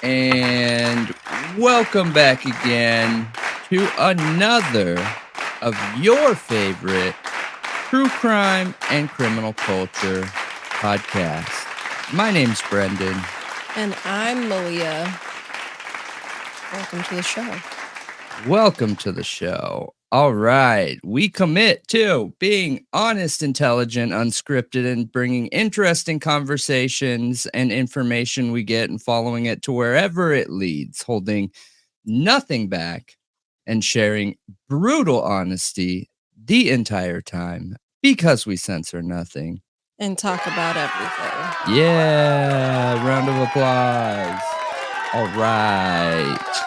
And welcome back again to another of your favorite true crime and criminal culture podcast. My name's Brendan. And I'm Malia. Welcome to the show. Welcome to the show. All right. We commit to being honest, intelligent, unscripted, and bringing interesting conversations and information we get and following it to wherever it leads, holding nothing back and sharing brutal honesty the entire time because we censor nothing. And talk about everything. Yeah. Round of applause. All right.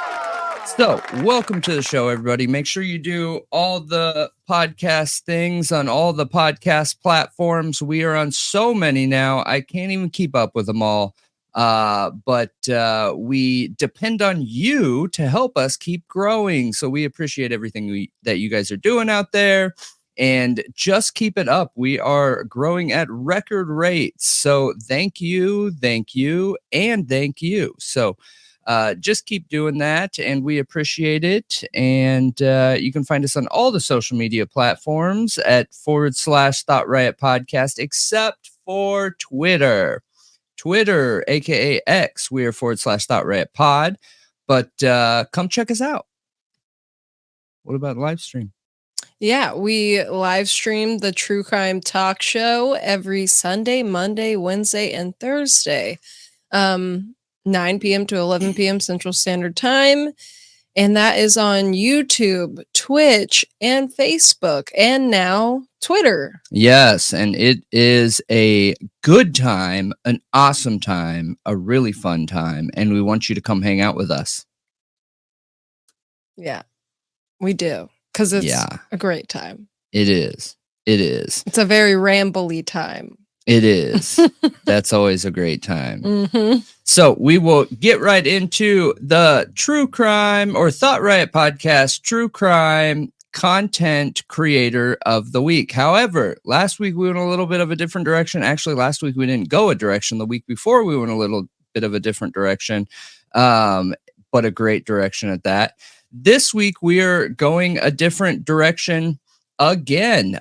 So, welcome to the show, everybody. Make sure you do all the podcast things on all the podcast platforms. We are on so many now, I can't even keep up with them all. But we depend on you to help us keep growing. So we appreciate everything that you guys are doing out there. And just keep it up. We are growing at record rates. So thank you, and thank you. So just keep doing that, and we appreciate it. And you can find us on all the social media platforms at /Thought Riot Podcast, except for Twitter, aka X. We are /Thought Riot Pod. But come check us out. What about live stream? Yeah, we live stream the True Crime Talk Show every Sunday, Monday, Wednesday, and Thursday. 9 p.m. to 11 p.m. Central Standard Time. And that is on YouTube, Twitch, and Facebook, and now Twitter. Yes, and it is a good time, an awesome time, a really fun time, and we want you to come hang out with us. Yeah, we do, because it's a great time. It is. It's a very rambly time. It is. That's always a great time. Mm-hmm. So we will get right into the True Crime or Thought Riot Podcast True Crime Content Creator of the Week. However, last week we went a little bit of a different direction. Actually, last week we didn't go a direction. The week before we went a little bit of a different direction, but a great direction at that. This week we are going a different direction again.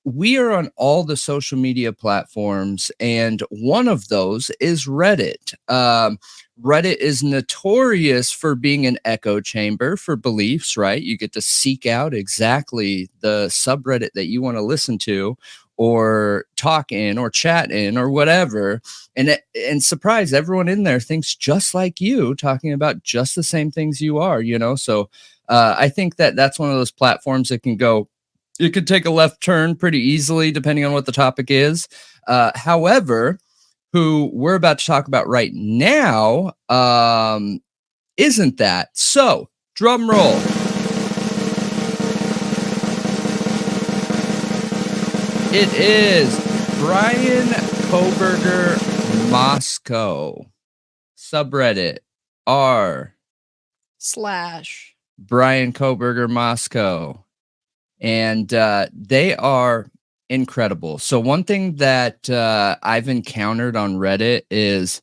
We are on all the social media platforms, and one of those is Reddit. Reddit is notorious for being an echo chamber for beliefs, right? You get to seek out exactly the subreddit that you want to listen to or talk in or chat in or whatever. And surprise, everyone in there thinks just like you, talking about just the same things you are, So I think that's one of those platforms that can go. It could take a left turn pretty easily, depending on what the topic is. However, who we're about to talk about right now isn't that. So, drum roll. It is Bryan Kohberger Moscow. Subreddit r/Bryan Kohberger Moscow. And they are incredible. So one thing that I've encountered on Reddit is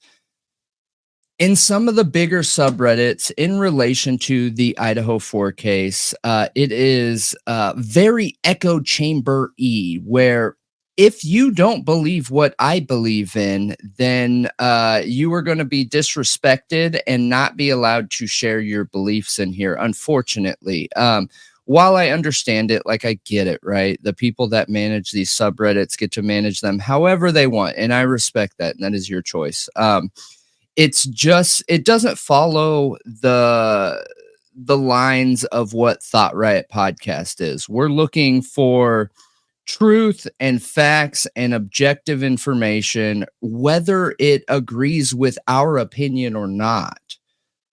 in some of the bigger subreddits in relation to the Idaho 4 case, it is very echo chamber-y, where if you don't believe what I believe in, then you are going to be disrespected and not be allowed to share your beliefs in here, unfortunately. While I understand it, like I get it, right? The people that manage these subreddits get to manage them however they want. And I respect that. And that is your choice. It's just, it doesn't follow the lines of what Thought Riot Podcast is. We're looking for truth and facts and objective information, whether it agrees with our opinion or not.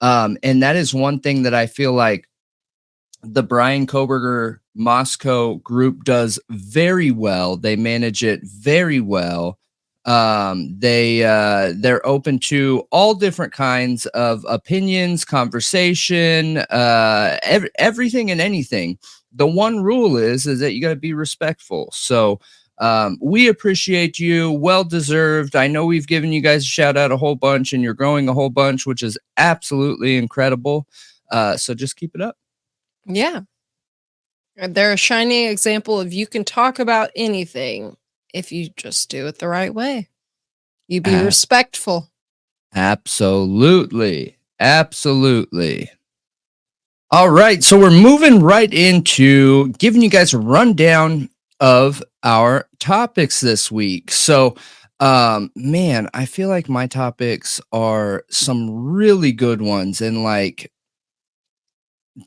And that is one thing that I feel like the Bryan Kohberger Moscow group does very well. They manage it very well. They're open to all different kinds of opinions, conversation, everything and anything. The one rule is that you got to be respectful. So We appreciate you. Well deserved. I know we've given you guys a shout out a whole bunch, and you're growing a whole bunch, which is absolutely incredible. So just keep it up. Yeah. They're a shining example of you can talk about anything if you just do it the right way. You be respectful. Absolutely. Absolutely. All right. So we're moving right into giving you guys a rundown of our topics this week. So, man, I feel like my topics are some really good ones, and like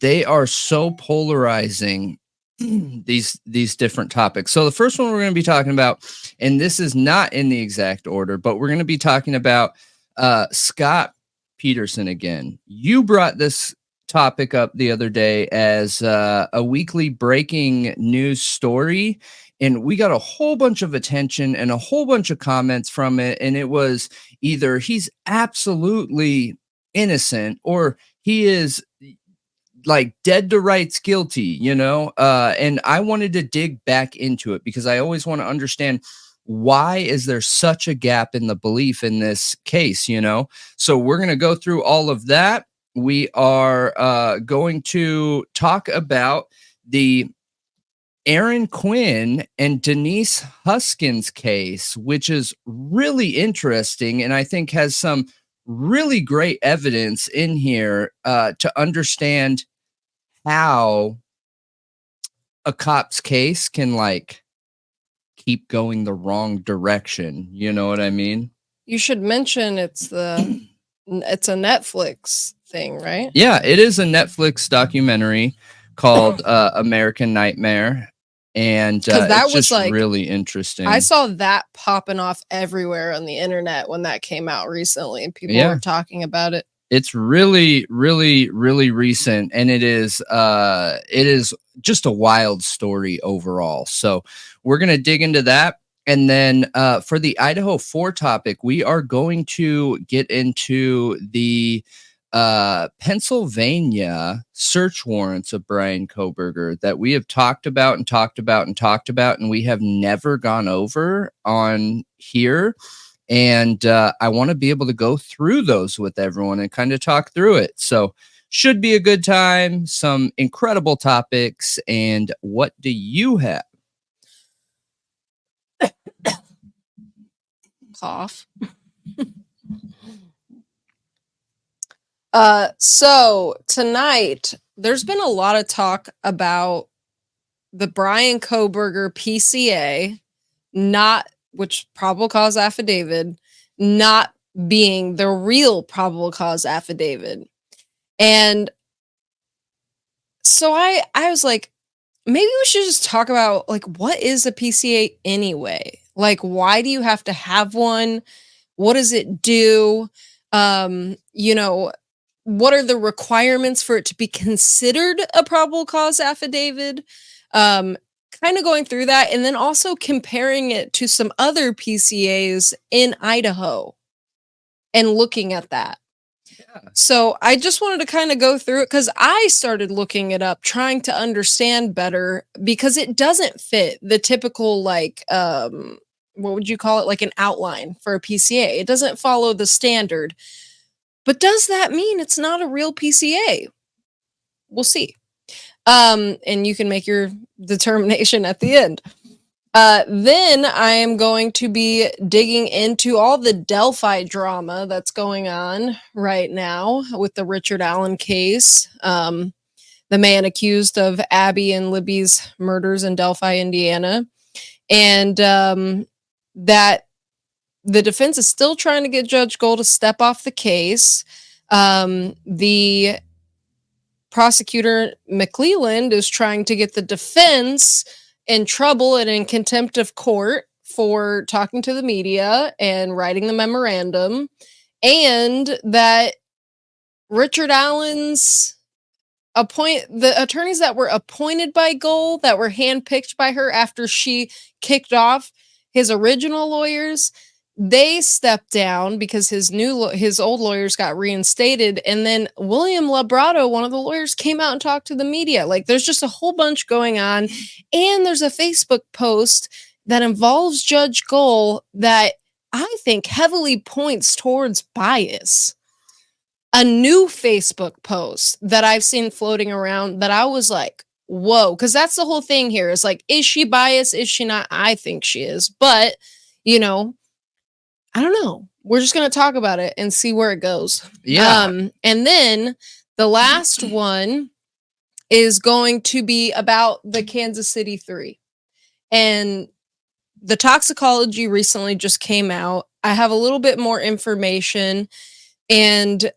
they are so polarizing, these different topics. So the first one we're going to be talking about, and this is not in the exact order, but we're going to be talking about Scot Peterson again. You brought this topic up the other day as a weekly breaking news story, and we got a whole bunch of attention and a whole bunch of comments from it, and it was either he's absolutely innocent or he is like dead to rights guilty, you know? And I wanted to dig back into it because I always want to understand, why is there such a gap in the belief in this case, you know? So we're going to go through all of that. We are going to talk about the Aaron Quinn and Denise Huskins case, which is really interesting, and I think has some really great evidence in here to understand how a cop's case can like keep going the wrong direction. You know what I mean? You should mention it's a Netflix thing, right? Yeah, it is a Netflix documentary called American Nightmare. And that it's was just like really interesting. I saw that popping off everywhere on the internet when that came out recently, and people were talking about it. It's really, really, really recent, and it is just a wild story overall. So we're going to dig into that. And then for the Idaho 4 topic, we are going to get into the Pennsylvania search warrants of Bryan Kohberger that we have talked about, and we have never gone over on here. And I want to be able to go through those with everyone and kind of talk through it. So should be a good time, some incredible topics. And what do you have? Cough. So tonight, there's been a lot of talk about the Bryan Kohberger PCA, which probable cause affidavit, not being the real probable cause affidavit. And so I was like, maybe we should just talk about, like, what is a PCA anyway? Like, why do you have to have one? What does it do? You know, what are the requirements for it to be considered a probable cause affidavit? Kind of going through that, and then also comparing it to some other PCAs in Idaho and looking at that. Yeah. So I just wanted to kind of go through it because I started looking it up, trying to understand better, because it doesn't fit the typical, like, what would you call it? Like an outline for a PCA. It doesn't follow the standard. But does that mean it's not a real PCA? We'll see. And you can make your determination at the end. Then I am going to be digging into all the Delphi drama that's going on right now with the Richard Allen case. The man accused of Abby and Libby's murders in Delphi, Indiana. And that the defense is still trying to get Judge Gold to step off the case. The prosecutor McClelland is trying to get the defense in trouble and in contempt of court for talking to the media and writing the memorandum, and that Richard Allen's the attorneys that were appointed by Gold, that were handpicked by her after she kicked off his original lawyers, they stepped down because his old lawyers got reinstated. And then William Labrato, one of the lawyers, came out and talked to the media. Like, there's just a whole bunch going on. And there's a Facebook post that involves Judge Goal that I think heavily points towards bias. A new Facebook post that I've seen floating around that I was like, whoa, because that's the whole thing here. Is like, is she biased? Is she not? I think she is. But, you know, I don't know. We're just going to talk about it and see where it goes. Yeah. And then the last one is going to be about the Kansas City 3. And the toxicology recently just came out. I have a little bit more information, and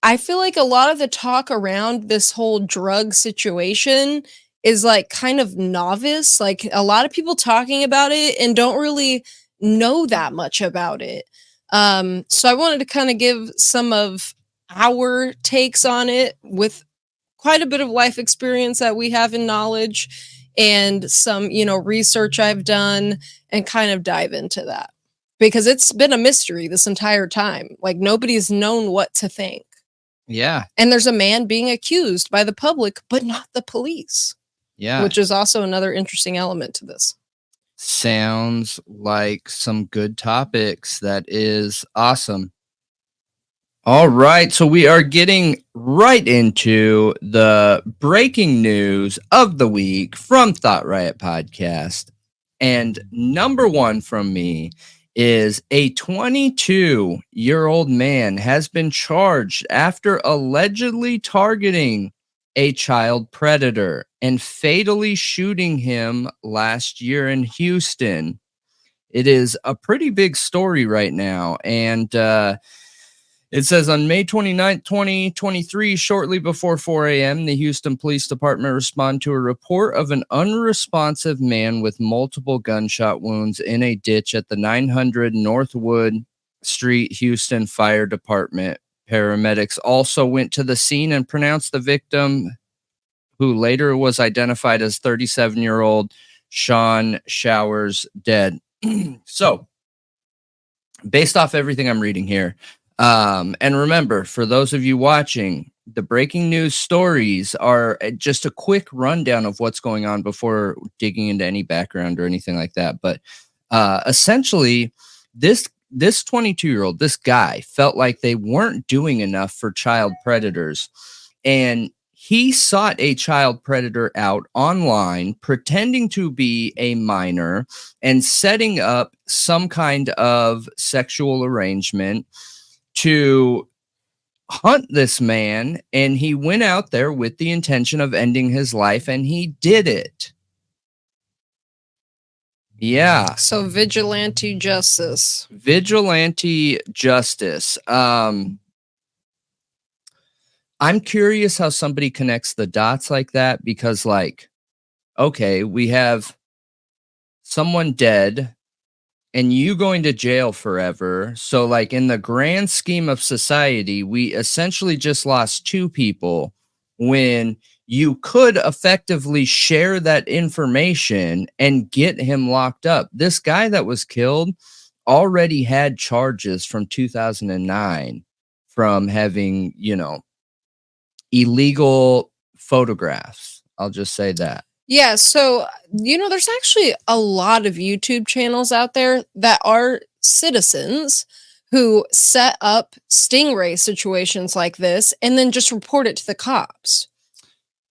I feel like a lot of the talk around this whole drug situation is like kind of novice. Like a lot of people talking about it and don't really know that much about it. So I wanted to kind of give some of our takes on it with quite a bit of life experience that we have in knowledge and some, research I've done, and kind of dive into that because it's been a mystery this entire time. Like nobody's known what to think. Yeah. And there's a man being accused by the public, but not the police. Yeah. Which is also another interesting element to this. Sounds like some good topics. That is awesome. All right. So we are getting right into the breaking news of the week from Thought Riot Podcast. And number one from me is a 22-year-old man has been charged after allegedly targeting a child predator and fatally shooting him last year in Houston. It is a pretty big story right now. And it says on May 29th, 2023, shortly before 4 a.m., the Houston Police Department responded to a report of an unresponsive man with multiple gunshot wounds in a ditch at the 900 Northwood Street, Houston Fire Department. Paramedics also went to the scene and pronounced the victim, who later was identified as 37-year-old Sean Showers, dead. So, based off everything I'm reading here, and remember, for those of you watching, the breaking news stories are just a quick rundown of what's going on before digging into any background or anything like that. But essentially, this 22-year-old, this guy, felt like they weren't doing enough for child predators, and he sought a child predator out online, pretending to be a minor and setting up some kind of sexual arrangement to hunt this man. And he went out there with the intention of ending his life, and he did it. Yeah. So vigilante justice. Vigilante justice. I'm curious how somebody connects the dots like that, because, like, okay, we have someone dead and you going to jail forever. So, like, in the grand scheme of society, we essentially just lost two people when you could effectively share that information and get him locked up. This guy that was killed already had charges from 2009 from having, illegal photographs. I'll just say that. Yeah, so, there's actually a lot of YouTube channels out there that are citizens who set up stingray situations like this and then just report it to the cops.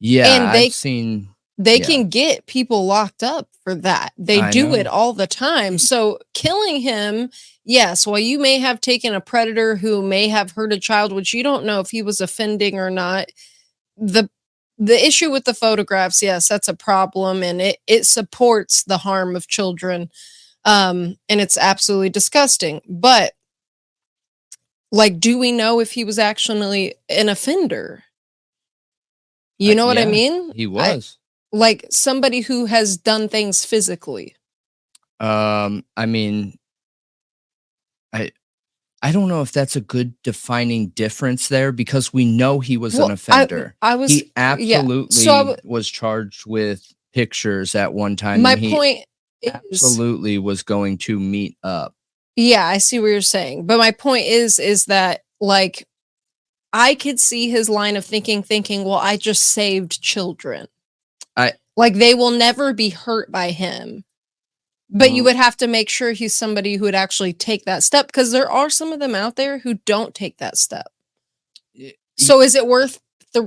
Yeah, and they yeah. can get people locked up for that. They do it all the time. So killing him, yes, while you may have taken a predator who may have hurt a child, which you don't know if he was offending or not, the issue with the photographs, yes, that's a problem, and it supports the harm of children, and it's absolutely disgusting. But, like, do we know if he was actually an offender? You know what I mean? He was. Like somebody who has done things physically. I mean, I don't know if that's a good defining difference there, because we know he was an offender. He absolutely was charged with pictures at one time. My point is, absolutely was going to meet up. Yeah, I see what you're saying. But my point is that, like, I could see his line of thinking, well, I just saved children. Like, they will never be hurt by him. But you would have to make sure he's somebody who would actually take that step, because there are some of them out there who don't take that step. So is it worth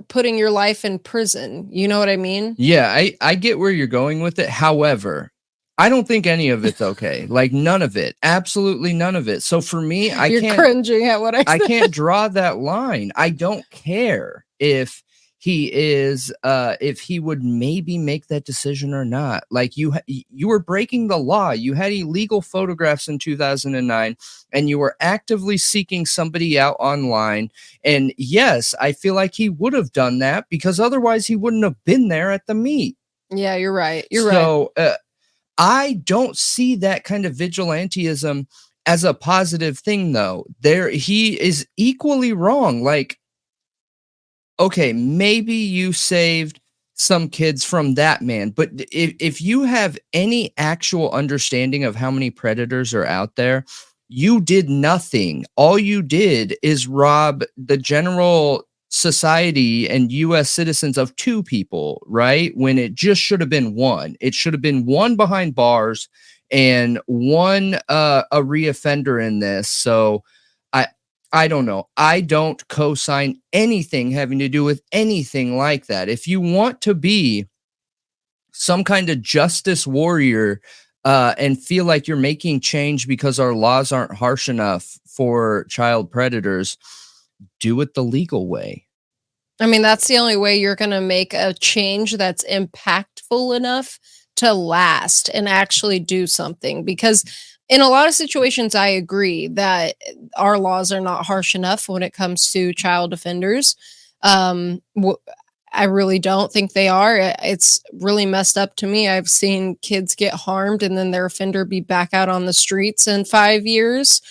putting your life in prison? You know what I mean? Yeah, I get where you're going with it. However, I don't think any of it's okay. Like none of it. Absolutely none of it. So for me, You're cringing at what I said. I can't draw that line. I don't care if he is if he would maybe make that decision or not. Like you were breaking the law. You had illegal photographs in 2009 and you were actively seeking somebody out online. And yes, I feel like he would have done that because otherwise he wouldn't have been there at the meet. Yeah, you're right. You're right. So I don't see that kind of vigilantism as a positive thing, though. He is equally wrong. Like, okay, maybe you saved some kids from that man, but if you have any actual understanding of how many predators are out there, you did nothing. All you did is rob the general society and US citizens of 2 people, right? When it just should have been 1. It should have been 1 behind bars and 1 a reoffender in this. So I don't know. I don't co-sign anything having to do with anything like that. If you want to be some kind of justice warrior and feel like you're making change because our laws aren't harsh enough for child predators, do it the legal way. I mean, that's the only way you're going to make a change that's impactful enough to last and actually do something. Because in a lot of situations, I agree that our laws are not harsh enough when it comes to child offenders. I really don't think they are. It's really messed up to me. I've seen kids get harmed and then their offender be back out on the streets in 5 years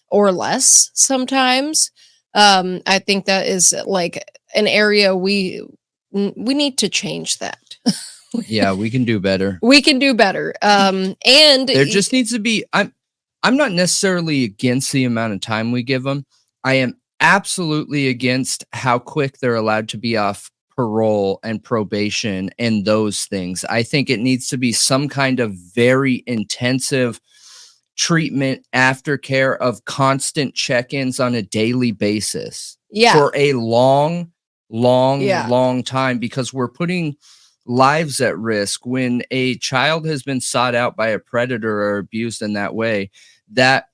or less sometimes. I think that is like an area we need to change that. Yeah, we can do better. We can do better. And there just needs to be, I'm not necessarily against the amount of time we give them. I am absolutely against how quick they're allowed to be off parole and probation and those things. I think it needs to be some kind of very intensive treatment, aftercare of constant check-ins on a daily basis for a long time, because we're putting lives at risk. When a child has been sought out by a predator or abused in that way, that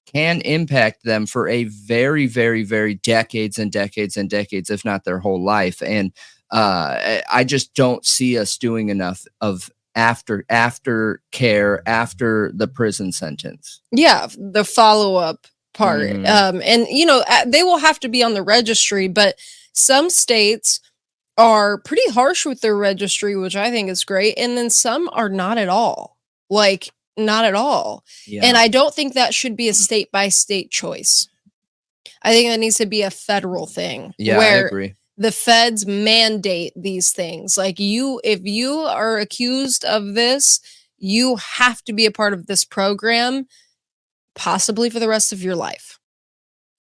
can impact them for a very, very, very decades and decades and decades, if not their whole life. And I just don't see us doing enough of after care after the prison sentence. Yeah, the follow-up part. And you know, they will have to be on the registry, but some states are pretty harsh with their registry, which I think is great, and then some are not at all. Like not at all. Yeah. And I don't think that should be a state by state choice. I think that needs to be a federal thing. Yeah, where I agree. The feds mandate these things. Like if you are accused of this, you have to be a part of this program, possibly for the rest of your life.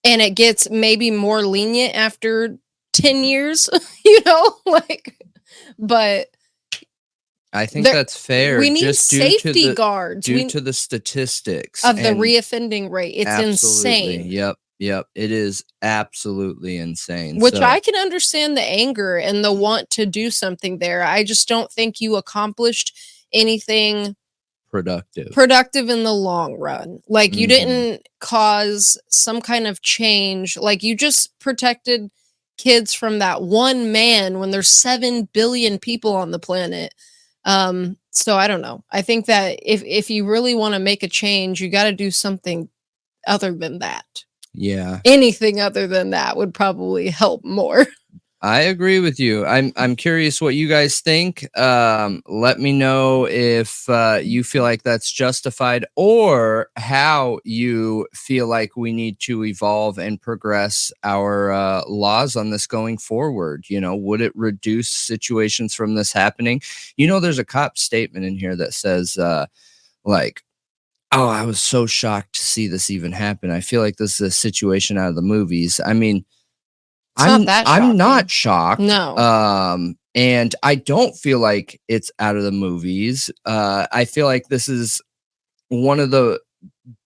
And it gets maybe more lenient after 10 years, you know, like, but I think that's fair. We need just safety guards due to the statistics of the reoffending rate. It's absolutely insane. Yep. It is absolutely insane. Which I can understand the anger and the want to do something there. I just don't think you accomplished anything productive in the long run. Like you didn't cause some kind of change. Like you just protected kids from that one man when there's 7 billion people on the planet. So I don't know. I think that if you really want to make a change, you got to do something other than that. Yeah. Anything other than that would probably help more. I agree with you. I'm curious what you guys think. Let me know if you feel like that's justified or how you feel like we need to evolve and progress our laws on this going forward. You know, would it reduce situations from this happening? You know, there's a cop statement in here that says like, oh, I was so shocked to see this even happen. I feel like this is a situation out of the movies. I mean, I'm not shocked. No. And I don't feel like it's out of the movies. I feel like this is one of the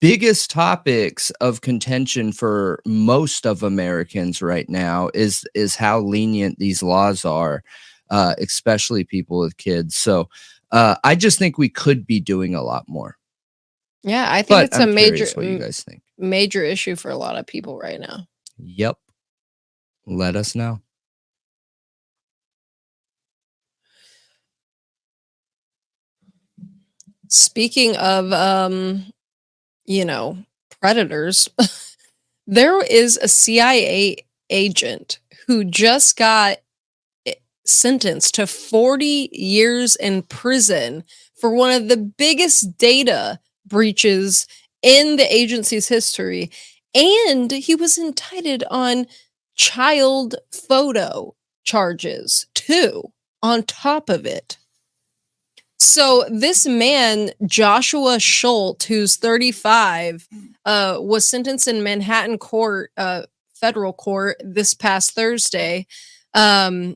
biggest topics of contention for most of Americans right now is how lenient these laws are, especially people with kids. So I just think we could be doing a lot more. Yeah, I think But it's I'm a major curious what you guys think. major issue for a lot of people right now. Yep. Let us know. Speaking of predators, there is a CIA agent who just got sentenced to 40 years in prison for one of the biggest data breaches in the agency's history. And he was indicted on child photo charges too, on top of it. So this man, Joshua Schultz, who's 35, was sentenced in Manhattan court, federal court, this past Thursday. And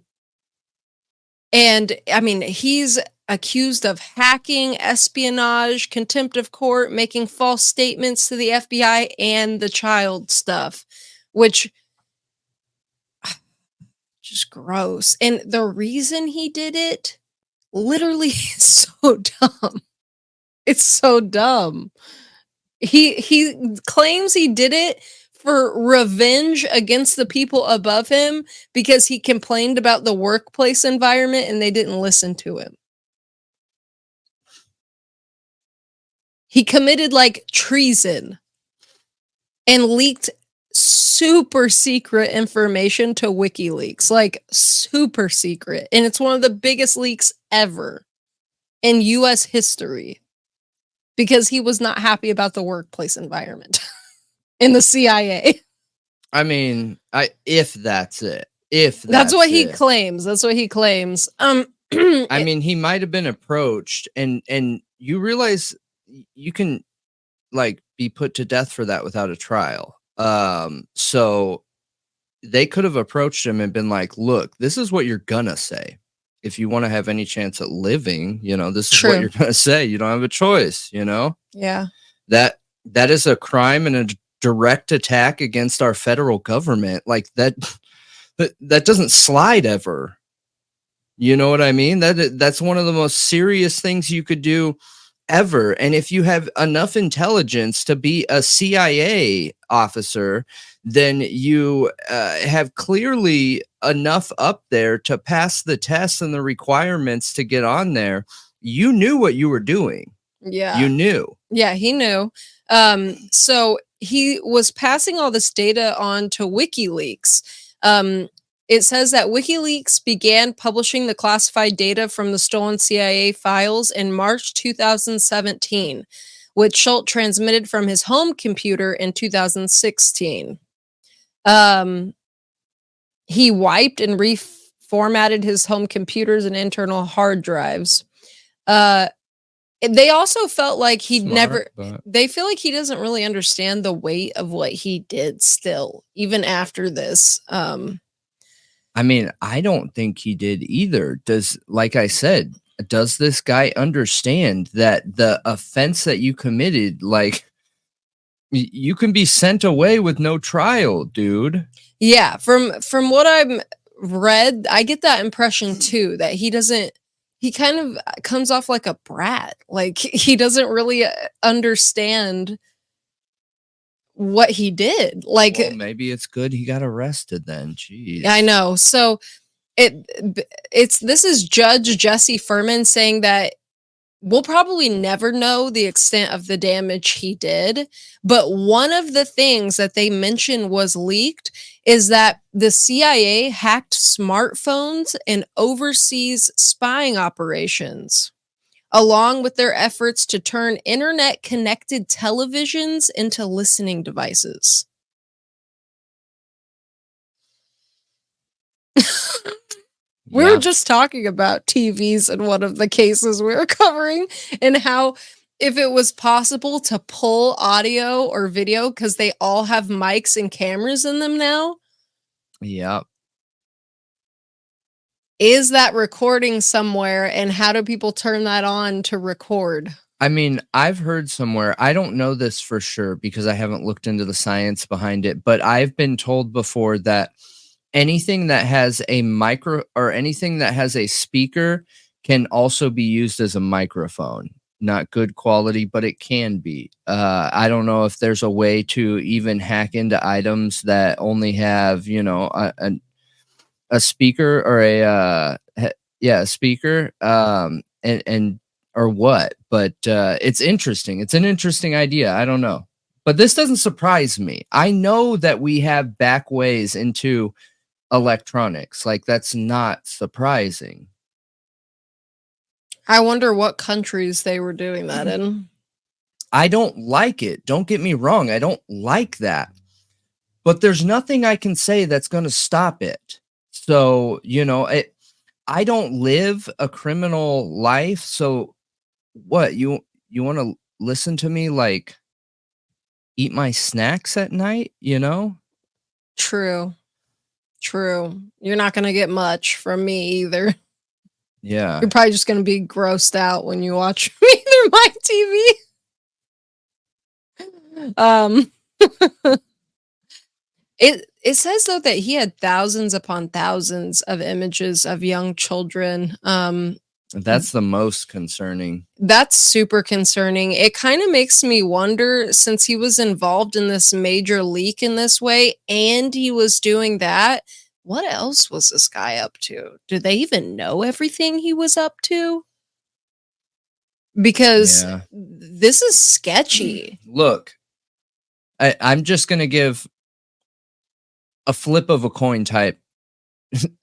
I mean, he's accused of hacking, espionage, contempt of court, making false statements to the FBI, and the child stuff, which just gross. And the reason he did it literally is so dumb. It's so dumb. He claims he did it for revenge against the people above him because he complained about the workplace environment and they didn't listen to him. He committed like treason and leaked super secret information to WikiLeaks, like super secret. And it's one of the biggest leaks ever in US history because he was not happy about the workplace environment in the CIA. I mean, if that's it. If that's what he it. claims. That's what he claims. I mean, he might have been approached and you realize you can like be put to death for that without a trial. So they could have approached him and been like, look, this is what you're gonna say. If you want to have any chance at living, this is what you're gonna say. You don't have a choice, Yeah. That is a crime and a direct attack against our federal government. Like that doesn't slide ever. You know what I mean? That's one of the most serious things you could do ever. And if you have enough intelligence to be a CIA officer, then you have clearly enough up there to pass the tests and the requirements to get on there. You knew what you were doing. Yeah. You knew. Yeah, he knew. So he was passing all this data on to WikiLeaks. It says that WikiLeaks began publishing the classified data from the stolen CIA files in March 2017, which Schultz transmitted from his home computer in 2016. He wiped and reformatted his home computers and internal hard drives. They also felt like they feel like he doesn't really understand the weight of what he did still, even after this. I mean, I don't think he did either. Like I said, does this guy understand that the offense that you committed, like you can be sent away with no trial, dude? Yeah, from what I've read, I get that impression too, that he kind of comes off like a brat. Like he doesn't really understand what he did. Like, well, maybe it's good he got arrested then. Jeez. I know. So this is Judge Jesse Furman saying that we'll probably never know the extent of the damage he did, but one of the things that they mentioned was leaked is that the CIA hacked smartphones and overseas spying operations, along with their efforts to turn internet-connected televisions into listening devices. We were just talking about TVs in one of the cases we were covering and how if it was possible to pull audio or video because they all have mics and cameras in them now. Yep. Is that recording somewhere and how do people turn that on to record? I mean, I've heard somewhere, I don't know this for sure because I haven't looked into the science behind it, but I've been told before that anything that has a micro or anything that has a speaker can also be used as a microphone. Not good quality, but it can be. I don't know if there's a way to even hack into items that only have, a speaker or a speaker, and or what, but it's interesting. It's an interesting idea. I don't know, but this doesn't surprise me. I know that we have back ways into electronics. Like, that's not surprising. I wonder what countries they were doing that in. I don't like it. Don't get me wrong. I don't like that, but there's nothing I can say that's going to stop it. So, I don't live a criminal life. So what, you want to listen to me like eat my snacks at night, True. You're not going to get much from me either. Yeah. You're probably just going to be grossed out when you watch me through my TV. It says though that he had thousands upon thousands of images of young children. That's the most concerning. That's super concerning. It kind of makes me wonder, since he was involved in this major leak in this way and he was doing that, what else was this guy up to? Do they even know everything he was up to? Because this is sketchy. Look, I'm just going to give a flip of a coin type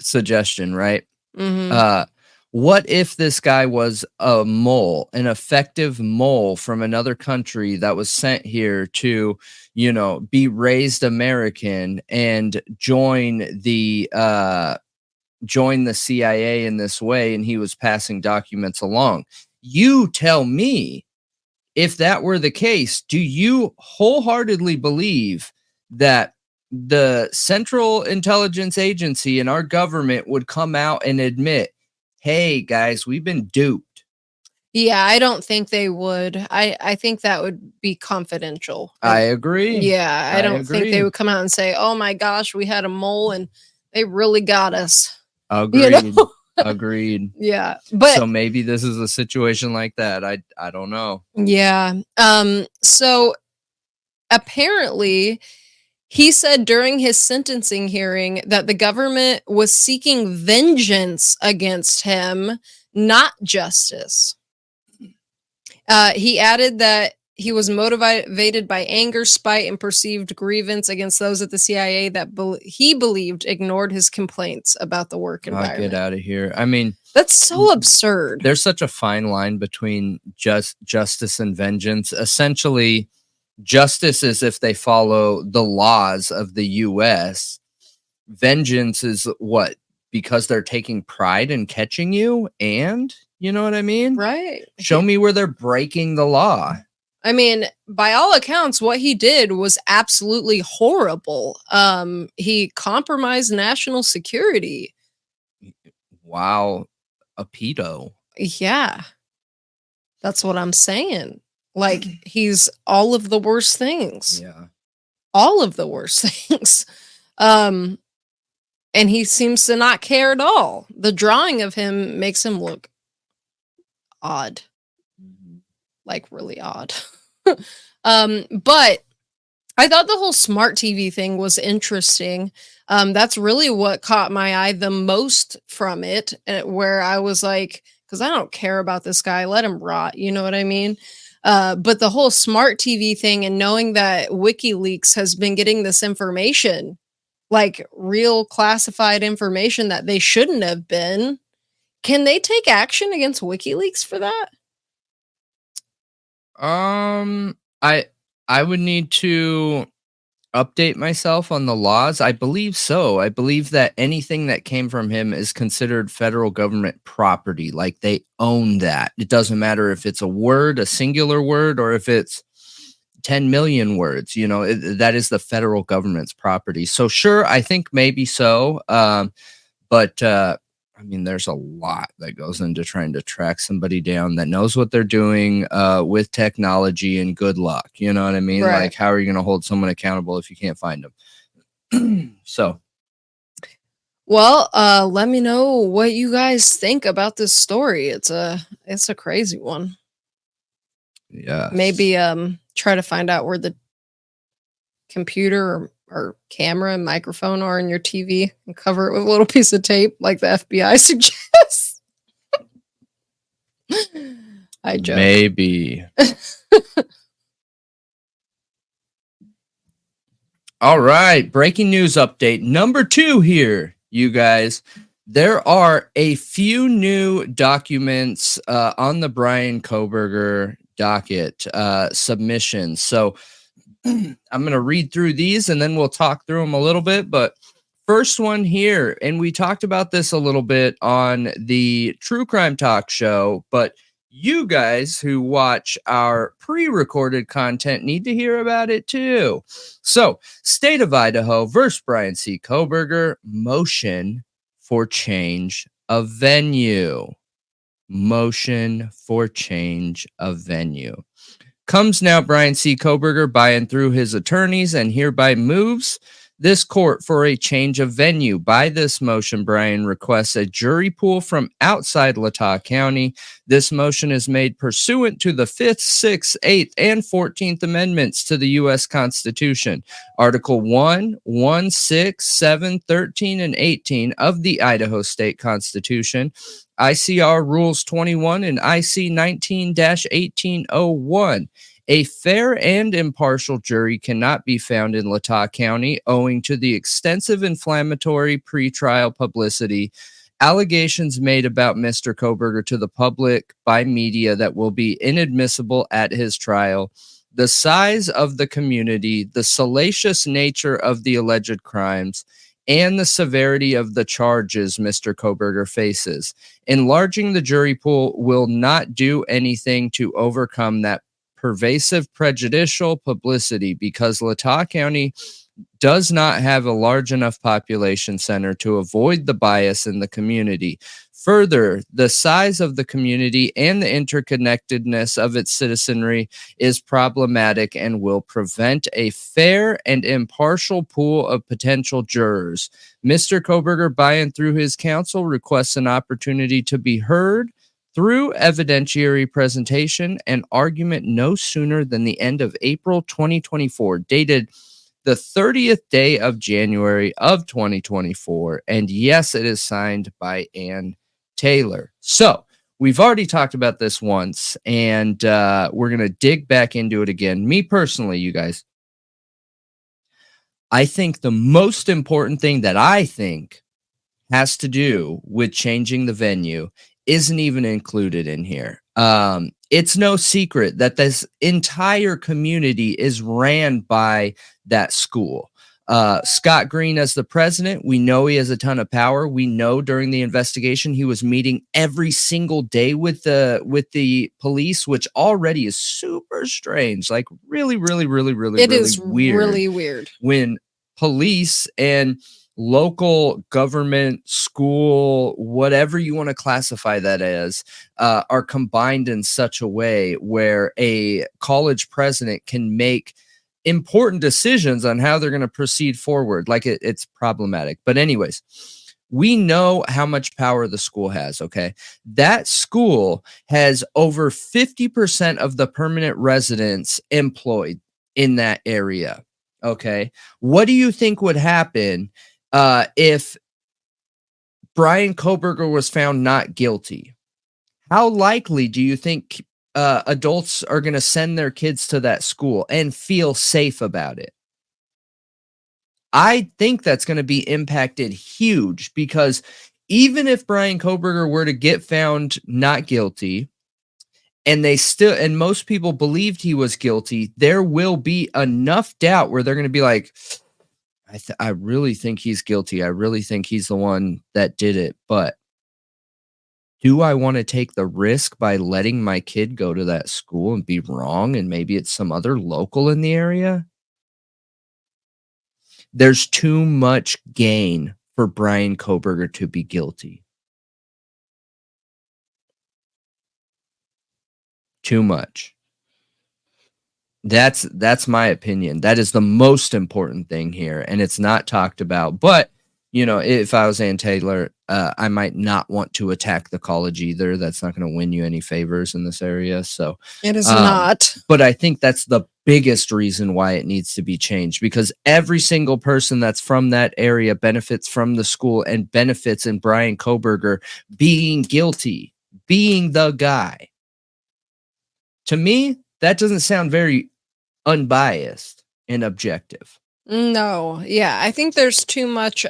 suggestion, right? Mm-hmm. What if this guy was a mole, an effective mole from another country that was sent here to, be raised American and join the CIA in this way, and he was passing documents along? You tell me, if that were the case, do you wholeheartedly believe that the Central Intelligence Agency and our government would come out and admit, hey guys, we've been duped? Yeah, I don't think they would. I think that would be confidential. I agree. Yeah, I don't think they would come out and say, oh my gosh, we had a mole and they really got us. Agreed. Agreed. Yeah. But so maybe this is a situation like that. I don't know. Yeah. So apparently he said during his sentencing hearing that the government was seeking vengeance against him, not justice. He added that he was motivated by anger, spite, and perceived grievance against those at the CIA that he believed ignored his complaints about the work environment. Get out of here. I mean, that's so absurd. There's such a fine line between justice and vengeance. Essentially, justice is if they follow the laws of the U.S. Vengeance is what? Because they're taking pride in catching you, and you know what I mean? Right. Show me where they're breaking the law. I mean, by all accounts, what he did was absolutely horrible. He compromised national security. Wow. A pedo. Yeah. That's what I'm saying. Like, he's all of the worst things. Yeah. All of the worst things. And he seems to not care at all. The drawing of him makes him look odd. Like, really odd. But I thought the whole smart TV thing was interesting. That's really what caught my eye the most from it, where I was like, because I don't care about this guy, let him rot, you know what I mean? But the whole smart TV thing, and knowing that WikiLeaks has been getting this information, like real classified information that they shouldn't have been, can they take action against WikiLeaks for that? I would need to update myself on the laws. I believe so. I believe that anything that came from him is considered federal government property. Like, they own that. It doesn't matter if it's a word, a singular word, or if it's 10 million words, that is the federal government's property. So sure, I think maybe so. But I mean, there's a lot that goes into trying to track somebody down that knows what they're doing with technology, and good luck. You know what I mean? Right. Like, how are you going to hold someone accountable if you can't find them? So, well, let me know what you guys think about this story. It's a crazy one. yeah. Maybe try to find out where the computer or camera and microphone are in your TV and cover it with a little piece of tape like the FBI suggests. I joke. Maybe. All right. Breaking news update number 2 here, you guys. There are a few new documents on the Bryan Kohberger docket submissions. So I'm going to read through these and then we'll talk through them a little bit. But first one here, and we talked about this a little bit on the True Crime Talk show, but you guys who watch our pre-recorded content need to hear about it too. So, State of Idaho versus Bryan C. Kohberger, motion for change of venue. Motion for change of venue. Comes now Bryan C. Kohberger by and through his attorneys and hereby moves this court for a change of venue. By this motion, Bryan requests a jury pool from outside Latah County. This motion is made pursuant to the 5th, 6th, 8th, and 14th Amendments to the U.S. Constitution. Article 1, 1, 6, 7, 13, and 18 of the Idaho State Constitution, ICR Rules 21 and IC 19-1801. A fair and impartial jury cannot be found in Latah County owing to the extensive inflammatory pretrial publicity, allegations made about Mr. Kohberger to the public by media that will be inadmissible at his trial, the size of the community, the salacious nature of the alleged crimes, and the severity of the charges Mr. Kohberger faces. Enlarging the jury pool will not do anything to overcome that pervasive prejudicial publicity because Latah County does not have a large enough population center to avoid the bias in the community. Further, the size of the community and the interconnectedness of its citizenry is problematic and will prevent a fair and impartial pool of potential jurors. Mr. Kohberger, by and through his counsel, requests an opportunity to be heard through evidentiary presentation and argument no sooner than the end of April 2024, dated the 30th day of January of 2024. And yes, it is signed by Ann Taylor. So we've already talked about this once, and we're going to dig back into it again. Me personally, you guys, I think the most important thing that I think has to do with changing the venue isn't even included in here. It's no secret that this entire community is ran by that school. Scott Green as the president, we know he has a ton of power. We know during the investigation he was meeting every single day with the police, which already is super strange. Like really weird. Really weird When police and local government, school, whatever you want to classify that as, are combined in such a way where a college president can make important decisions on how they're going to proceed forward. Like it's problematic. But anyways, we know how much power the school has, okay? That school has over 50% of the permanent residents employed in that area, okay? What do you think would happen if Bryan Kohberger was found not guilty? How likely do you think adults are going to send their kids to that school and feel safe about it? I think that's going to be impacted huge, because even if Bryan Kohberger were to get found not guilty, and most people believed he was guilty, there will be enough doubt where they're going to be like, I really think he's guilty. I really think he's the one that did it. But do I want to take the risk by letting my kid go to that school and be wrong, and maybe it's some other local in the area? There's too much gain for Bryan Kohberger to be guilty. Too much. That's my opinion. That is the most important thing here, and it's not talked about. But if I was Ann Taylor, I might not want to attack the college either. That's not going to win you any favors in this area. So it is not. But I think that's the biggest reason why it needs to be changed, because every single person that's from that area benefits from the school and benefits in Bryan Kohberger being guilty, being the guy. To me, that doesn't sound very unbiased and objective. No, yeah, I think there's too much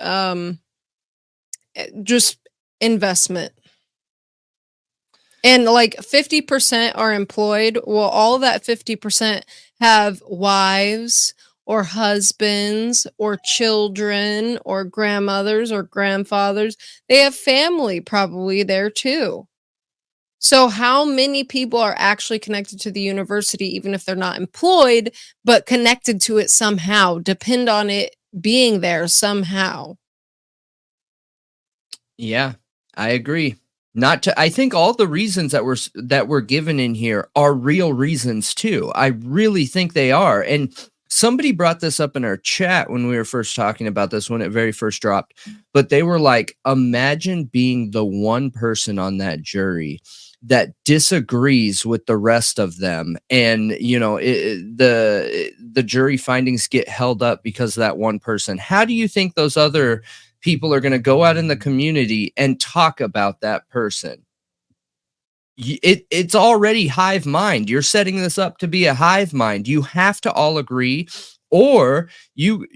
just investment. And like 50% are employed. Well, all of that 50% have wives or husbands or children or grandmothers or grandfathers. They have family probably there too. So how many people are actually connected to the university, even if they're not employed, but connected to it somehow, depend on it being there somehow? Yeah, I agree. I think all the reasons that were given in here are real reasons too. I really think they are. And somebody brought this up in our chat when we were first talking about this, when it very first dropped, but they were like, imagine being the one person on that jury that disagrees with the rest of them, and the jury findings get held up because of that one person. How do you think those other people are going to go out in the community and talk about that person? It's already hive mind. You're setting this up to be a hive mind. You have to all agree, or you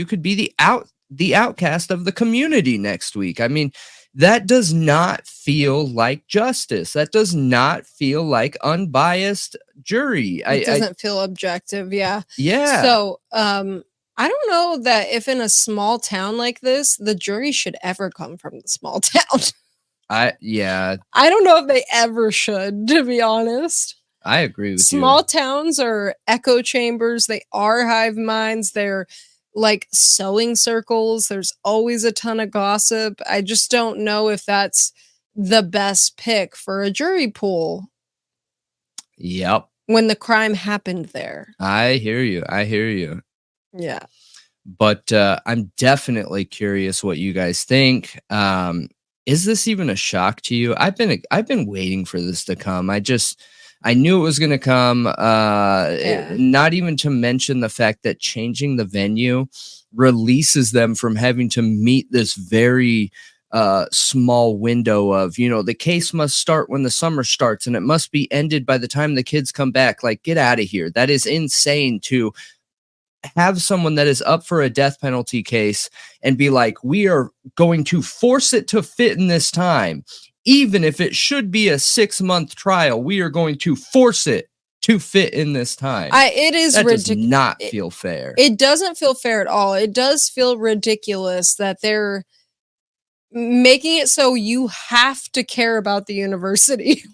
could be the outcast of the community next week. I mean, that does not feel like justice. That does not feel like unbiased jury. It doesn't feel objective. Yeah. Yeah. So, I don't know that if in a small town like this, the jury should ever come from the small town. I don't know if they ever should, to be honest. I agree with you. Small towns are echo chambers. They are hive minds. They're like sewing circles. There's always a ton of gossip. I just don't know if that's the best pick for a jury pool. Yep. When the crime happened there. I hear you. Yeah. But I'm definitely curious what you guys think. Is this even a shock to you? I've been waiting for this to come. I knew it was going to come. Not even to mention the fact that changing the venue releases them from having to meet this very small window of, the case must start when the summer starts and it must be ended by the time the kids come back. Like, get out of here. That is insane to have someone that is up for a death penalty case and be like, we are going to force it to fit in this time. Even if it should be a 6-month trial, we are going to force it to fit in this time. It is ridiculous. Does not feel fair. It doesn't feel fair at all. It does feel ridiculous that they're making it so you have to care about the university.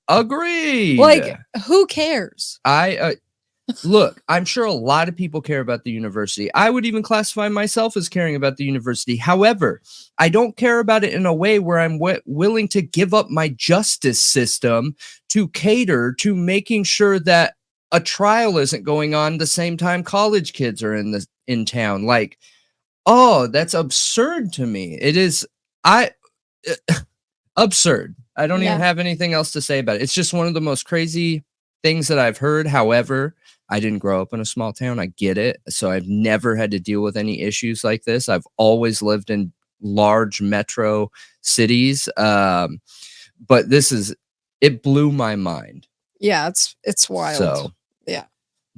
Agreed. Like, who cares? Look, I'm sure a lot of people care about the university. I would even classify myself as caring about the university. However, I don't care about it in a way where I'm willing to give up my justice system to cater to making sure that a trial isn't going on the same time college kids are in town. Like, oh, that's absurd to me. It is absurd. I don't even have anything else to say about it. It's just one of the most crazy things that I've heard. However, I didn't grow up in a small town. I get it. So I've never had to deal with any issues like this. I've always lived in large metro cities. But it blew my mind. Yeah, it's wild. So, yeah.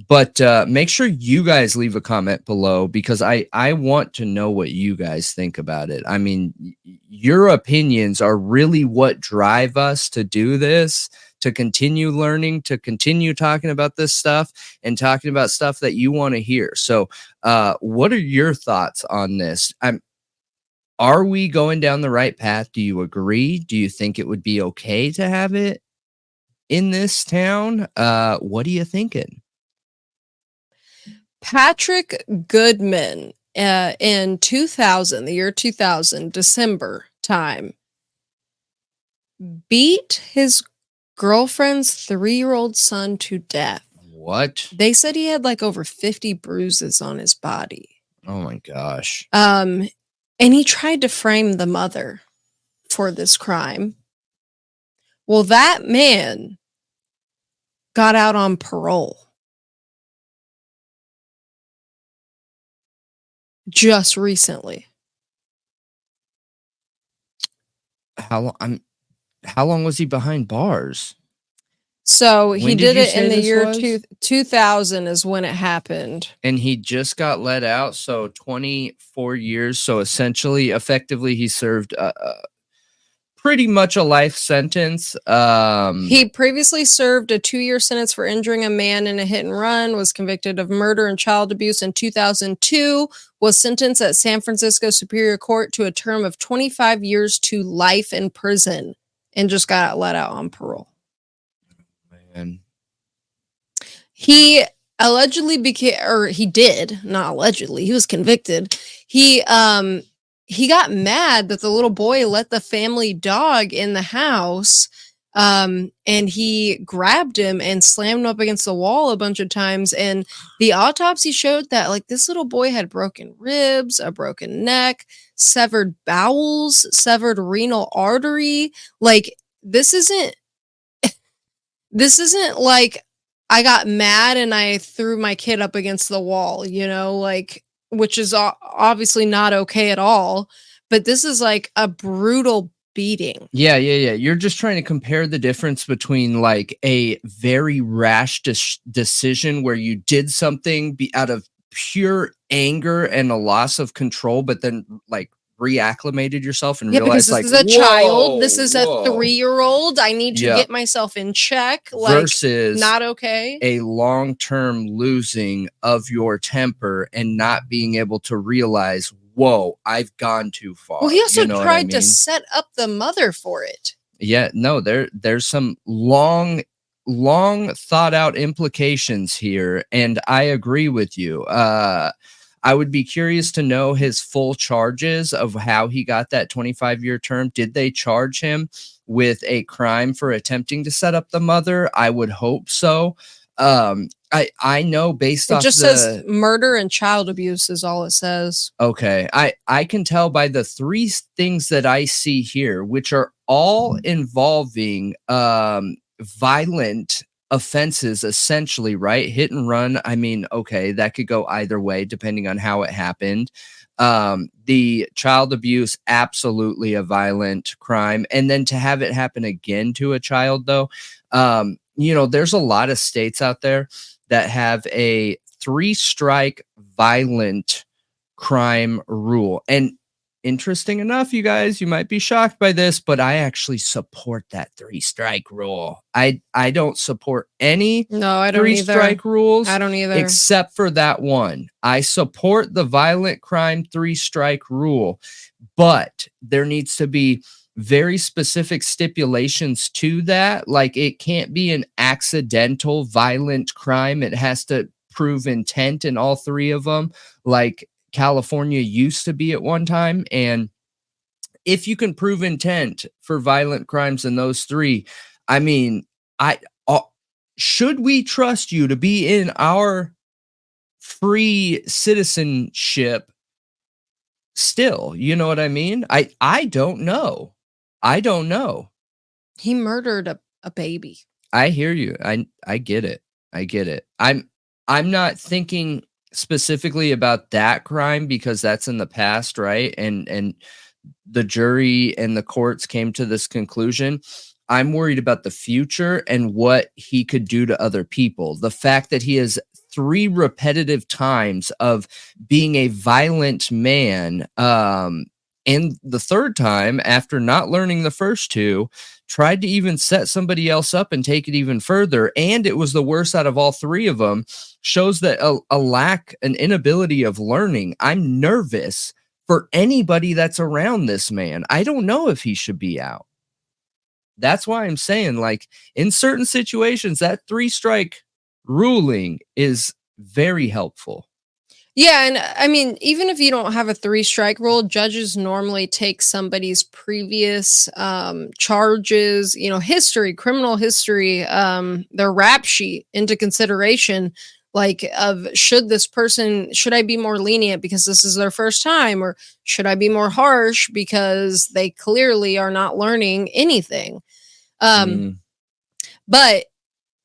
But make sure you guys leave a comment below, because I want to know what you guys think about it. I mean, your opinions are really what drive us to do this, to continue learning, to continue talking about this stuff and talking about stuff that you want to hear. So what are your thoughts on this? Are we going down the right path? Do you agree? Do you think it would be okay to have it in this town? What are you thinking? Patrick Goodman in 2000, the year 2000, December time, beat his girlfriend's 3-year-old son to death. What? They said he had like over 50 bruises on his body. Oh my gosh. And he tried to frame the mother for this crime. Well, that man got out on parole just recently. How long was he behind bars? So he When did did you it in say the this year was? 2000 is when it happened. And he just got let out, so 24 years. So essentially, effectively, he served pretty much a life sentence. He previously served a 2-year sentence for injuring a man in a hit and run, was convicted of murder and child abuse in 2002, was sentenced at San Francisco Superior Court to a term of 25 years to life in prison, and just got let out on parole. Man. He allegedly became, or he did, not allegedly, he was convicted. He got mad that the little boy let the family dog in the house, and he grabbed him and slammed him up against the wall a bunch of times. And the autopsy showed that like this little boy had broken ribs, a broken neck, severed bowels, severed renal artery. Like this isn't like I got mad and I threw my kid up against the wall, you know, like, which is obviously not okay at all. But this is like a brutal beating. Yeah. You're just trying to compare the difference between like a very rash decision where you did something out of pure anger and a loss of control, but then like reacclimated yourself and because realized this like, is a child. This is a 3-year-old. I need to get myself in check. Like, versus not okay. A long-term losing of your temper and not being able to realize, whoa, I've gone too far. Well, he also tried to to set up the mother for it. Yeah, no, there's some long thought out implications here, and I agree with you. I would be curious to know his full charges of how he got that 25-year term. Did they charge him with a crime for attempting to set up the mother? I would hope so. I know based off it just says murder and child abuse is all it says. Okay, I can tell by the 3 things that I see here, which are all involving violent offenses, essentially, right? Hit and run. I mean, okay, that could go either way depending on how it happened. The child abuse, absolutely a violent crime, and then to have it happen again to a child, though, you know, there's a lot of states out there that have a 3-strike violent crime rule. And interesting enough, you guys, you might be shocked by this, but I actually support that 3-strike rule. I don't support any No, I don't 3-strike rules. I don't either. Except for that one. I support the violent crime 3-strike rule, but there needs to be very specific stipulations to that. Like it can't be an accidental violent crime. It has to prove intent in all 3 of them. Like California used to be at one time. And if you can prove intent for violent crimes in those 3, I mean, should we trust you to be in our free citizenship still? You know what I mean? I don't know. I don't know. He murdered a baby. I hear you. I get it. I get it. I'm not thinking specifically about that crime because that's in the past, right? And the jury and the courts came to this conclusion. I'm worried about the future and what he could do to other people. The fact that he has 3 repetitive times of being a violent man, and the 3rd time, after not learning the first 2, tried to even set somebody else up and take it even further, and it was the worst out of all 3 of them, shows that an inability of learning. I'm nervous for anybody that's around this man. I don't know if he should be out. That's why I'm saying, like, in certain situations, that 3-strike ruling is very helpful. Yeah, and I mean, even if you don't have a 3-strike rule, judges normally take somebody's previous charges, history, criminal history, their rap sheet into consideration. Like, of should I be more lenient because this is their first time, or should I be more harsh because they clearly are not learning anything? But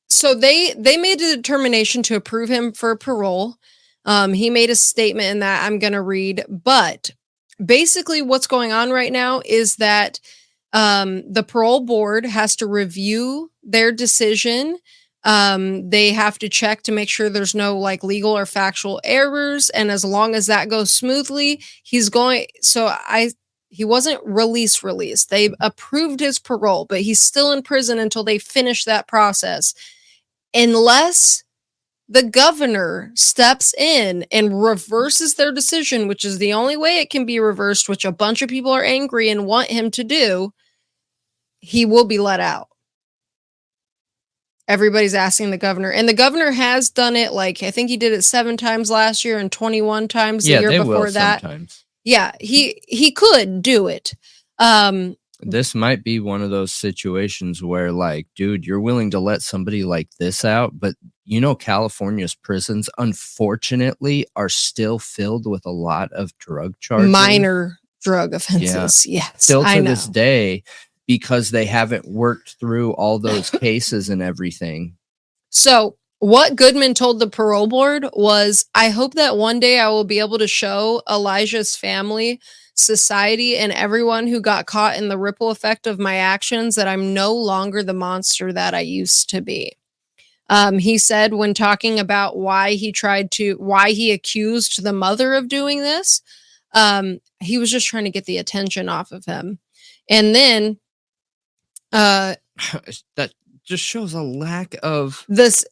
so they made a determination to approve him for parole. He made a statement in that I'm going to read, but basically what's going on right now is that the parole board has to review their decision. They have to check to make sure there's no like legal or factual errors. And as long as that goes smoothly, he wasn't released. They approved his parole, but he's still in prison until they finish that process. Unless the governor steps in and reverses their decision, which is the only way it can be reversed, which a bunch of people are angry and want him to do, he will be let out. Everybody's asking the governor, and the governor has done it. Like, I think he did it 7 times last year and 21 times the year before that. Sometimes. Yeah, he could do it. This might be one of those situations where, like, dude, you're willing to let somebody like this out, but California's prisons, unfortunately, are still filled with a lot of drug charges. Minor drug offenses, yes. Still to this day, because they haven't worked through all those cases and everything. So what Goodman told the parole board was, I hope that one day I will be able to show Elijah's family, society, and everyone who got caught in the ripple effect of my actions that I'm no longer the monster that I used to be. He said when talking about why he accused the mother of doing this, he was just trying to get the attention off of him. And then that just shows a lack of this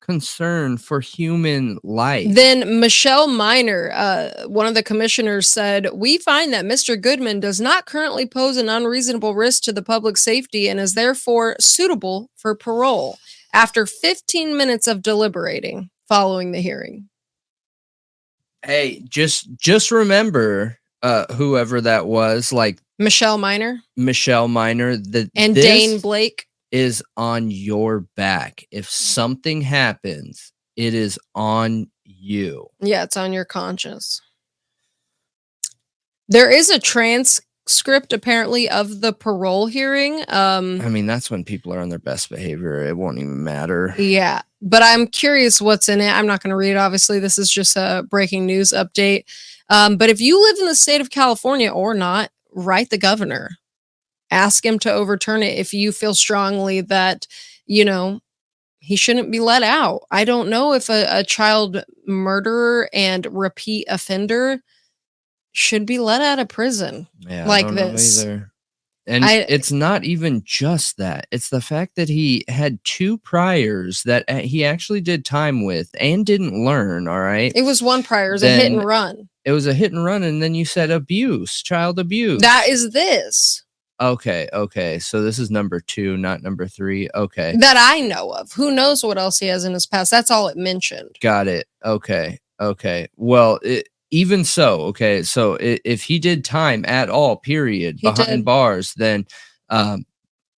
concern for human life. Then Michelle Miner, one of the commissioners, said, we find that Mr. Goodman does not currently pose an unreasonable risk to the public safety and is therefore suitable for parole, after 15 minutes of deliberating following the hearing. Hey, just remember, whoever that was, like Michelle Miner, and Dane Blake is on your back. If something happens, it is on you. Yeah, it's on your conscience. There is a transcript apparently of the parole hearing. I mean, that's when people are on their best behavior. It won't even matter. Yeah, but I'm curious what's in it. I'm not going to read it. Obviously, this is just a breaking news update. But if you live in the state of California or not, write the governor. Ask him to overturn it if you feel strongly that, he shouldn't be let out. I don't know if a child murderer and repeat offender should be let out of prison like this. Either. And it's not even just that. It's the fact that he had 2 priors that he actually did time with and didn't learn, all right? It was one prior. It was a hit and run. It was a hit and run, and then you said child abuse. That is this. Okay. So this is number 2, not number 3. Okay. That I know of. Who knows what else he has in his past? That's all it mentioned. Got it. Okay. Well, even so, okay. So if he did time at all, period, behind bars, then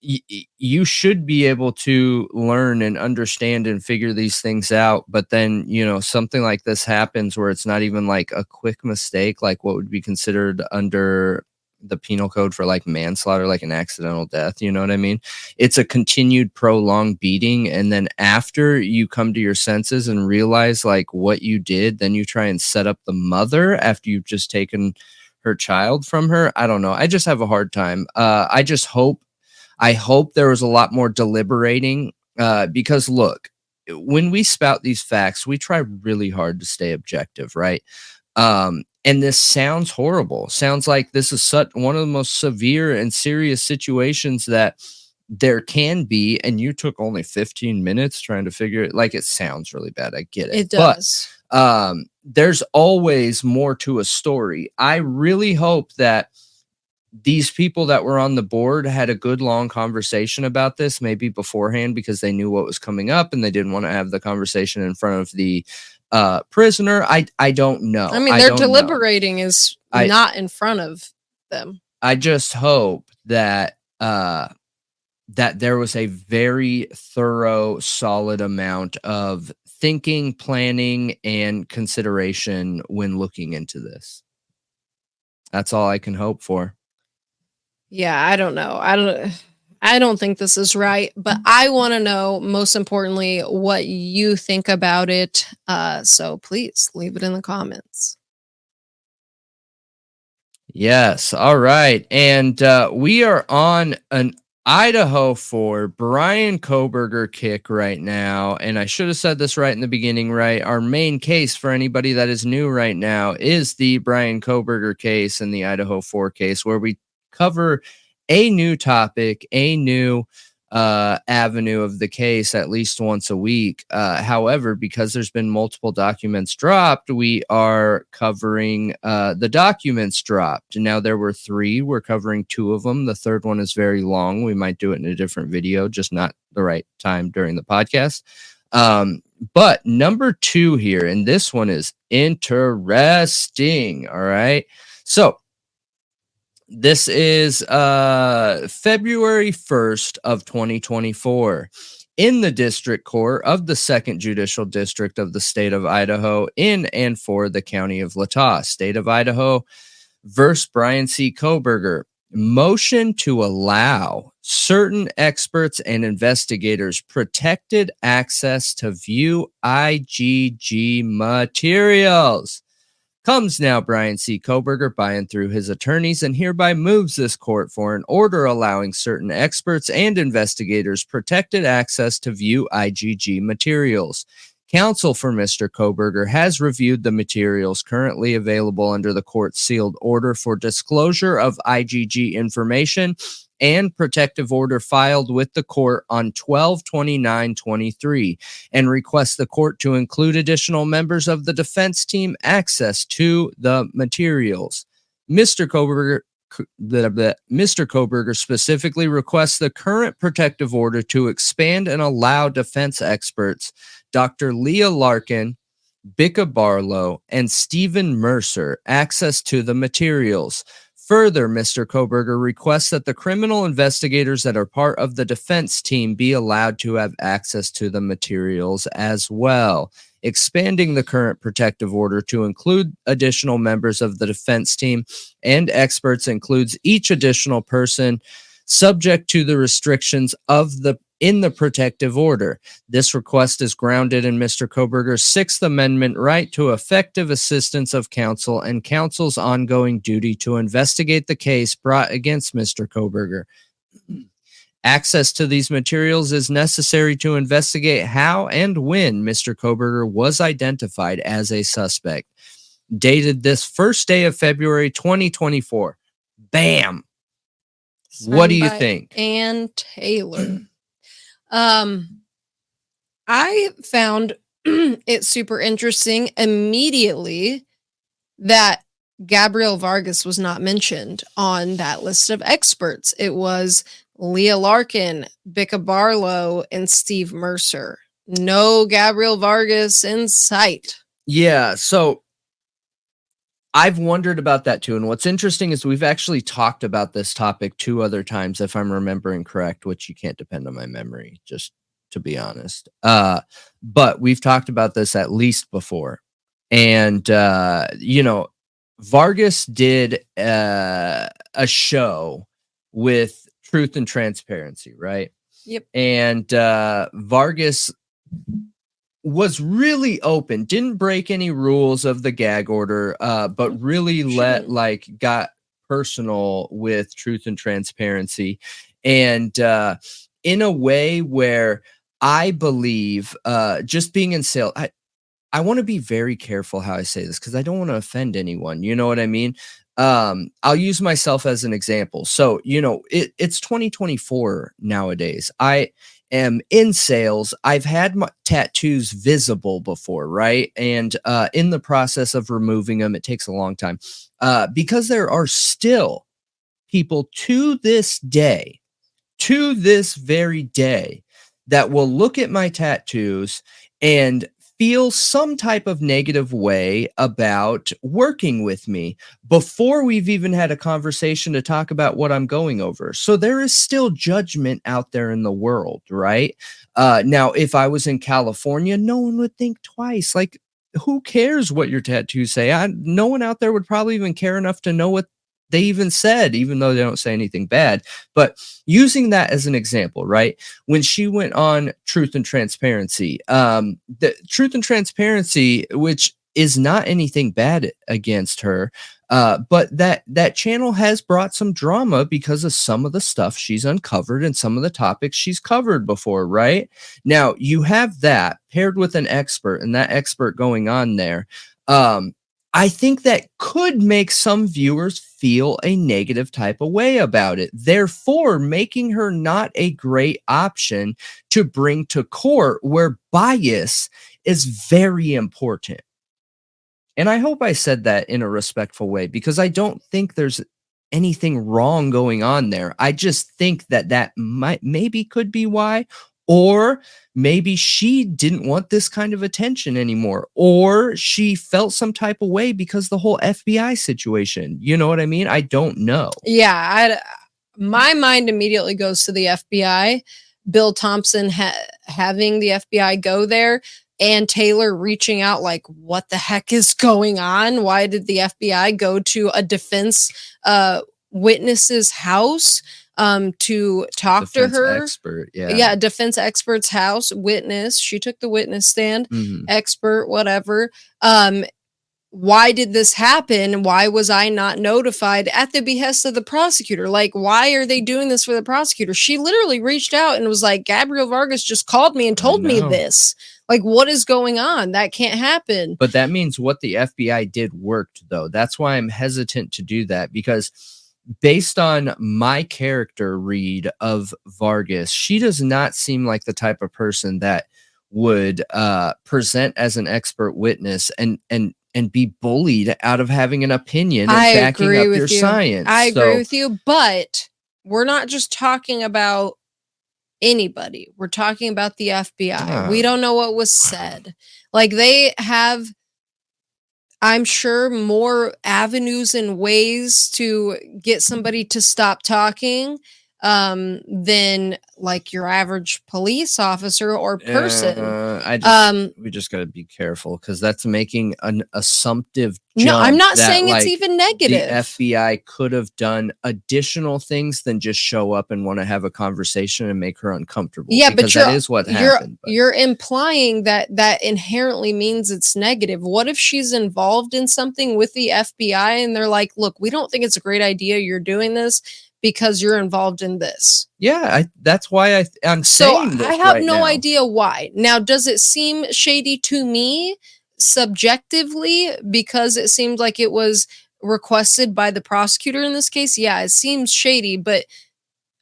you should be able to learn and understand and figure these things out. But then, something like this happens where it's not even like a quick mistake, like what would be considered under the penal code for like manslaughter, like an accidental death. You know what I mean? It's a continued prolonged beating. And then after you come to your senses and realize like what you did, then you try and set up the mother after you've just taken her child from her. I don't know. I just have a hard time. I hope there was a lot more deliberating, because look, when we spout these facts, we try really hard to stay objective, right? And this sounds horrible. Sounds like this is one of the most severe and serious situations that there can be. And you took only 15 minutes trying to figure it. Like, it sounds really bad. I get it. It does. But there's always more to a story. I really hope that these people that were on the board had a good long conversation about this, maybe beforehand, because they knew what was coming up and they didn't want to have the conversation in front of the prisoner. I don't know. I mean, their deliberating is not in front of them. I just hope that that there was a very thorough, solid amount of thinking, planning, and consideration when looking into this. That's all I can hope for. Yeah, I don't know. I don't think this is right, but I want to know, most importantly, what you think about it. So please leave it in the comments. Yes. All right. And we are on an Idaho for Bryan Kohberger kick right now. And I should have said this right in the beginning, right? Our main case for anybody that is new right now is the Bryan Kohberger case and the Idaho 4 case, where we cover a new topic, a new avenue of the case at least once a week. However, because there's been multiple documents dropped, we are covering the documents dropped. Now, there were 3. We're covering 2 of them. The third one is very long. We might do it in a different video, just not the right time during the podcast. But number 2 here, and this one is interesting. All right. So this is February 1st of 2024 in the District Court of the 2nd Judicial District of the state of Idaho in and for the county of Latah, state of Idaho, versus Bryan C. Kohberger. Motion to allow certain experts and investigators protected access to view IGG materials. Comes now Bryan C. Kohberger by and through his attorneys, and hereby moves this court for an order allowing certain experts and investigators protected access to view IGG materials. Counsel for Mr. Kohberger has reviewed the materials currently available under the court's sealed order for disclosure of IGG information and protective order filed with the court on 12/29/23, and requests the court to include additional members of the defense team access to the materials. Mr. Kohberger specifically requests the current protective order to expand and allow defense experts Dr. Leah Larkin, Bicca Barlow, and Stephen Mercer access to the materials. Further, Mr. Kohberger requests that the criminal investigators that are part of the defense team be allowed to have access to the materials as well. Expanding the current protective order to include additional members of the defense team and experts includes each additional person subject to the restrictions of the protective order. This request is grounded in Mr. Kohberger's 6th Amendment right to effective assistance of counsel and counsel's ongoing duty to investigate the case brought against Mr. Kohberger. Access to these materials is necessary to investigate how and when Mr. Kohberger was identified as a suspect. Dated this first day of February 2024. Bam! What do you think? Ann Taylor. I found it super interesting immediately that Gabriel Vargas was not mentioned on that list of experts. It was Leah Larkin, Bicca Barlow, and Steve Mercer. No Gabriel Vargas in sight. Yeah, so I've wondered about that too. And what's interesting is we've actually talked about this topic 2 other times, if I'm remembering correct, which you can't depend on my memory, just to be honest. But we've talked about this at least before. And, Vargas did a show with Truth and Transparency, right? Yep. And Vargas was really open, didn't break any rules of the gag order, but really got personal with Truth and Transparency. And in a way where I believe just being in sales, I want to be very careful how I say this because I don't want to offend anyone. You know what I mean? I'll use myself as an example. So, it's 2024 nowadays. I am in sales. I've had my tattoos visible before, right? And in the process of removing them, it takes a long time because there are still people to this very day, that will look at my tattoos and feel some type of negative way about working with me before we've even had a conversation to talk about what I'm going over. So there is still judgment out there in the world, right? Now, if I was in California, no one would think twice. Like, who cares what your tattoos say? No one out there would probably even care enough to know what they even said, even though they don't say anything bad. But using that as an example, right? When she went on Truth and Transparency, the Truth and Transparency, which is not anything bad against her, but that channel has brought some drama because of some of the stuff she's uncovered and some of the topics she's covered before, right? Now, you have that paired with an expert and that expert going on there. I think that could make some viewers feel a negative type of way about it, therefore making her not a great option to bring to court where bias is very important. And I hope I said that in a respectful way, because I don't think there's anything wrong going on there. I just think that maybe could be why, or maybe she didn't want this kind of attention anymore, or she felt some type of way because the whole FBI situation. You know what I mean? I don't know. Yeah, my mind immediately goes to the FBI, Bill Thompson having the FBI go there, and Taylor reaching out like, what the heck is going on? Why did the FBI go to a defense witness's house to talk to her? Expert, yeah, defense expert's house, witness. She took the witness stand, expert, whatever. Why did this happen? Why was I not notified at the behest of the prosecutor? Like, why are they doing this for the prosecutor? She literally reached out and was like, Gabriel Vargas just called me and told me this. Like, what is going on? That can't happen. But that means what the FBI did worked, though. That's why I'm hesitant to do that, because based on my character read of Vargas, she does not seem like the type of person that would present as an expert witness and be bullied out of having an opinion and backing up your science. I agree with you, but we're not just talking about anybody. We're talking about the FBI. We don't know what was said. Like, they have, I'm sure, more avenues and ways to get somebody to stop talking than like your average police officer or person. We just got to be careful, because that's making an assumptive jump. No, I'm not saying it's even negative. The FBI could have done additional things than just show up and want to have a conversation and make her uncomfortable. Yeah, but that is what happened. You're implying that inherently means it's negative. What if she's involved in something with the FBI and they're like, look, we don't think it's a great idea you're doing this because you're involved in this? Yeah, that's why I'm saying this. I have no idea why. Now, does it seem shady to me subjectively because it seemed like it was requested by the prosecutor in this case? Yeah, it seems shady, but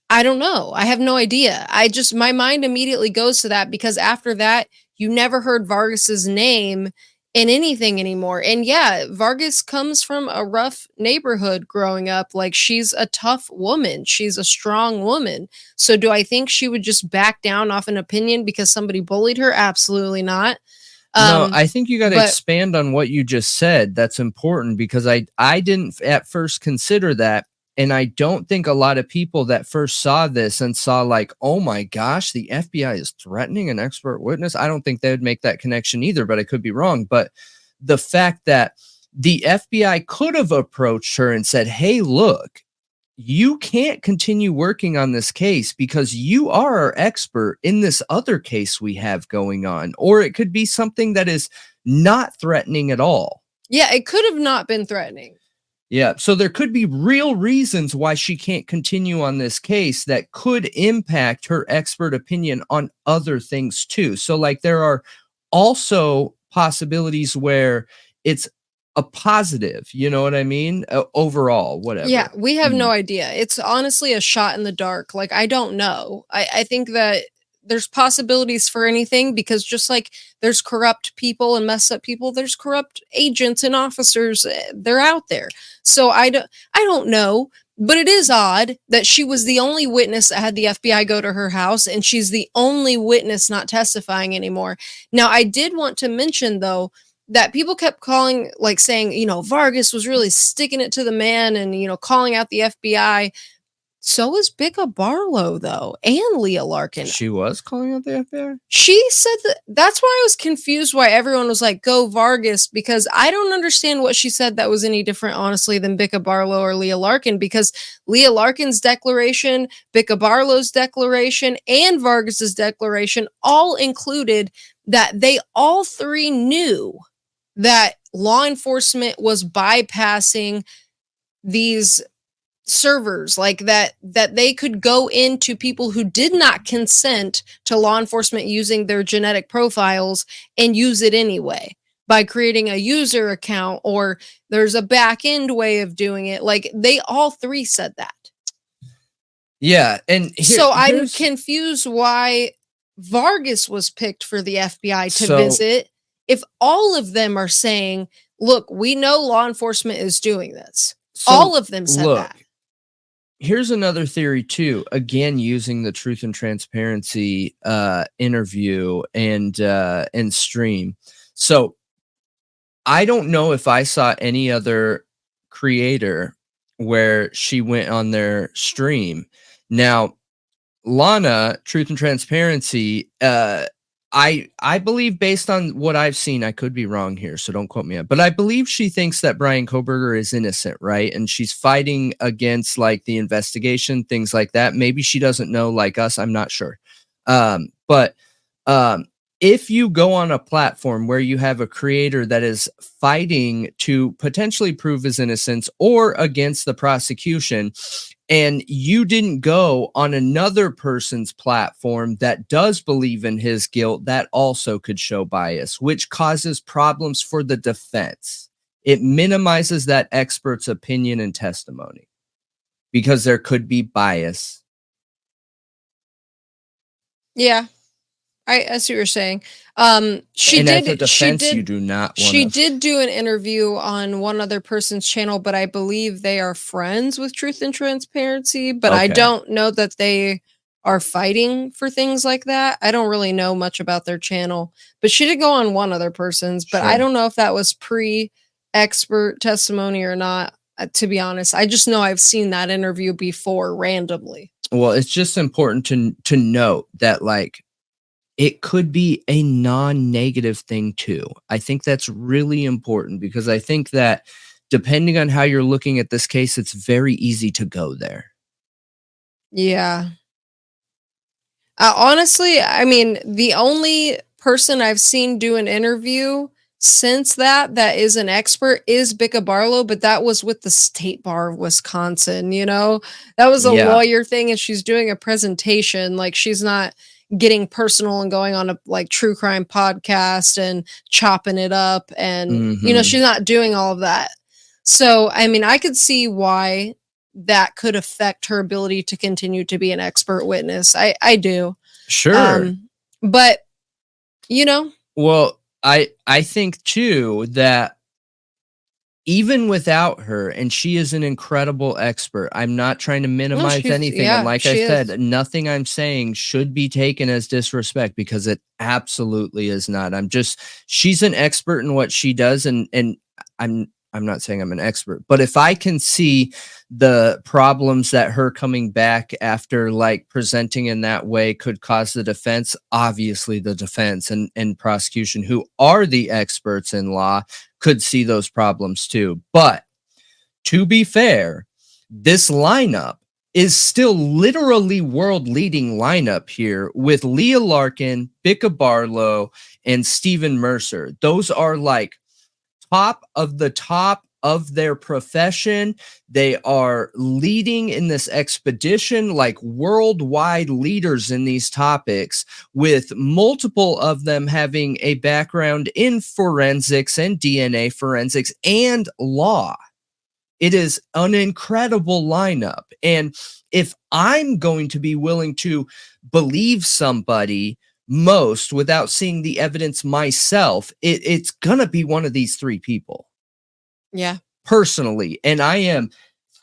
I don't know. I have no idea. My mind immediately goes to that, because after that, you never heard Vargas's name in anything anymore. And yeah, Vargas comes from a rough neighborhood growing up. Like, she's a tough woman. She's a strong woman. So do I think she would just back down off an opinion because somebody bullied her? Absolutely not. No, I think you got to expand on what you just said. That's important, because I didn't at first consider that. And I don't think a lot of people that first saw this and saw like, oh my gosh, the FBI is threatening an expert witness, I don't think they would make that connection either, but I could be wrong. But the fact that the FBI could have approached her and said, hey, look, you can't continue working on this case because you are our expert in this other case we have going on. Or it could be something that is not threatening at all. Yeah, it could have not been threatening. Yeah, so there could be real reasons why she can't continue on this case that could impact her expert opinion on other things too. So like, there are also possibilities where it's a positive, you know what I mean? Overall, whatever. Yeah, we have no idea. It's honestly a shot in the dark. Like, I don't know. I think that there's possibilities for anything, because just like there's corrupt people and messed up people, there's corrupt agents and officers. They're out there. So I don't know. But it is odd that she was the only witness that had the FBI go to her house, and she's the only witness not testifying anymore. Now, I did want to mention, though, that people kept saying, Vargas was really sticking it to the man and, calling out the FBI. So was Bicca Barlow, though, and Leah Larkin. She was calling out the FBI? She said that's why I was confused why everyone was like, go Vargas, because I don't understand what she said that was any different, honestly, than Bicca Barlow or Leah Larkin, because Leah Larkin's declaration, Bicca Barlow's declaration, and Vargas's declaration all included that they all three knew that law enforcement was bypassing these servers, like that they could go into people who did not consent to law enforcement using their genetic profiles and use it anyway by creating a user account, or there's a back end way of doing it. Like, they all three said that. Yeah. And so I'm confused why Vargas was picked for the FBI to visit if all of them are saying, look, we know law enforcement is doing this. All of them said that. Here's another theory too, again, using the Truth and Transparency interview and stream. So I don't know if I saw any other creator where she went on their stream. Now, Lana, Truth and Transparency, I believe, based on what I've seen, I could be wrong here, so don't quote me up, but I believe she thinks that Bryan Kohberger is innocent, right? And she's fighting against like the investigation, things like that. Maybe she doesn't know, like us, I'm not sure. But if you go on a platform where you have a creator that is fighting to potentially prove his innocence or against the prosecution, and you didn't go on another person's platform that does believe in his guilt, that also could show bias, which causes problems for the defense. It minimizes that expert's opinion and testimony because there could be bias. Yeah. I see what you're saying. She did do an interview on one other person's channel, but I believe they are friends with Truth and Transparency, but I don't know that they are fighting for things like that. I don't really know much about their channel, but she did go on one other person's, but I don't know if that was pre-expert testimony or not, to be honest. I just know I've seen that interview before randomly. Well, it's just important to note that, like, it could be a non-negative thing too. I think that's really important because I think that depending on how you're looking at this case, it's very easy to go there. Yeah. Honestly, I mean, the only person I've seen do an interview since that is an expert is Bicca Barlow, but that was with the State Bar of Wisconsin, That was a lawyer thing, and she's doing a presentation. Like, she's not getting personal and going on a like true crime podcast and chopping it up, and she's not doing all of that. So I mean, I could see why that could affect her ability to continue to be an expert witness. I do. Sure. But well, I think too that even without her, and she is an incredible expert, I'm not trying to minimize anything. And like I said, nothing I'm saying should be taken as disrespect because it absolutely is not. She's an expert in what she does. And I'm not saying I'm an expert, but if I can see the problems that her coming back after like presenting in that way could cause the defense, obviously the defense and prosecution, who are the experts in law, could see those problems too. But to be fair, this lineup is still literally world leading lineup here with Leah Larkin, Bicca Barlow, and Stephen Mercer. Those are like top of their profession. They are leading in this expedition, like worldwide leaders in these topics, with multiple of them having a background in forensics and DNA forensics and law. It is an incredible lineup. And if I'm going to be willing to believe somebody most without seeing the evidence myself, it's gonna be one of these three people. Yeah. Personally. And I am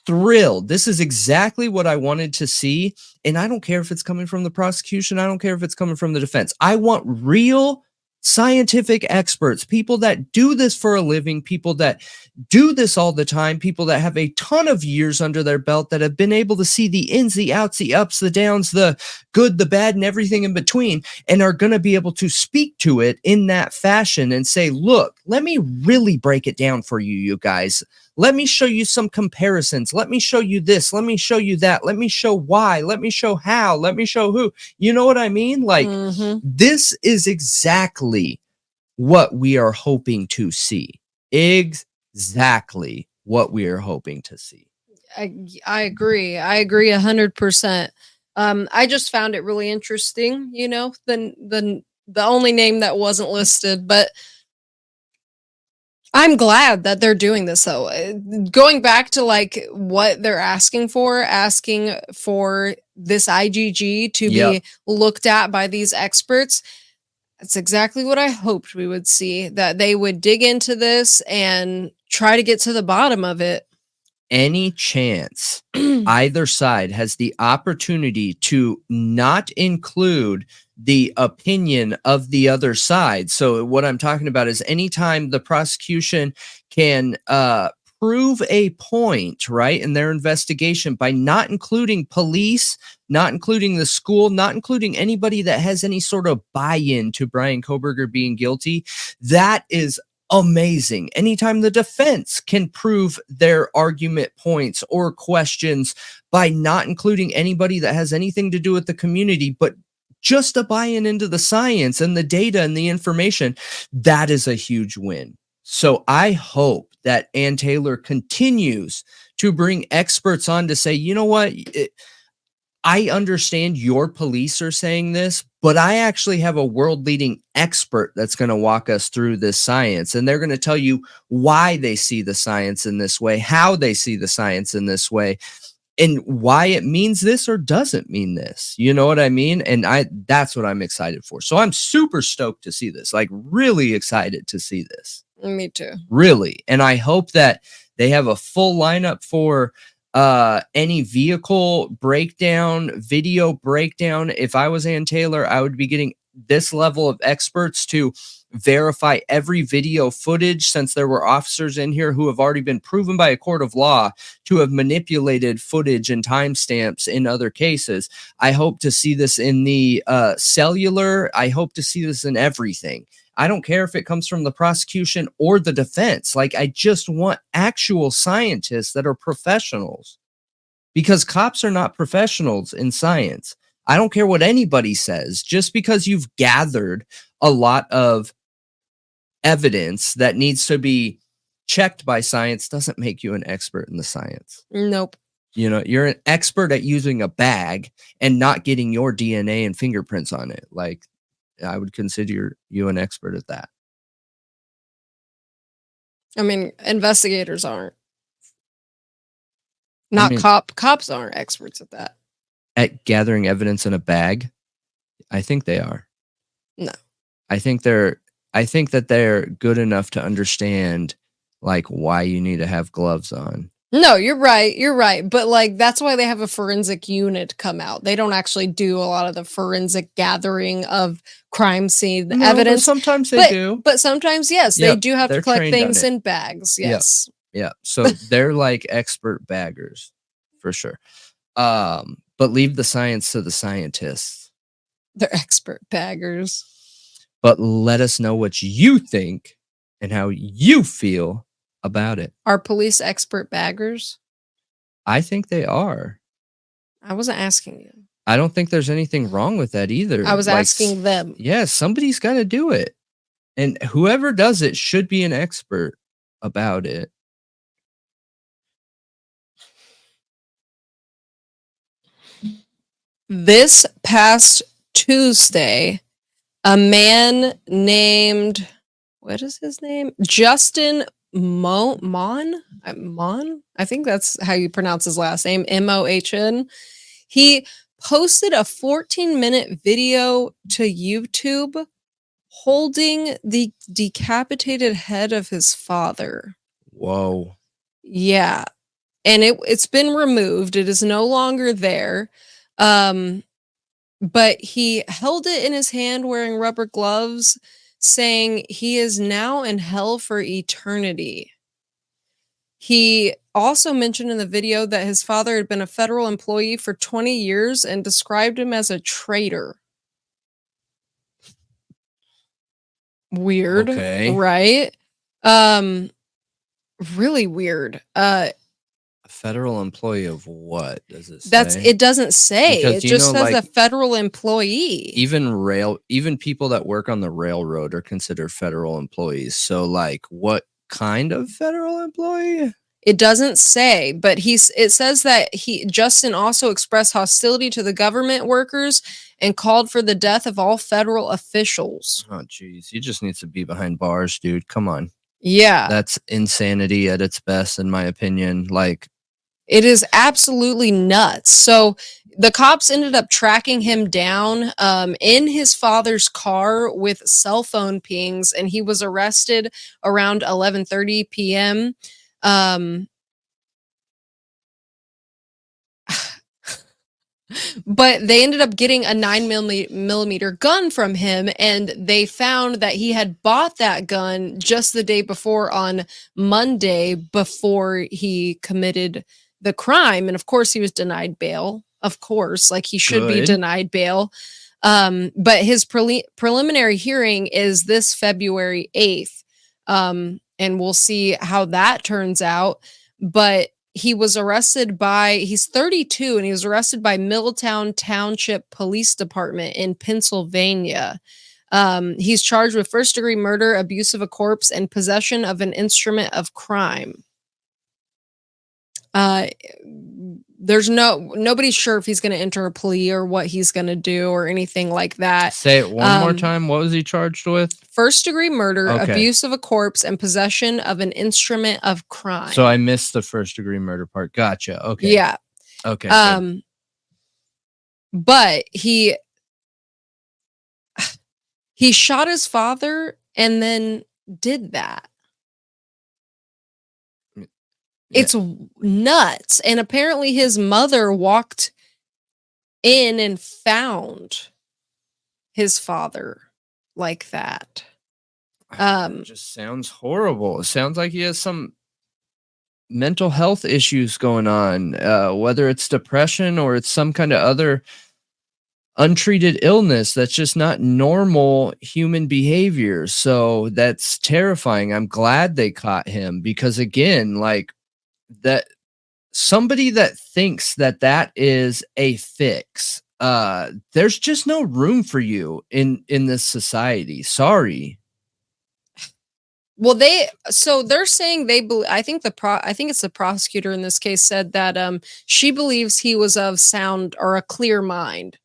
thrilled. This is exactly what I wanted to see. And I don't care if it's coming from the prosecution. I don't care if it's coming from the defense. I want real scientific experts, people that do this for a living, people that do this all the time, people that have a ton of years under their belt, that have been able to see the ins, the outs, the ups, the downs, the good, the bad, and everything in between, and are going to be able to speak to it in that fashion and say, look, let me really break it down for you, you guys. Let me show you some comparisons. Let me show you this. Let me show you that. Let me show why. Let me show how. Let me show who. You know what I mean? Like, this is exactly what we are hoping to see. Exactly what we are hoping to see. I agree. I agree 100%. I just found it really interesting, you know, the only name that wasn't listed, but I'm glad that they're doing this though. Going back to like what they're asking for this IgG to be looked at by these experts. That's exactly what I hoped we would see, that they would dig into this and try to get to the bottom of it. Any chance either side has the opportunity to not include the opinion of the other side. So what I'm talking about is anytime the prosecution can prove a point, right, in their investigation by not including police, not including the school, not including anybody that has any sort of buy-in to Bryan Kohberger being guilty, that is amazing. Anytime the defense can prove their argument points or questions by not including anybody that has anything to do with the community, but just a buy-in into the science and the data and the information, that is a huge win. So I hope that Ann Taylor continues to bring experts on to say, you know what, I understand your police are saying this, but I actually have a world-leading expert that's going to walk us through this science, and they're going to tell you why they see the science in this way, how they see the science in this way, and why it means this or doesn't mean this. You know what I mean? And that's what I'm excited for. So I'm super stoked to see this, like really excited to see this. Me too. Really. And I hope that they have a full lineup for any vehicle breakdown, video breakdown. If I was Ann Taylor, I would be getting this level of experts to verify every video footage, since there were officers in here who have already been proven by a court of law to have manipulated footage and timestamps in other cases. I hope to see this in the cellular. I hope to see this in everything. I don't care if it comes from the prosecution or the defense. Like, I just want actual scientists that are professionals, because cops are not professionals in science. I don't care what anybody says. Just because you've gathered a lot of evidence that needs to be checked by science doesn't make you an expert in the science. Nope. You know, you're an expert at using a bag and not getting your DNA and fingerprints on it. Like, I would consider you an expert at that. I mean, investigators aren't. Cops aren't experts at that. At gathering evidence in a bag? I think they are. No. I think that they're good enough to understand like why you need to have gloves on. No, you're right. You're right. But like, that's why they have a forensic unit come out. They don't actually do a lot of the forensic gathering of crime scene evidence. Sometimes they do. But sometimes, yes, they do have to collect things in bags. Yes. Yeah. So they're like expert baggers for sure. But leave the science to the scientists. They're expert baggers. But let us know what you think and how you feel about it. Are police expert baggers? I think they are. I wasn't asking you. I don't think there's anything wrong with that either. I was asking them. Yeah, somebody's got to do it. And whoever does it should be an expert about it. This past Tuesday, a man named, what is his name? Justin Mon? I think that's how you pronounce his last name, Mohn. He posted a 14-minute video to YouTube holding the decapitated head of his father. Whoa. Yeah. and it's been removed. It is no longer there. But he held it in his hand wearing rubber gloves, saying he is now in hell for eternity. He also mentioned in the video that his father had been a federal employee for 20 years and described him as a traitor. Weird, Okay. right? Really weird. A federal employee of what does it say? It doesn't say. Because, it just says like, a federal employee. Even people that work on the railroad are considered federal employees. So, like, what kind of federal employee? It doesn't say, but it says that Justin also expressed hostility to the government workers and called for the death of all federal officials. Oh, geez. He just needs to be behind bars, dude. Come on. Yeah. That's insanity at its best, in my opinion. Like, it is absolutely nuts. So the cops ended up tracking him down in his father's car with cell phone pings, and he was arrested around 11:30 p.m. But they ended up getting a 9mm gun from him, and they found that he had bought that gun just the day before on Monday before he committed the crime. And of course he was denied bail. Of course, like he should be denied bail. But his preliminary hearing is this February 8th. And we'll see how that turns out. But he was arrested he's 32, and he was arrested by Middletown Township Police Department in Pennsylvania. He's charged with first-degree murder, abuse of a corpse, and possession of an instrument of crime. Nobody's sure if he's going to enter a plea or what he's going to do or anything like that. Say it one more time. What was he charged with? First degree murder, abuse of a corpse, and possession of an instrument of crime. So I missed the first degree murder part. Gotcha. Okay. Yeah. Okay. But he shot his father and then did that. Yeah. It's nuts. And apparently his mother walked in and found his father like that. It just sounds horrible. It sounds like he has some mental health issues going on, whether it's depression or it's some kind of other untreated illness that's just not normal human behavior. So that's terrifying. I'm glad they caught him, because again, like, that somebody that thinks that is a fix, there's just no room for you in this society. Sorry. Well, they're saying I think it's the prosecutor in this case said that she believes he was of sound or a clear mind.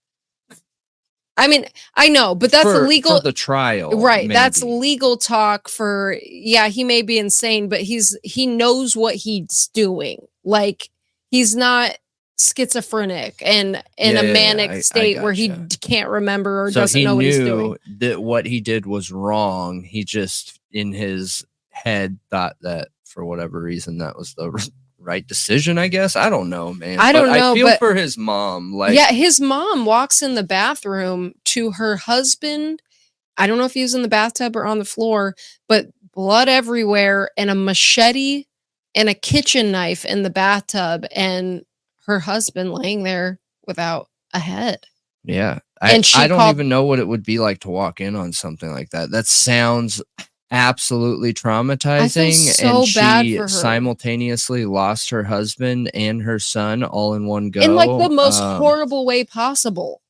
I mean, I know, but that's illegal for the trial, right? maybe. That's legal talk for, yeah, he may be insane, but he knows what he's doing. Like, he's not schizophrenic and in a manic state where he can't remember or doesn't know what he's doing. That what he did was wrong. He just in his head thought that for whatever reason that was the right decision, I guess. I don't know, man. I don't know. I feel for his mom. Like, yeah, his mom walks in the bathroom to her husband. I don't know if he was in the bathtub or on the floor, but blood everywhere and a machete and a kitchen knife in the bathtub, and her husband laying there without a head. Yeah. I don't even know what it would be like to walk in on something like that. That sounds absolutely traumatizing. I feel so and bad she for her. Simultaneously lost her husband and her son all in one go. In like the most horrible way possible.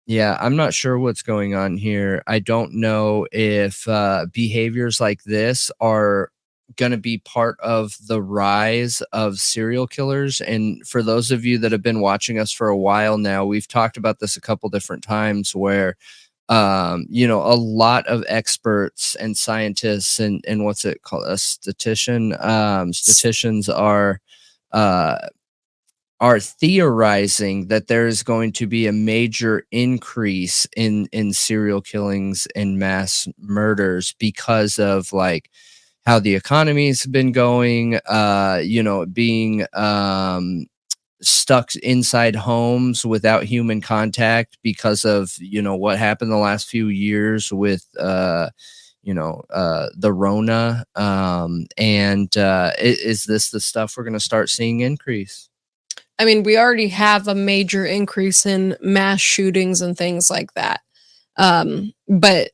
Yeah, I'm not sure what's going on here. I don't know if behaviors like this are going to be part of the rise of serial killers. And for those of you that have been watching us for a while now, we've talked about this a couple different times where a lot of experts and scientists and what's it called, a statisticians are theorizing that there is going to be a major increase in serial killings and mass murders because of like how the economy's been going, being stuck inside homes without human contact because of, what happened the last few years with, the Rona. Is this the stuff we're going to start seeing increase? I mean, we already have a major increase in mass shootings and things like that. But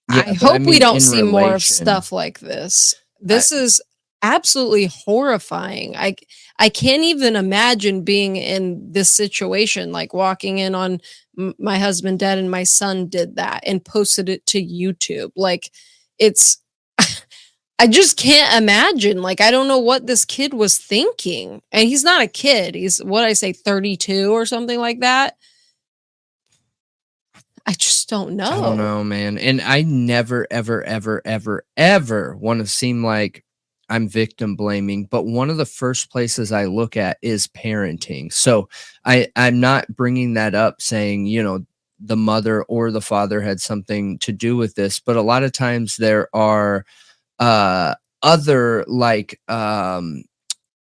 I hope we don't see more of stuff like this. This is absolutely horrifying. I can't even imagine being in this situation, like walking in on my husband dead and my son did that and posted it to YouTube. Like, it's, I just can't imagine. Like, I don't know what this kid was thinking. And he's not a kid. He's, 32 or something like that. I just don't know. I don't know, man. And I never, ever, ever, ever, ever want to seem like I'm victim blaming, but one of the first places I look at is parenting. So I'm not bringing that up saying, the mother or the father had something to do with this, but a lot of times there are other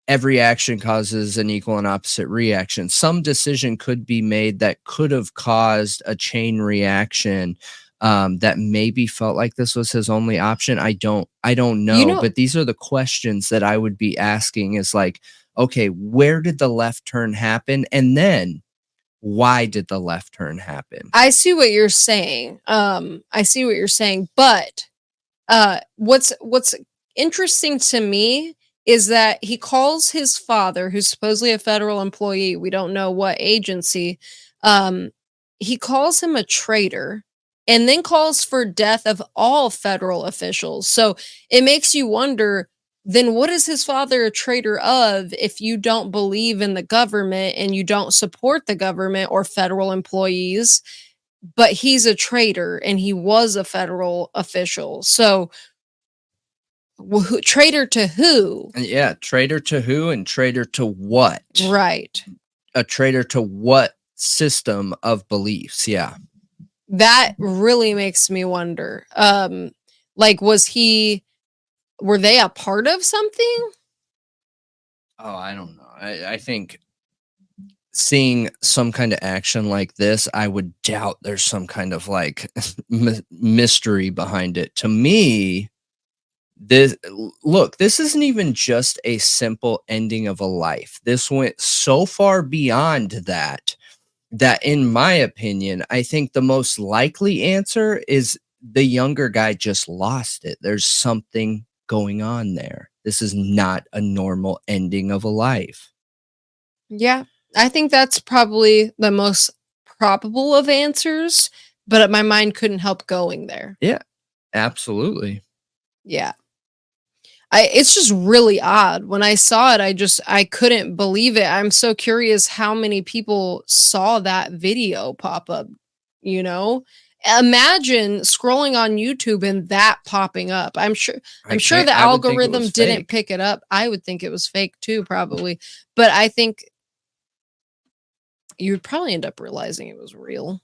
every action causes an equal and opposite reaction. Some decision could be made that could have caused a chain reaction that maybe felt like this was his only option. I don't know, but these are the questions that I would be asking is like, okay, where did the left turn happen? And then why did the left turn happen? I see what you're saying. But what's interesting to me is that he calls his father, who's supposedly a federal employee, we don't know what agency, he calls him a traitor and then calls for death of all federal officials. So it makes you wonder, then what is his father a traitor of if you don't believe in the government and you don't support the government or federal employees, but he's a traitor and he was a federal official. So traitor to who? Yeah, traitor to who and traitor to what? Right. A traitor to what system of beliefs? Yeah. That really makes me wonder. Were they a part of something? Oh, I don't know. I think seeing some kind of action like this, I would doubt there's some kind of mystery behind it. To me, this isn't even just a simple ending of a life. This went so far beyond that in my opinion, I think the most likely answer is the younger guy just lost it. There's something going on there. This is not a normal ending of a life. Yeah, I think that's probably the most probable of answers, but my mind couldn't help going there. Yeah, absolutely. Yeah. It's just really odd. When I saw it, I couldn't believe it. I'm so curious how many people saw that video pop up, Imagine scrolling on YouTube and that popping up. I'm sure the algorithm didn't pick it up. I would think it was fake too, probably. But I think you would probably end up realizing it was real.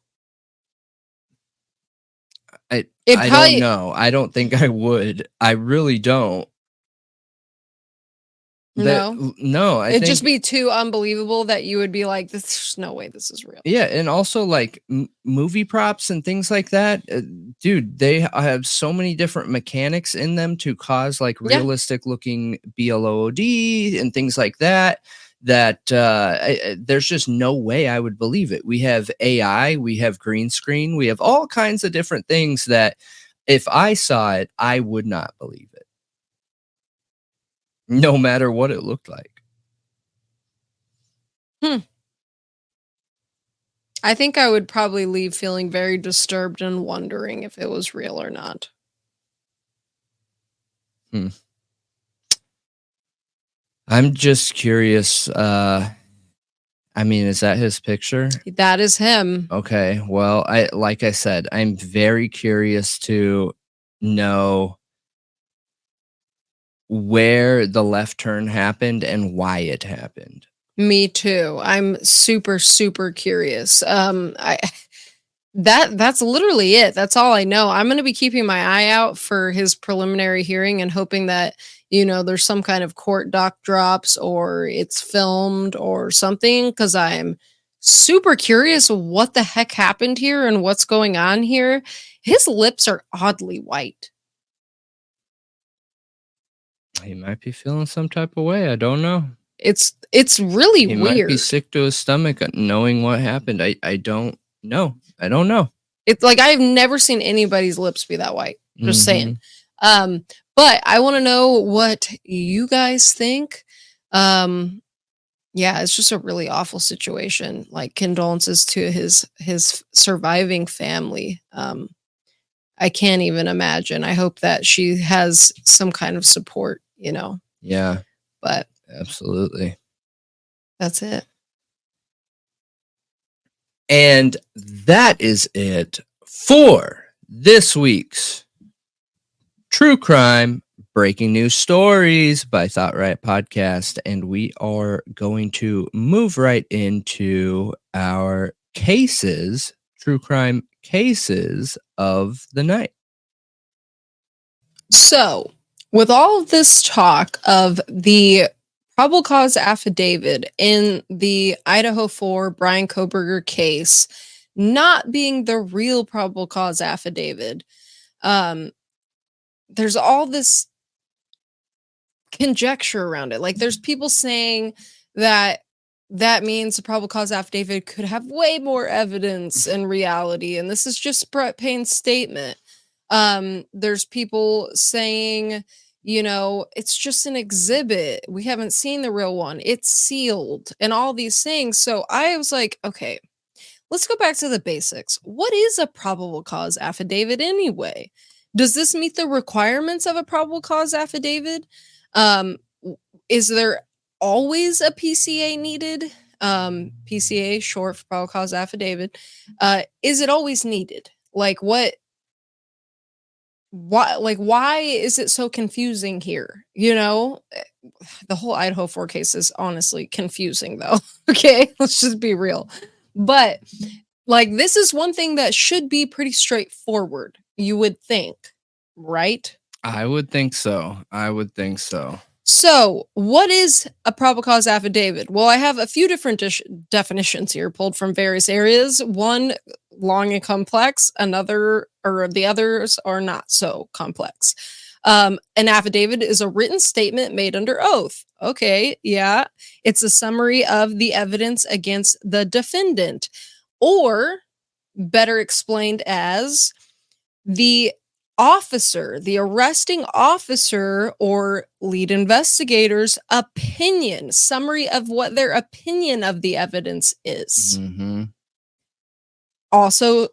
I don't know. I don't think I would. I really don't. No, it'd just be too unbelievable that you would be like, there's no way this is real. Yeah, and also movie props and things like that, dude, they have so many different mechanics in them to cause realistic looking BLOD and things like that. There's just no way I would believe it. We have AI, we have green screen, we have all kinds of different things that if I saw it, I would not believe it. No matter what it looked like. I think I would probably leave feeling very disturbed and wondering if it was real or not. I'm just curious. Is that his picture? That is him. Okay. Well, like I said, I'm very curious to know where the left turn happened and why it happened. Me too. I'm super, super curious. That's literally it. That's all I know. I'm going to be keeping my eye out for his preliminary hearing and hoping that, there's some kind of court doc drops or it's filmed or something, because I'm super curious what the heck happened here and what's going on here. His lips are oddly white. He might be feeling some type of way. I don't know. It's really He weird. might be sick to his stomach knowing what happened. I don't know. I don't know. It's like I've never seen anybody's lips be that white. Just saying. But I want to know what you guys think. Yeah, it's just a really awful situation. Like, condolences to his surviving family. I can't even imagine. I hope that she has some kind of support, Yeah. But absolutely. That's it. And that is it for this week's True Crime Breaking News Stories by Thought Riot Podcast. And we are going to move right into our cases, true crime cases of the night. So, with all of this talk of the probable cause affidavit in the Idaho 4 Bryan Kohberger case not being the real probable cause affidavit, there's all this conjecture around it. Like, there's people saying that means the probable cause affidavit could have way more evidence in reality, and this is just Brett Payne's statement. There's people saying, it's just an exhibit. We haven't seen the real one. It's sealed and all these things. So I was like, okay, let's go back to the basics. What is a probable cause affidavit anyway? Does this meet the requirements of a probable cause affidavit? Is there always a PCA needed? PCA, short for probable cause affidavit. Is it always needed? Why is it so confusing here? The whole Idaho 4 case is honestly confusing, though. Okay, let's just be real. But this is one thing that should be pretty straightforward, you would think, right? I would think so. So, what is a probable cause affidavit? Well, I have a few different definitions here pulled from various areas. One long and complex, the others are not so complex. An affidavit is a written statement made under oath. Okay, yeah. It's a summary of the evidence against the defendant, or better explained as the arresting officer or lead investigator's opinion, summary of what their opinion of the evidence is. Mm-hmm. Also,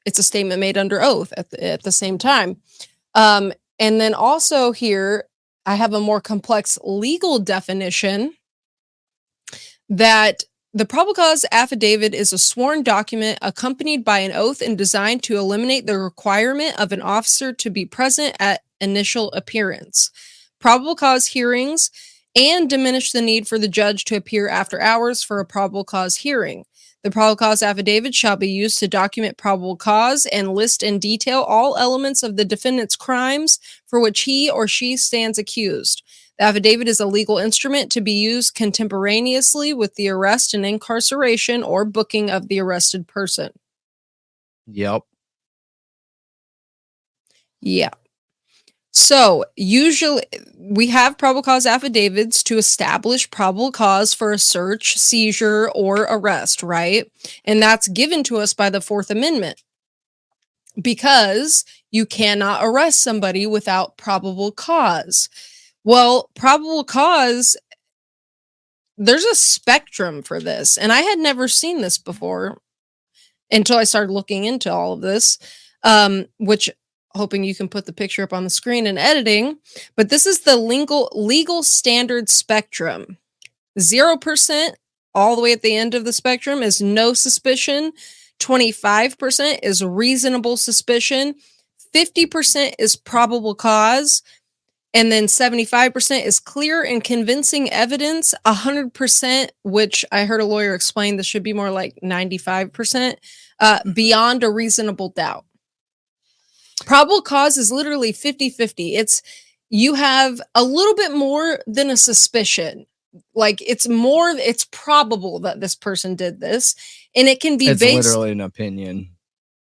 it's a statement made under oath at the same time. And then also here, I have a more complex legal definition that the probable cause affidavit is a sworn document accompanied by an oath and designed to eliminate the requirement of an officer to be present at initial appearance, probable cause hearings, and diminish the need for the judge to appear after hours for a probable cause hearing. The probable cause affidavit shall be used to document probable cause and list in detail all elements of the defendant's crimes for which he or she stands accused. The affidavit is a legal instrument to be used contemporaneously with the arrest and incarceration or booking of the arrested person. Yep. Yeah. So, usually we have probable cause affidavits to establish probable cause for a search, seizure, or arrest, right? And that's given to us by the Fourth Amendment, because you cannot arrest somebody without probable cause. Well, probable cause, there's a spectrum for this, and I had never seen this before until I started looking into all of this, which, hoping you can put the picture up on the screen in editing, but this is the legal standard spectrum. 0% all the way at the end of the spectrum is no suspicion. 25% is reasonable suspicion. 50% is probable cause. And then 75% is clear and convincing evidence. 100%, which I heard a lawyer explain, this should be more like 95%, beyond a reasonable doubt. Probable cause is literally 50-50. It's you have a little bit more than a suspicion. Like it's probable that this person did this, and it can be It's based. literally an opinion.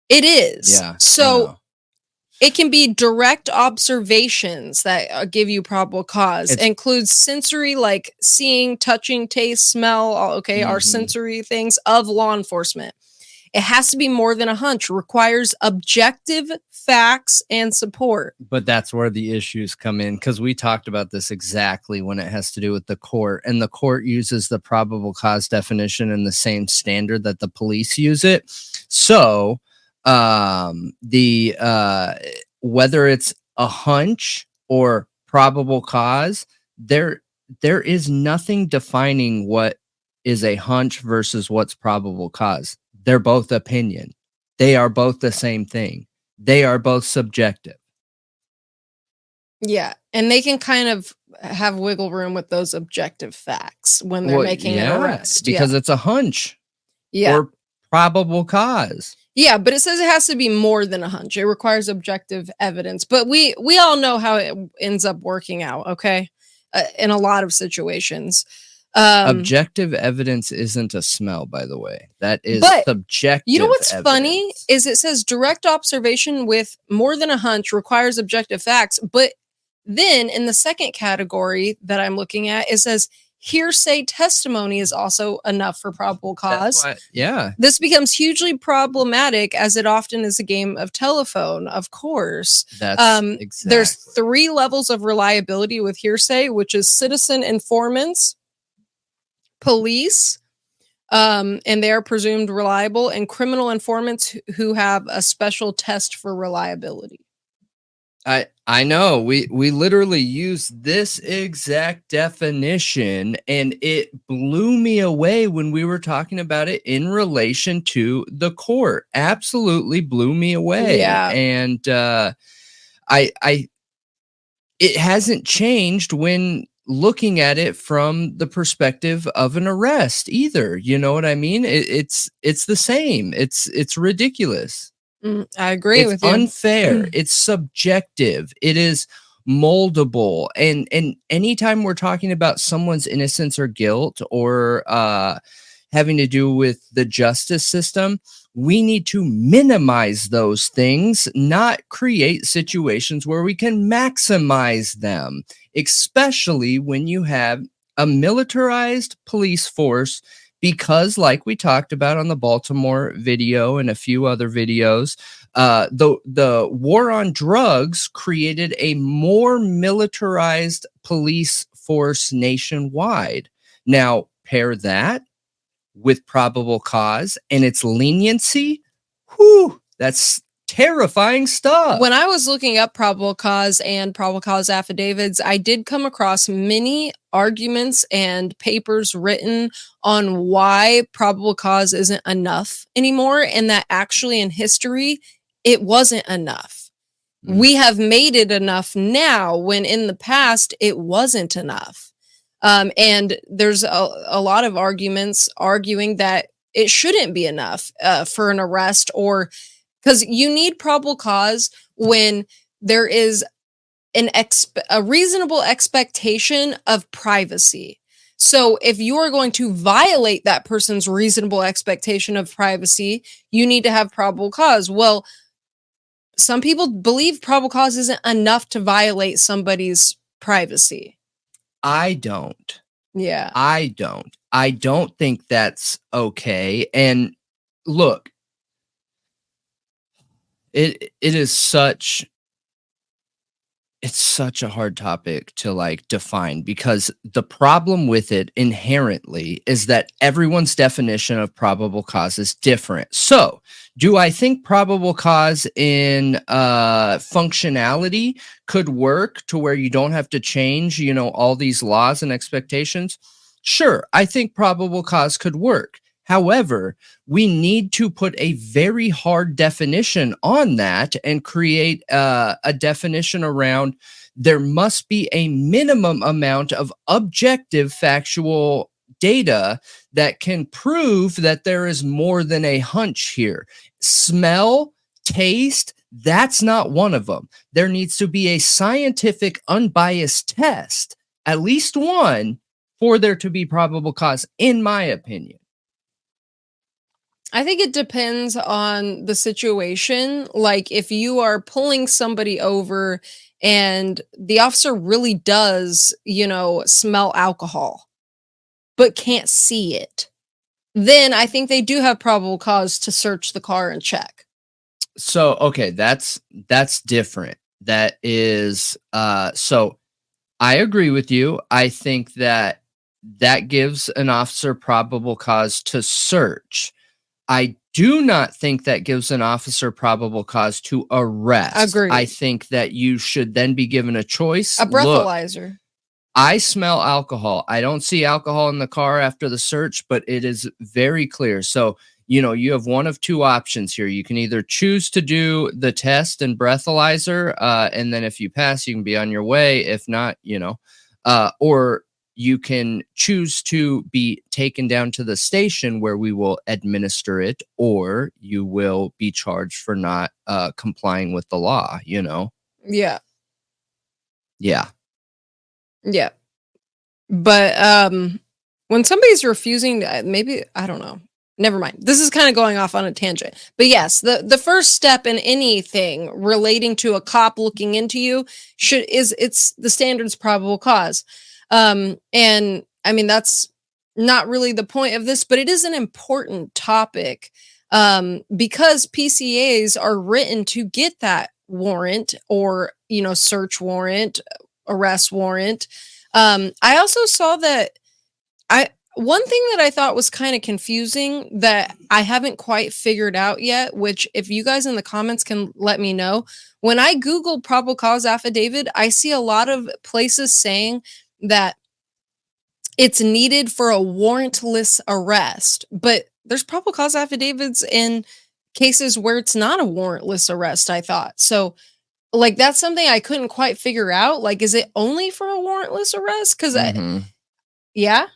It is. Yeah. So it can be direct observations that give you probable cause. It includes sensory, like seeing, touching, taste, smell. Our sensory things of law enforcement. It has to be more than a hunch. Requires objective facts and support. But that's where the issues come in, because we talked about this exactly when it has to do with the court, and the court uses the probable cause definition in the same standard that the police use it. So whether it's a hunch or probable cause, there is nothing defining what is a hunch versus what's probable cause. They're both opinion. They are both the same thing. They are both subjective. Yeah, and they can kind of have wiggle room with those objective facts when they're making an arrest. Because it's a hunch or probable cause. Yeah, but it says it has to be more than a hunch. It requires objective evidence. But we all know how it ends up working out, okay? In a lot of situations. Objective evidence isn't a smell, by the way. That is subjective. You know what's evidence. Funny is it says direct observation with more than a hunch requires objective facts. But then in the second category that I'm looking at, it says hearsay testimony is also enough for probable cause. This becomes hugely problematic as it often is a game of telephone, of course. There's 3 levels of reliability with hearsay, which is citizen informants, police, and they are presumed reliable, and criminal informants who have a special test for reliability. I know we literally use this exact definition, and it blew me away when we were talking about it in relation to the court. Absolutely blew me away. Yeah. And it hasn't changed when looking at it from the perspective of an arrest either. You know what I mean? It's the same. It's ridiculous. I agree with you. It's unfair. It's subjective. It is moldable. And anytime we're talking about someone's innocence or guilt or having to do with the justice system, we need to minimize those things, not create situations where we can maximize them, especially when you have a militarized police force. Because like we talked about on the Baltimore video and a few other videos, the war on drugs created a more militarized police force nationwide. Now, pair that with probable cause and its leniency, that's terrifying stuff. When I was looking up probable cause and probable cause affidavits, I did come across many arguments and papers written on why probable cause isn't enough anymore, and that actually in history, it wasn't enough. We have made it enough now when in the past, it wasn't enough. And there's a lot of arguments arguing that it shouldn't be enough for an arrest, or because you need probable cause when there is a reasonable expectation of privacy. So if you are going to violate that person's reasonable expectation of privacy, you need to have probable cause. Well, some people believe probable cause isn't enough to violate somebody's privacy. I don't. Yeah. I don't think that's okay. And look, it's such a hard topic to like define, because the problem with it inherently is that everyone's definition of probable cause is different. So do I think probable cause in functionality could work to where you don't have to change, all these laws and expectations? Sure, I think probable cause could work. However, we need to put a very hard definition on that and create a definition around there must be a minimum amount of objective factual data that can prove that there is more than a hunch here. Smell, taste, that's not one of them. There needs to be a scientific, unbiased test, at least one, for there to be probable cause, in my opinion. I think it depends on the situation. Like if you are pulling somebody over and the officer really does, smell alcohol, but can't see it, then I think they do have probable cause to search the car and check. So, okay, that's different. That is, so I agree with you. I think that gives an officer probable cause to search. I do not think that gives an officer probable cause to arrest. Agreed. I think that you should then be given a choice. A breathalyzer. Look, I smell alcohol. I don't see alcohol in the car after the search, but it is very clear. So, you have one of two options here. You can either choose to do the test and breathalyzer, and then if you pass, you can be on your way. If not, or you can choose to be taken down to the station where we will administer it, or you will be charged for not complying with the law, Yeah. Yeah. Yeah. But when somebody's refusing to, maybe, I don't know. Never mind. This is kind of going off on a tangent. But yes, the first step in anything relating to a cop looking into you it's the standards probable cause. And I mean, that's not really the point of this, but it is an important topic because PCAs are written to get that warrant or, search warrant, arrest warrant. I also saw that one thing that I thought was kind of confusing that I haven't quite figured out yet, which if you guys in the comments can let me know, when I Google probable cause affidavit, I see a lot of places saying that it's needed for a warrantless arrest, but there's probable cause affidavits in cases where it's not a warrantless arrest, I thought. So like, that's something I couldn't quite figure out. Like, is it only for a warrantless arrest? Because yeah.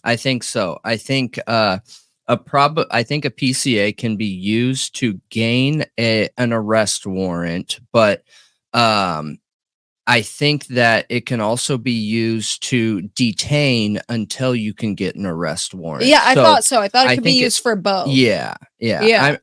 I think so. I think I think a PCA can be used to gain an arrest warrant, but I think that it can also be used to detain until you can get an arrest warrant. Yeah, I thought so. I thought it could be used for both. Yeah.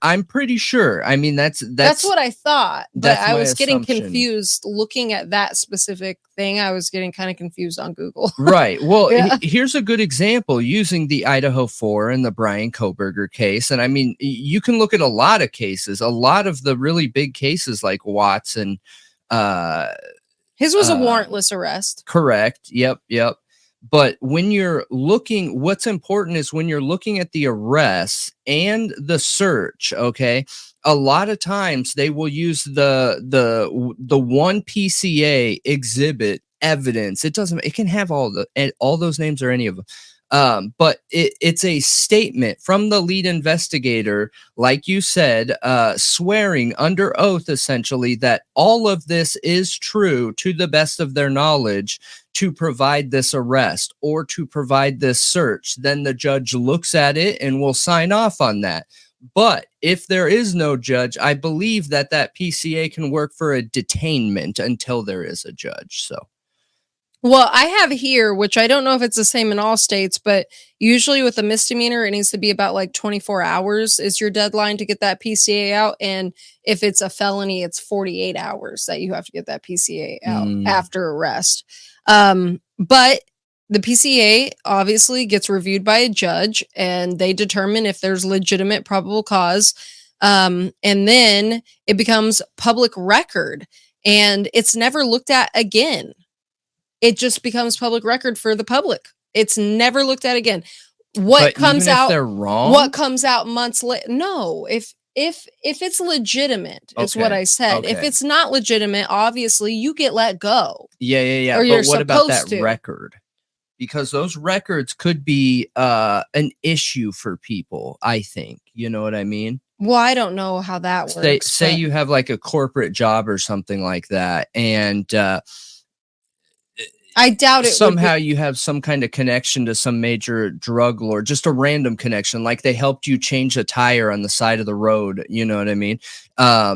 I'm pretty sure. I mean, that's what I thought. But I was getting assumption. confused looking at that specific thing. I was getting kind of confused on Google. Right. Well, here's a good example using the Idaho 4 and the Bryan Kohberger case. And I mean, you can look at a lot of cases, a lot of the really big cases like Watts and his was a warrantless arrest. Correct. Yep. But when you're looking, what's important is when you're looking at the arrests and the search, okay, a lot of times they will use the one PCA exhibit evidence. It can have all those names or any of them. But it's a statement from the lead investigator, like you said, swearing under oath, essentially, that all of this is true to the best of their knowledge to provide this arrest or to provide this search. Then the judge looks at it and will sign off on that. But if there is no judge, I believe that PCA can work for a detainment until there is a judge. So. Well, I have here, which I don't know if it's the same in all states, but usually with a misdemeanor, it needs to be about like 24 hours is your deadline to get that PCA out. And if it's a felony, it's 48 hours that you have to get that PCA out after arrest. But the PCA obviously gets reviewed by a judge and they determine if there's legitimate probable cause. And then it becomes public record and it's never looked at again. It just becomes public record for the public. It's never looked at again. What comes out? They're wrong. What comes out months later? No, if it's legitimate, is what I said. Okay. If it's not legitimate, obviously you get let go. Yeah. Or but what about that record? Because those records could be an issue for people. I think you know what I mean. Well, I don't know how that works. Say you have like a corporate job or something like that, and I doubt it. Somehow you have some kind of connection to some major drug lord, just a random connection, like they helped you change a tire on the side of the road. You know what I mean?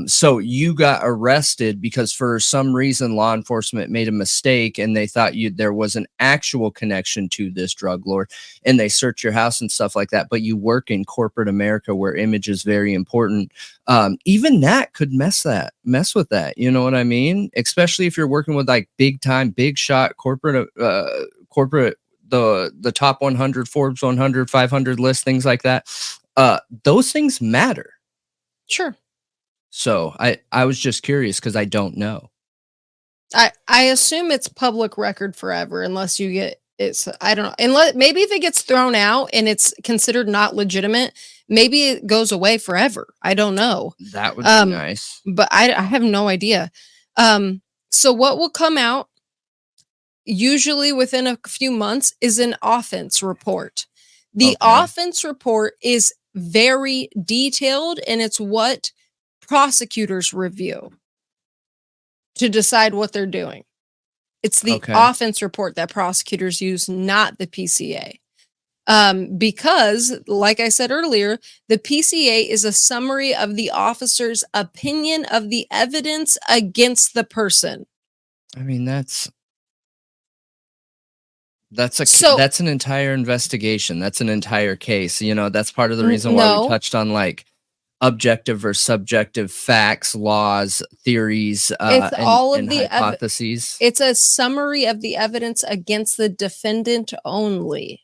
So you got arrested because for some reason law enforcement made a mistake and they thought there was an actual connection to this drug lord, and they search your house and stuff like that. But you work in corporate America where image is very important. Even that could mess with that. You know what I mean? Especially if you're working with like big time, big shot corporate, the top 100, Forbes 100, 500 list, things like that. Those things matter. Sure. So I was just curious because I don't know. I assume it's public record forever unless you get I don't know. Unless maybe if it gets thrown out and it's considered not legitimate, maybe it goes away forever. I don't know. That would be nice. But I have no idea. So what will come out usually within a few months is an offense report. The offense report is very detailed, and it's what prosecutors review to decide what they're doing. It's the offense report that prosecutors use, not the PCA. Because, like I said earlier, the PCA is a summary of the officer's opinion of the evidence against the person. I mean, that's an entire investigation. That's an entire case. You know, that's part of the reason why we touched on like objective or subjective facts, laws, theories, it's all of the hypotheses. It's a summary of the evidence against the defendant only.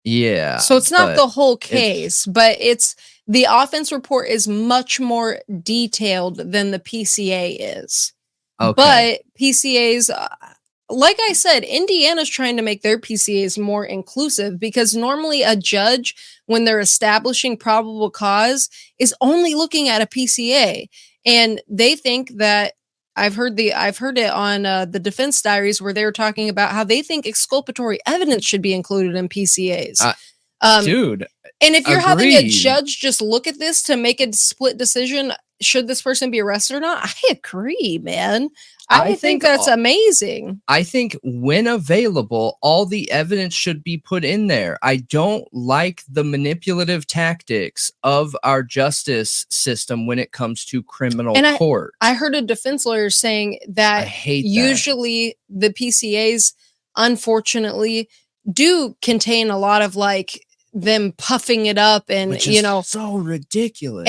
Yeah. So it's not the whole case, but it's the offense report is much more detailed than the PCA is. Okay. But PCAs, like I said, Indiana's trying to make their PCAs more inclusive because normally a judge, when they're establishing probable cause, is only looking at a PCA. And they think that I've heard it on the defense diaries where they were talking about how they think exculpatory evidence should be included in PCAs. Dude. And if you're having a judge just look at this to make a split decision, should this person be arrested or not? I agree, man. I think that's amazing. I think when available, all the evidence should be put in there. I don't like the manipulative tactics of our justice system when it comes to criminal court. I heard a defense lawyer saying that usually the PCAs, unfortunately, do contain a lot of like them puffing it up and which is so ridiculous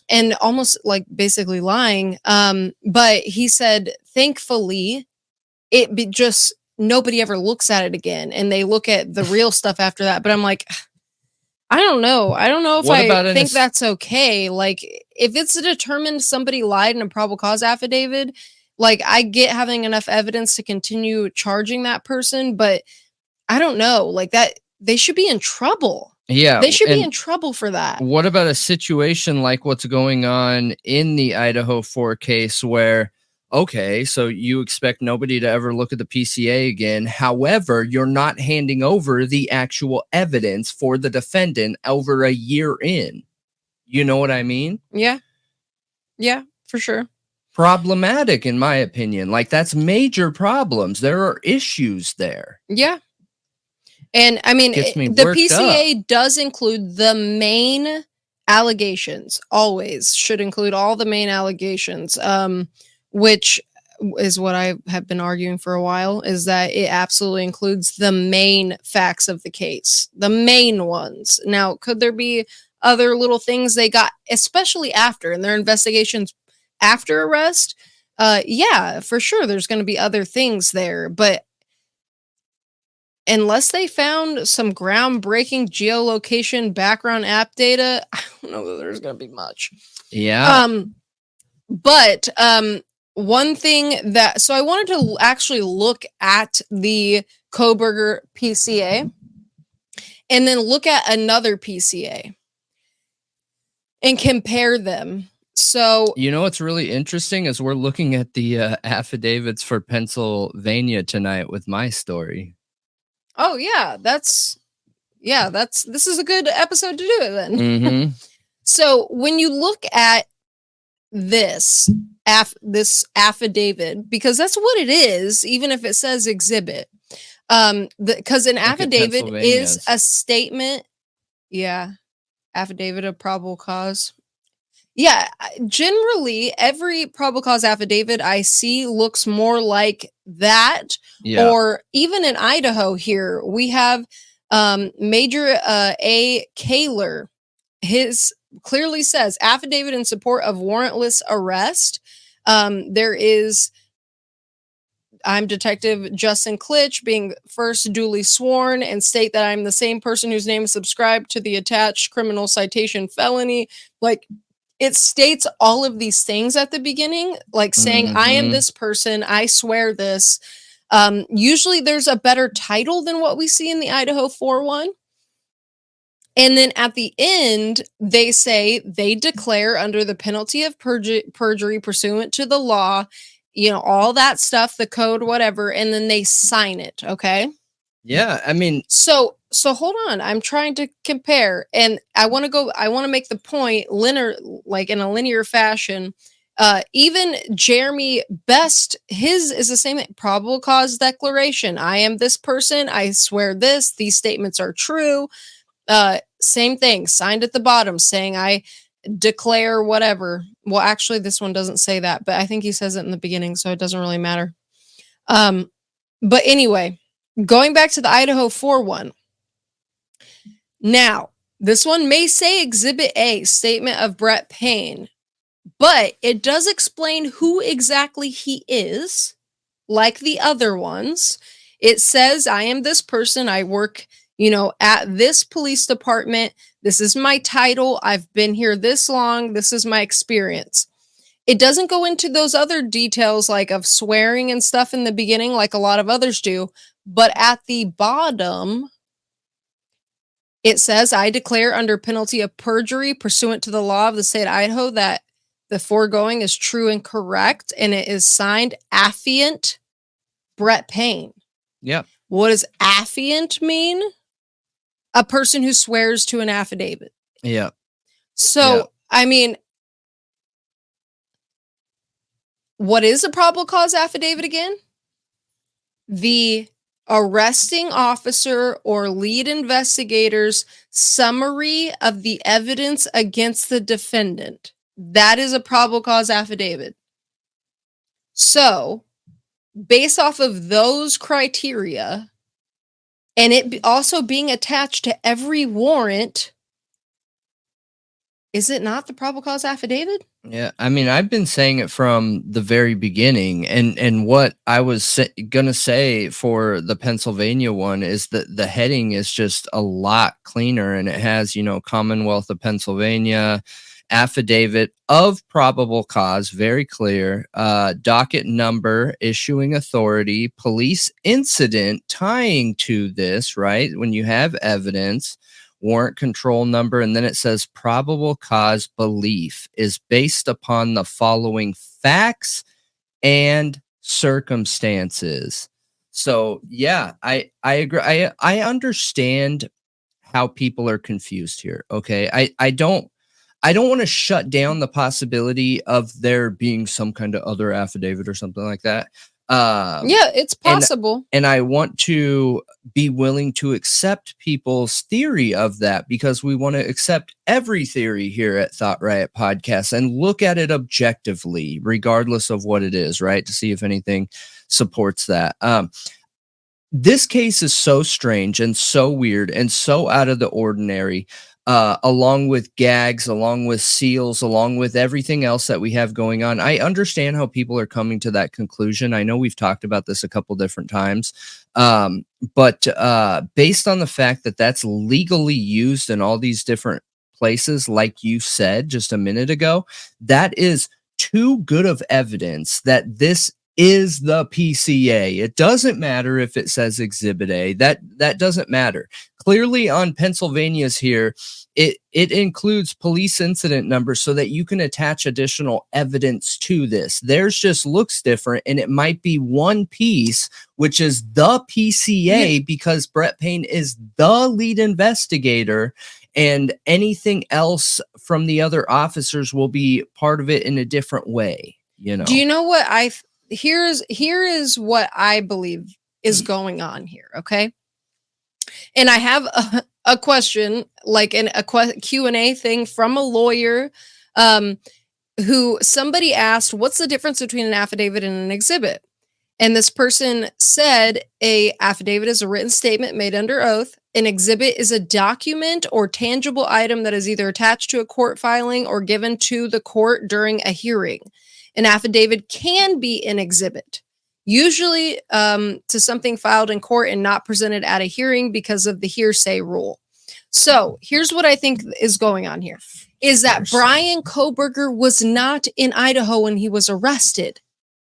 and almost like basically lying. But he said, thankfully, it be just nobody ever looks at it again, and they look at the real stuff after that. But I'm like, I don't know. I don't know if I think that's okay. Like, if it's determined somebody lied in a probable cause affidavit, like I get having enough evidence to continue charging that person, but I don't know, like that. They should be in trouble. Yeah. They should be in trouble for that. What about a situation like what's going on in the Idaho 4 case where, okay, so you expect nobody to ever look at the PCA again. However, you're not handing over the actual evidence for the defendant over a year in. You know what I mean? Yeah. Yeah, for sure. Problematic, in my opinion. Like, that's major problems. There are issues there. Yeah. And I mean, the PCA does include the main allegations, always should include all the main allegations, which is what I have been arguing for a while, is that it absolutely includes the main facts of the case, the main ones. Now, could there be other little things they got, especially after in their investigations after arrest? Yeah, for sure. There's going to be other things there, but unless they found some groundbreaking geolocation background app data, I don't know that there's going to be much. Yeah. But one thing that, so I wanted to actually look at the Kohberger PCA and then look at another PCA and compare them. So, you know what's really interesting is we're looking at the affidavits for Pennsylvania tonight with my story. Oh yeah, this is a good episode to do it then. Mm-hmm. So when you look at this affidavit, because that's what it is, even if it says exhibit. Because an affidavit is a statement. Yeah. Affidavit of probable cause. Yeah. Generally, every probable cause affidavit I see looks more like that. Yeah. Or even in Idaho here, we have Major A. Kaler. His clearly says affidavit in support of warrantless arrest. There is, I'm Detective Justin Klitsch, being first duly sworn, and state that I'm the same person whose name is subscribed to the attached criminal citation felony. Like, it states all of these things at the beginning, like saying, I am this person, I swear this. Usually there's a better title than what we see in the Idaho 4-1. And then at the end, they say they declare under the penalty of perjury pursuant to the law, you know, all that stuff, the code, whatever, and then they sign it. Okay. Yeah. I mean, so hold on. I'm trying to compare, and I want to make the point linear, like in a linear fashion. Even Jeremy Best, his is the same thing. Probable cause declaration. I am this person. I swear this. These statements are true. Same thing, signed at the bottom saying I declare whatever. Well, actually, this one doesn't say that, but I think he says it in the beginning, so it doesn't really matter. But anyway, going back to the Idaho 4-1. Now, this one may say Exhibit A, statement of Brett Payne, but it does explain who exactly he is, like the other ones. It says, I am this person. I work, you know, at this police department. This is my title. I've been here this long. This is my experience. It doesn't go into those other details like of swearing and stuff in the beginning, like a lot of others do. But at the bottom, it says, I declare under penalty of perjury pursuant to the law of the state of Idaho that the foregoing is true and correct. And it is signed affiant Brett Payne. Yep. What does affiant mean? A person who swears to an affidavit. Yeah. So, I mean, what is a probable cause affidavit again? The arresting officer or lead investigator's summary of the evidence against the defendant. That is a probable cause affidavit. So, based off of those criteria, and it also being attached to every warrant, is it not the probable cause affidavit? Yeah, I mean, I've been saying it from the very beginning, and what I was gonna say for the Pennsylvania one is that the heading is just a lot cleaner, and it has, you know, Commonwealth of Pennsylvania, affidavit of probable cause, very clear, docket number, issuing authority, police incident tying to this, right? When you have evidence, warrant control number, and then it says probable cause belief is based upon the following facts and circumstances. So yeah, I agree. I understand how people are confused here. Okay. I don't want to shut down the possibility of there being some kind of other affidavit or something like that. Yeah, it's possible. And I want to be willing to accept people's theory of that, because we want to accept every theory here at Thought Riot Podcast and look at it objectively, regardless of what it is, right? To see if anything supports that. This case is so strange and so weird and so out of the ordinary. Along with gags, along with seals, along with everything else that we have going on. I understand how people are coming to that conclusion. I know we've talked about this a couple different times, but based on the fact that that's legally used in all these different places, like you said just a minute ago, that is too good of evidence that this is the PCA. It doesn't matter if it says Exhibit A. That doesn't matter. Clearly on Pennsylvania's here, it includes police incident numbers so that you can attach additional evidence to this. Theirs just looks different, and it might be one piece, which is the PCA, because Brett Payne is the lead investigator, and anything else from the other officers will be part of it in a different way, you know. Do you know what here is what I believe is going on here, okay? And I have a question, like a Q&A thing from a lawyer, who somebody asked, what's the difference between an affidavit and an exhibit? And this person said a affidavit is a written statement made under oath. An exhibit is a document or tangible item that is either attached to a court filing or given to the court during a hearing. An affidavit can be an exhibit, usually to something filed in court and not presented at a hearing because of the hearsay rule. So here's what I think is going on here, is that Bryan Kohberger was not in Idaho when he was arrested.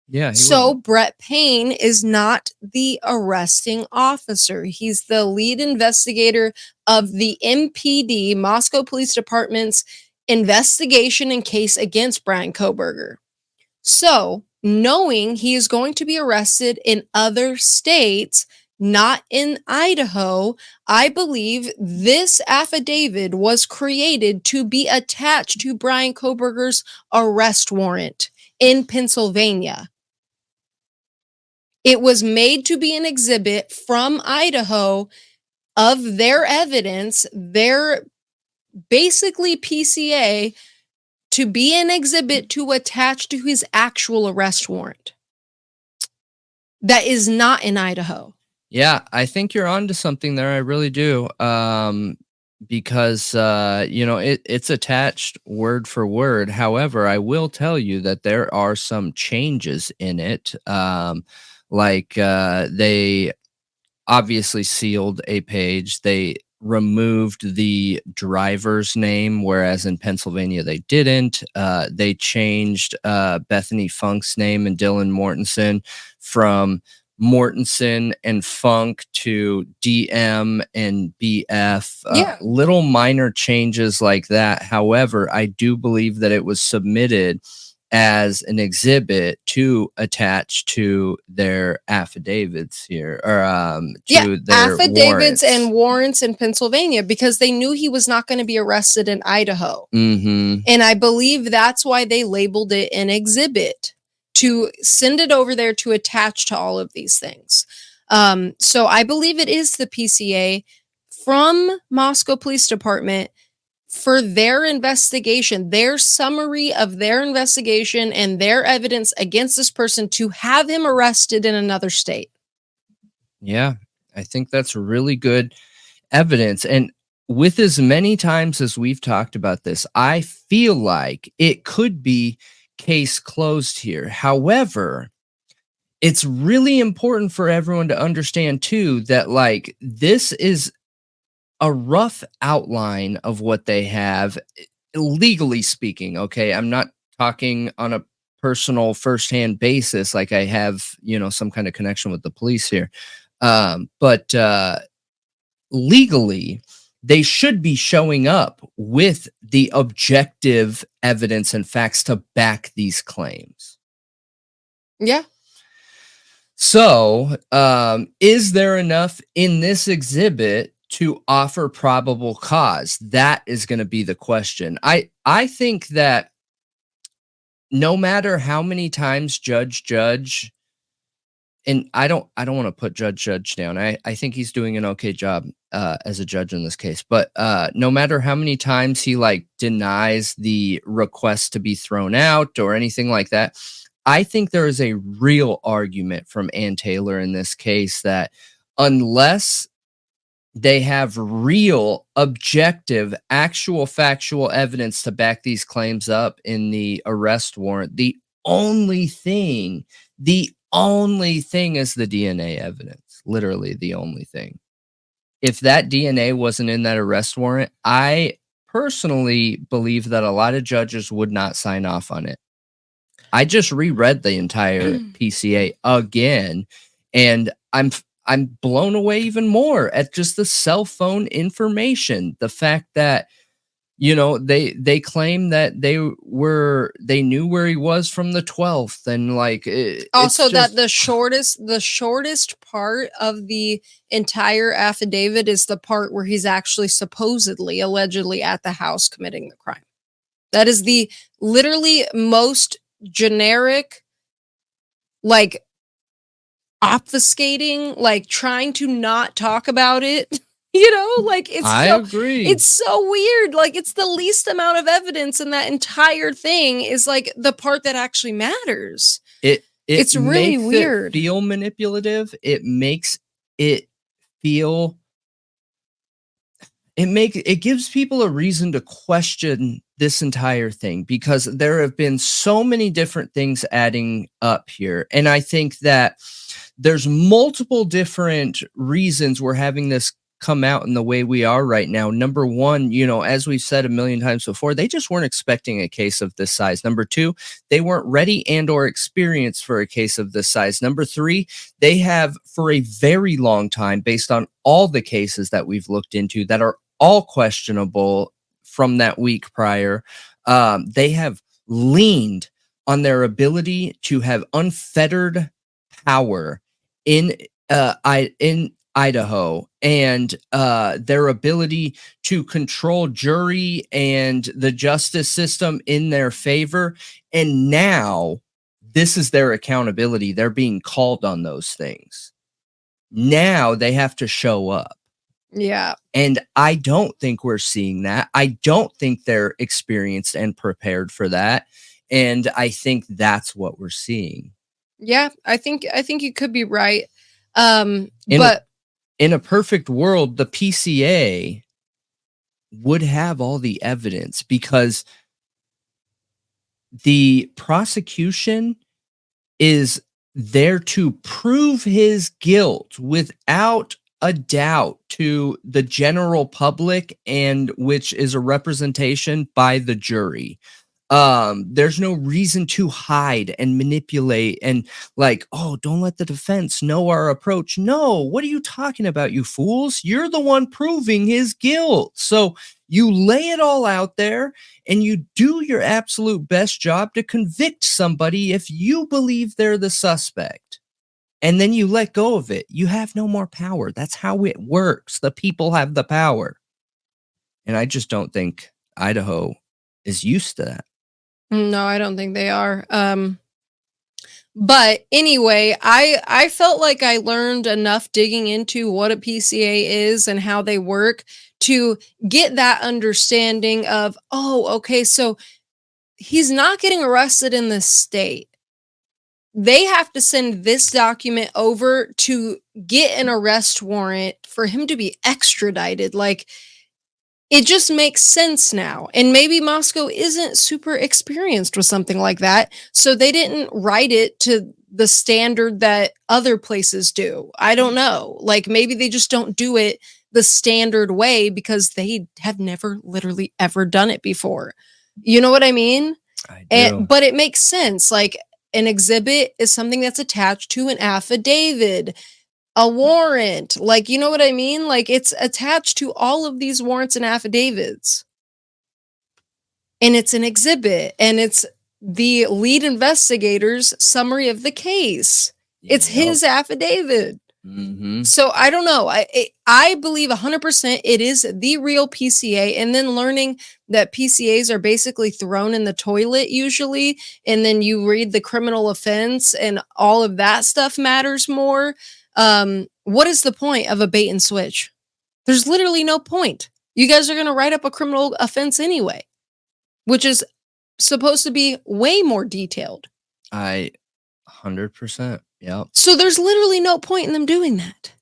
Yeah. So Brett Payne is not the arresting officer. He's the lead investigator of the MPD, Moscow Police Department's investigation and case against Bryan Kohberger. So knowing he is going to be arrested in other states, not in Idaho, I believe this affidavit was created to be attached to Bryan Kohberger's arrest warrant in Pennsylvania. It was made to be an exhibit from Idaho of their evidence, their basically PCA, to be an exhibit to attach to his actual arrest warrant. That is not in Idaho. Yeah, I think you're onto something there. I really do. Because it's attached word for word. However, I will tell you that there are some changes in it. They obviously sealed a page. They removed the driver's name, whereas in Pennsylvania they didn't. They changed Bethany Funk's name and Dylan Mortensen from Mortensen and Funk to DM and BF. Little minor changes like that. However, I do believe that it was submitted as an exhibit to attach to their affidavits here, or to their affidavits warrants. And warrants in Pennsylvania, because they knew he was not going to be arrested in Idaho. Mm-hmm. And I believe that's why they labeled it an exhibit, to send it over there to attach to all of these things. So I believe it is the PCA from Moscow Police Department for their investigation, their summary of their investigation and their evidence against this person, to have him arrested in another state. Yeah, I think that's really good evidence. And with as many times as we've talked about this, I feel like it could be case closed here. However, it's really important for everyone to understand too that like this is a rough outline of what they have, legally speaking. Okay, I'm not talking on a personal firsthand basis like I have, some kind of connection with the police here. But legally, they should be showing up with the objective evidence and facts to back these claims. Yeah. So, is there enough in this exhibit to offer probable cause? That is going to be the question. I think that no matter how many times Judge, and I don't want to put Judge down. I think he's doing an okay job as a judge in this case. But no matter how many times he denies the request to be thrown out or anything like that, I think there is a real argument from Ann Taylor in this case that unless they have real, objective, actual, factual evidence to back these claims up in the arrest warrant, the only thing is the DNA evidence. Literally the only thing. If that DNA wasn't in that arrest warrant, I personally believe that a lot of judges would not sign off on it. I just reread the entire PCA again, and I'm blown away even more at just the cell phone information. The fact that they claim that they knew where he was from the 12th, and like also that the shortest part of the entire affidavit is the part where he's actually supposedly allegedly at the house committing the crime. That is the literally most generic, like obfuscating, like trying to not talk about it. Like I agree. It's so weird. Like it's the least amount of evidence in that entire thing is like the part that actually matters. It's really weird. It feel manipulative. It makes it feel. It gives people a reason to question this entire thing, because there have been so many different things adding up here, and I think that there's multiple different reasons we're having this come out in the way we are right now. Number one, as we've said a million times before, they just weren't expecting a case of this size. Number two, they weren't ready and or experienced for a case of this size. Number three, they have for a very long time, based on all the cases that we've looked into that are all questionable from that week prior, they have leaned on their ability to have unfettered power in Idaho, and their ability to control jury and the justice system in their favor. And now this is their accountability. They're being called on those things. Now they have to show up. Yeah. And I don't think we're seeing that. I don't think they're experienced and prepared for that. And I think that's what we're seeing. Yeah, I think you could be right. In a perfect world, the PCA would have all the evidence, because the prosecution is there to prove his guilt without a doubt to the general public, and which is a representation by the jury. There's no reason to hide and manipulate and like, oh, don't let the defense know our approach. No, what are you talking about, you fools? You're the one proving his guilt. So you lay it all out there and you do your absolute best job to convict somebody if you believe they're the suspect. And then you let go of it. You have no more power. That's how it works. The people have the power. And I just don't think Idaho is used to that. No, I don't think they are. But anyway, I felt like I learned enough digging into what a PCA is and how they work to get that understanding of, oh, okay, so he's not getting arrested in this state. They have to send this document over to get an arrest warrant for him to be extradited. Like, it just makes sense now. And maybe Moscow isn't super experienced with something like that, so they didn't write it to the standard that other places do. I don't know. Like, maybe they just don't do it the standard way because they have never literally ever done it before. You know what I mean? I do. But it makes sense. Like, an exhibit is something that's attached to an affidavit, a warrant, like, you know what I mean? Like, it's attached to all of these warrants and affidavits. And it's an exhibit, and it's the lead investigator's summary of the case. It's his affidavit. Mm-hmm. So I don't know. I believe 100% it is the real PCA, and then learning that PCAs are basically thrown in the toilet usually, and then you read the criminal offense and all of that stuff matters more. What is the point of a bait and switch? There's literally no point. You guys are going to write up a criminal offense anyway, which is supposed to be way more detailed. 100%. Yeah. So there's literally no point in them doing that.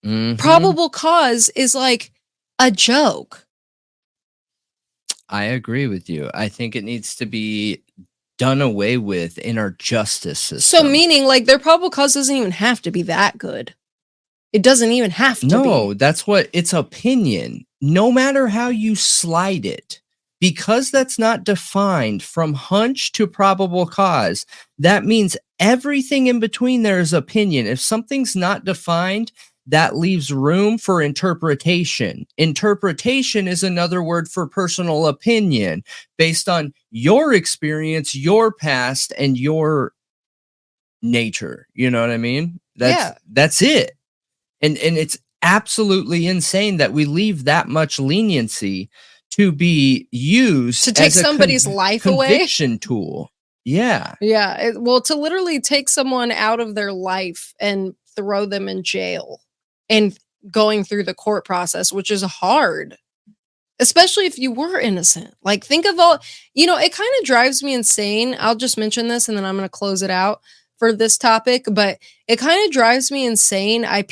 Mm-hmm. Probable cause is like a joke. I agree with you. I think it needs to be done away with in our justice system. So meaning, like, their probable cause doesn't even have to be that good. It doesn't even have to be. No, that's what it's opinion. No matter how you slide it, because that's not defined from hunch to probable cause, that means everything in between there is opinion. If something's not defined, that leaves room for interpretation. Interpretation is another word for personal opinion based on your experience, your past, and your nature. You know what I mean? That's it. And it's absolutely insane that we leave that much leniency to be used to take as a somebody's life away, conviction tool. Yeah. Well, to literally take someone out of their life and throw them in jail and going through the court process, which is hard, especially if you were innocent. Like, think of all, it kind of drives me insane. I'll just mention this and then I'm going to close it out for this topic, but it kind of drives me insane. I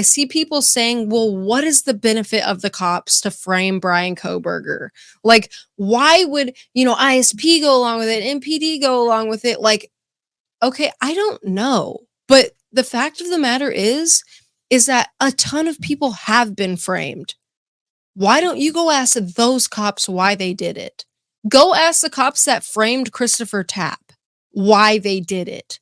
see people saying, well, what is the benefit of the cops to frame Bryan Kohberger? Like, why would, ISP go along with it, MPD go along with it? Like, okay, I don't know. But the fact of the matter is that a ton of people have been framed. Why don't you go ask those cops why they did it? Go ask the cops that framed Christopher Tapp why they did it.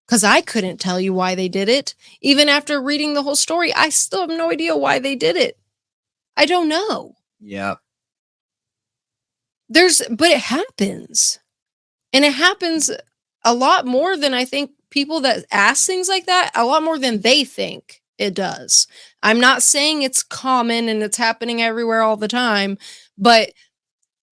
Because I couldn't tell you why they did it. Even after reading the whole story, I still have no idea why they did it. I don't know. Yeah. But it happens. And it happens a lot more than I think people that ask things like that, a lot more than they think it does. I'm not saying it's common and it's happening everywhere all the time, but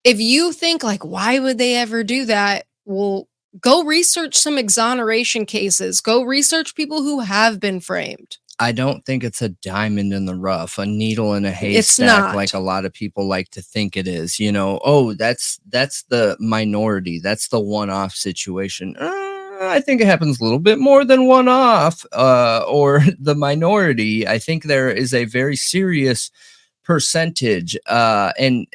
if you think like, why would they ever do that? Well, go research some exoneration cases. Go research people who have been framed. I don't think it's a diamond in the rough, a needle in a haystack, like a lot of people like to think it is. That's the minority. That's the one-off situation. I think it happens a little bit more than one-off, or the minority. I think there is a very serious percentage, and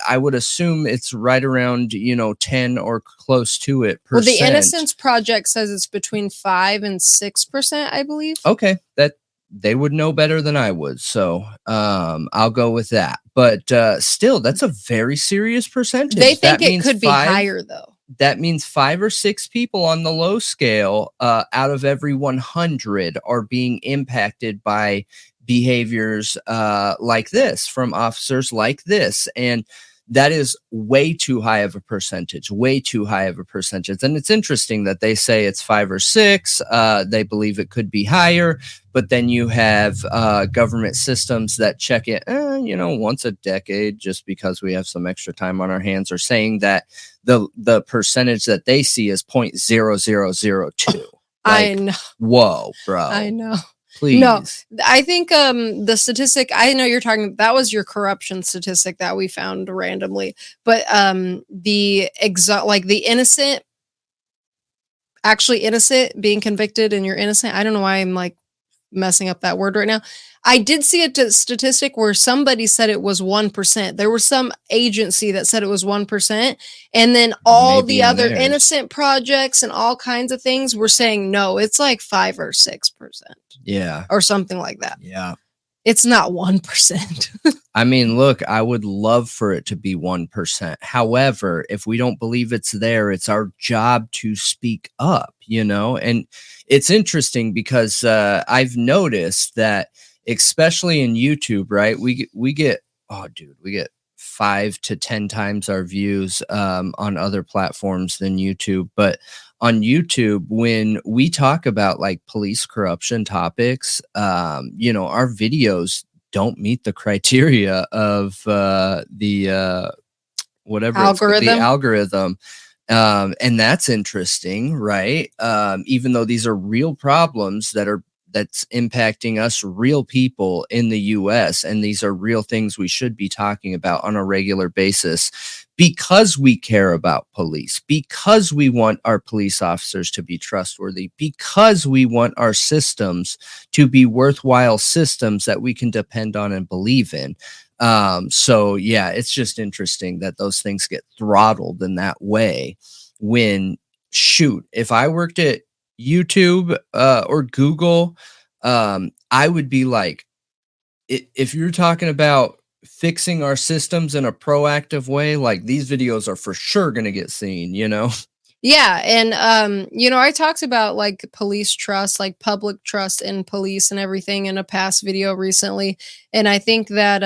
I would assume it's right around 10 or close to it %. Well, the Innocence Project says it's between 5 and 6%, I believe. Okay, that they would know better than I would, so I'll go with that. But still, that's a very serious percentage. They think it could be higher, though. That means 5 or 6 people on the low scale out of every 100 are being impacted by behaviors like this from officers like this. And that is way too high of a percentage, And it's interesting that they say it's 5 or 6. They believe it could be higher, but then you have government systems that check it, once a decade, just because we have some extra time on our hands, are saying that the percentage that they see is 0.0002. Like, I know. Whoa, bro. I know. Please. No, I think the statistic, I know you're talking, that was your corruption statistic that we found randomly, but the innocent, actually innocent, being convicted and you're innocent. I don't know why I'm like messing up that word right now. I did see a statistic where somebody said it was 1%. There was some agency that said it was 1%. And then all the other innocent projects and all kinds of things were saying, no, it's like 5 or 6%. Yeah. Or something like that. Yeah. It's not 1%. I mean, look, I would love for it to be 1%. However, if we don't believe it's there, it's our job to speak up, And it's interesting because I've noticed that, especially in YouTube, right? We get 5 to 10 times our views on other platforms than YouTube. But on YouTube, when we talk about like police corruption topics, our videos don't meet the criteria of the algorithm. And that's interesting, right? Even though these are real problems that's impacting us, real people in the US, and these are real things we should be talking about on a regular basis, because we care about police, because we want our police officers to be trustworthy, because we want our systems to be worthwhile systems that we can depend on and believe in. So yeah, it's just interesting that those things get throttled in that way. When, shoot, if I worked at YouTube or Google, I would be like, if you're talking about fixing our systems in a proactive way, like, these videos are for sure going to get seen, Yeah, and you know, I talked about like police trust, like public trust in police and everything in a past video recently, and I think that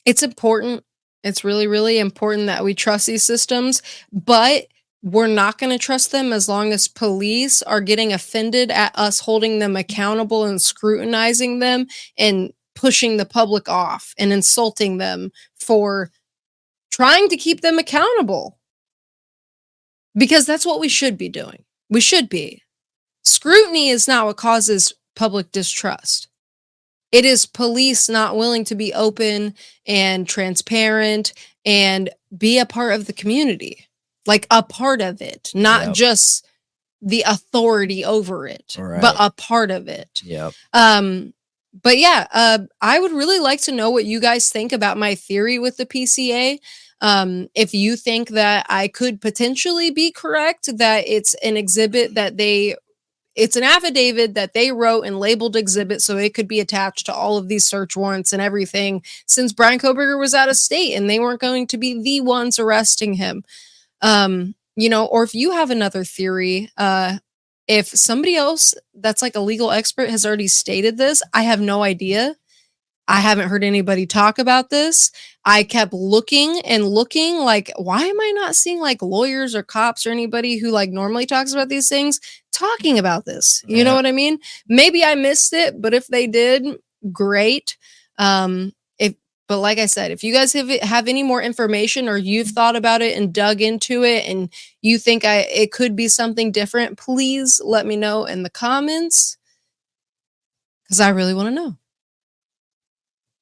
it's important. It's really, really important that we trust these systems, but we're not going to trust them as long as police are getting offended at us holding them accountable and scrutinizing them and pushing the public off and insulting them for trying to keep them accountable. Because that's what we should be doing. We should be. Scrutiny is not what causes public distrust. It is police not willing to be open and transparent and be a part of the community. Like a part of it, not just the authority over it, but a part of it. Yep. But yeah, I would really like to know what you guys think about my theory with the PCA. If you think that I could potentially be correct, that it's an exhibit that it's an affidavit that they wrote and labeled exhibit so it could be attached to all of these search warrants and everything, since Bryan Kohberger was out of state and they weren't going to be the ones arresting him. You know, or if you have another theory, if somebody else that's like a legal expert has already stated this, I have no idea. I haven't heard anybody talk about this. I kept looking and looking, like, why am I not seeing like lawyers or cops or anybody who like normally talks about these things talking about this? You know what I mean? Maybe I missed it, but if they did, great. But like I said, if you guys have any more information or you've thought about it and dug into it and you think it could be something different, please let me know in the comments, because I really want to know.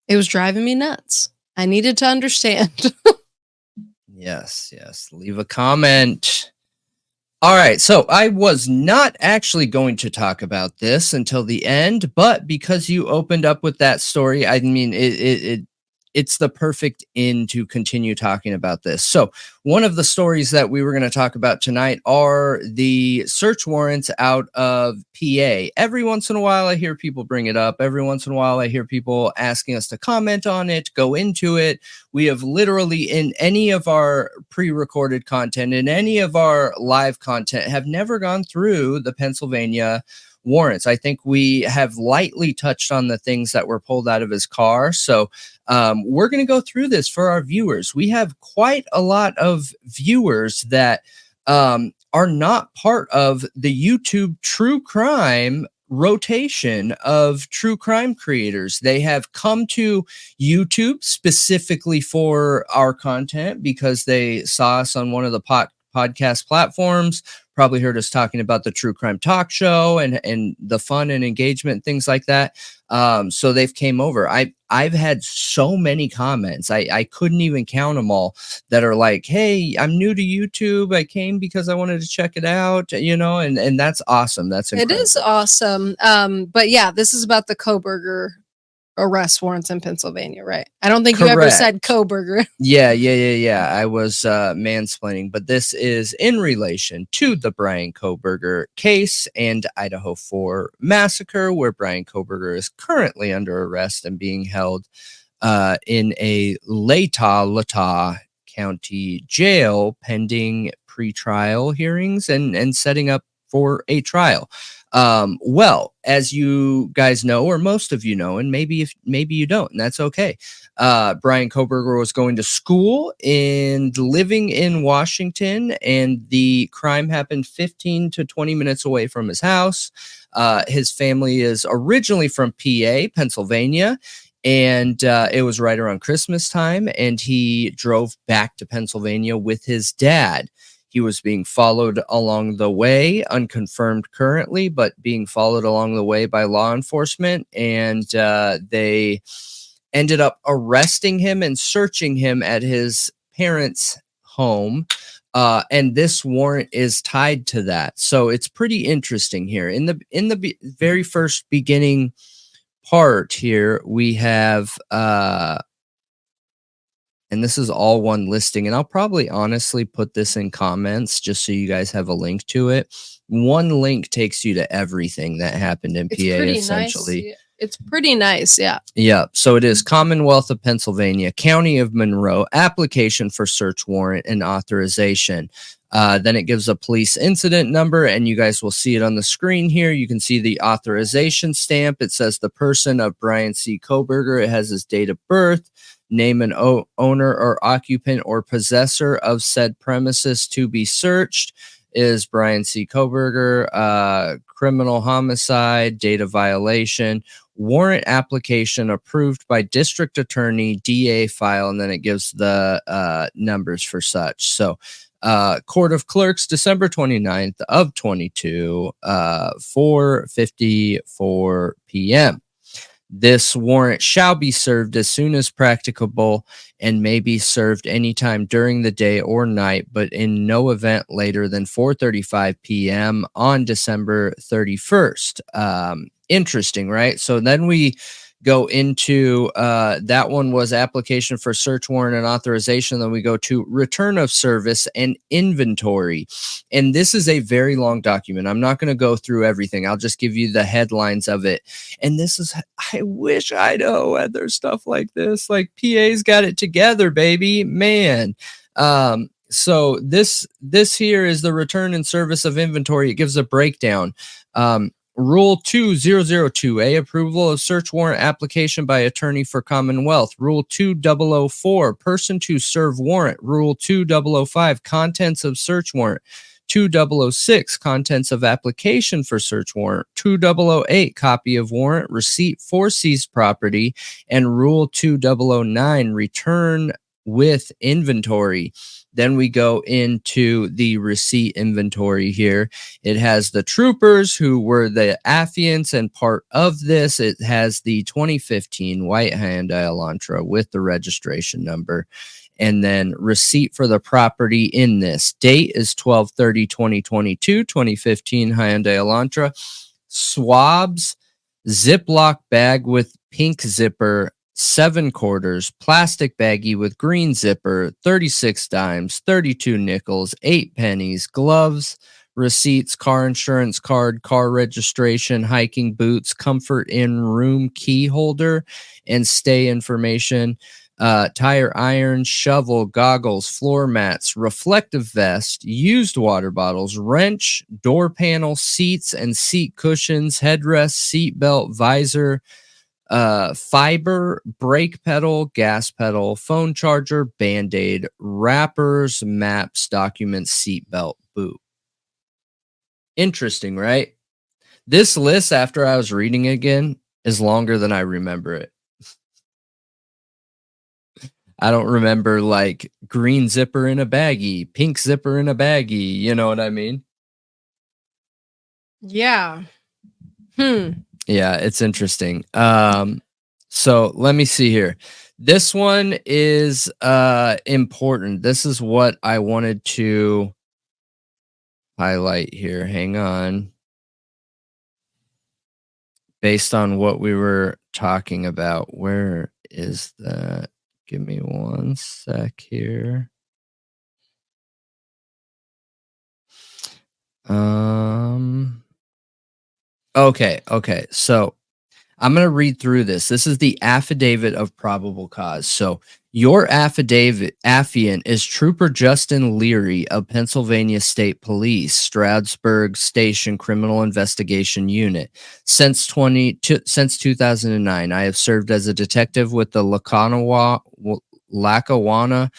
It was driving me nuts. I needed to understand. Yes. Leave a comment. All right. So I was not actually going to talk about this until the end, but because you opened up with that story, I mean, it's the perfect end to continue talking about this. So one of the stories that we were going to talk about tonight are the search warrants out of PA. Every once in a while, I hear people bring it up. Every once in a while, I hear people asking us to comment on it, go into it. We have literally, in any of our pre-recorded content, in any of our live content, have never gone through the Pennsylvania warrants. I think we have lightly touched on the things that were pulled out of his car. So we're going to go through this for our viewers. We have quite a lot of viewers that are not part of the YouTube true crime rotation of true crime creators. They have come to YouTube specifically for our content because they saw us on one of the podcast platforms, probably heard us talking about the true crime talk show and the fun and engagement, things like that. So they've came over. I've had so many comments. I couldn't even count them all that are like, hey, I'm new to YouTube. I came because I wanted to check it out, you know, and that's awesome. That's incredible. It is awesome. But yeah, this is about the Kohberger arrest warrants in Pennsylvania, right? I don't think you ever said Kohberger. Yeah. I was mansplaining, but this is in relation to the Bryan Kohberger case and Idaho 4 massacre, where Bryan Kohberger is currently under arrest and being held in a Latah County jail pending pretrial hearings and setting up for a trial. Well, as you guys know, or most of you know, and maybe you don't, and that's okay. Bryan Kohberger was going to school and living in Washington, and the crime happened 15 to 20 minutes away from his house. His family is originally from PA, Pennsylvania, and it was right around Christmas time, and he drove back to Pennsylvania with his dad. He was being followed along the way, unconfirmed currently, but being followed along the way by law enforcement. And they ended up arresting him and searching him at his parents' home. And this warrant is tied to that. So it's pretty interesting here. In the very first beginning part here, we have... and this is all one listing, and I'll probably honestly put this in comments just so you guys have a link to it. One link takes you to everything that happened in PA, essentially. Nice. It's pretty nice, yeah. Yeah, so it is Commonwealth of Pennsylvania, County of Monroe, application for search warrant and authorization. Then it gives a police incident number, and you guys will see it on the screen here. You can see the authorization stamp. It says the person of Bryan C. Kohberger. It has his date of birth, name and owner or occupant or possessor of said premises to be searched is Bryan C. Kohberger, criminal homicide, date of violation, warrant application approved by district attorney, DA file, and then it gives the numbers for such. So Court of Clerks, December 29th of 22, 4:54 p.m. This warrant shall be served as soon as practicable and may be served anytime during the day or night, but in no event later than 4:35 p.m. on December 31st. Interesting, right? So then we go into that one was application for search warrant and authorization. Then we go to return of service and inventory. And this is a very long document. I'm not going to go through everything. I'll just give you the headlines of it. And this is, I wish Idaho had their stuff like this. Like PA's got it together, baby, man. So this here is the return and service of inventory. It gives a breakdown. Rule 2002A, approval of search warrant application by attorney for Commonwealth. Rule 2004, person to serve warrant. Rule 2005, contents of search warrant. 2006, contents of application for search warrant. 2008, copy of warrant, receipt for seized property. And Rule 2009, return with inventory. Then we go into the receipt inventory here. It has the troopers who were the affiants and part of this. It has the 2015 white Hyundai Elantra with the registration number. And then receipt for the property in this. Date is 12/30/2022, 2015 Hyundai Elantra. Swabs, Ziploc bag with pink zipper, 7 quarters, plastic baggie with green zipper, 36 dimes, 32 nickels, 8 pennies, gloves, receipts, car insurance card, car registration, hiking boots, comfort in room key holder, and stay information, tire iron, shovel, goggles, floor mats, reflective vest, used water bottles, wrench, door panel, seats and seat cushions, headrest, seat belt, visor, fiber, brake pedal, gas pedal, phone charger, band-aid, wrappers, maps, documents, seatbelt, boot. Interesting, right? This list, after I was reading it again, is longer than I remember it. I don't remember like green zipper in a baggie, pink zipper in a baggie. You know what I mean? Yeah. Yeah, it's interesting. So let me see here. This one is important. This is what I wanted to highlight here. Hang on. Based on what we were talking about, where is that? Give me one sec here. Okay. So I'm going to read through this. This is the affidavit of probable cause. So your affiant is Trooper Justin Leary of Pennsylvania State Police, Stroudsburg Station Criminal Investigation Unit. Since 2009, I have served as a detective with the Lackawanna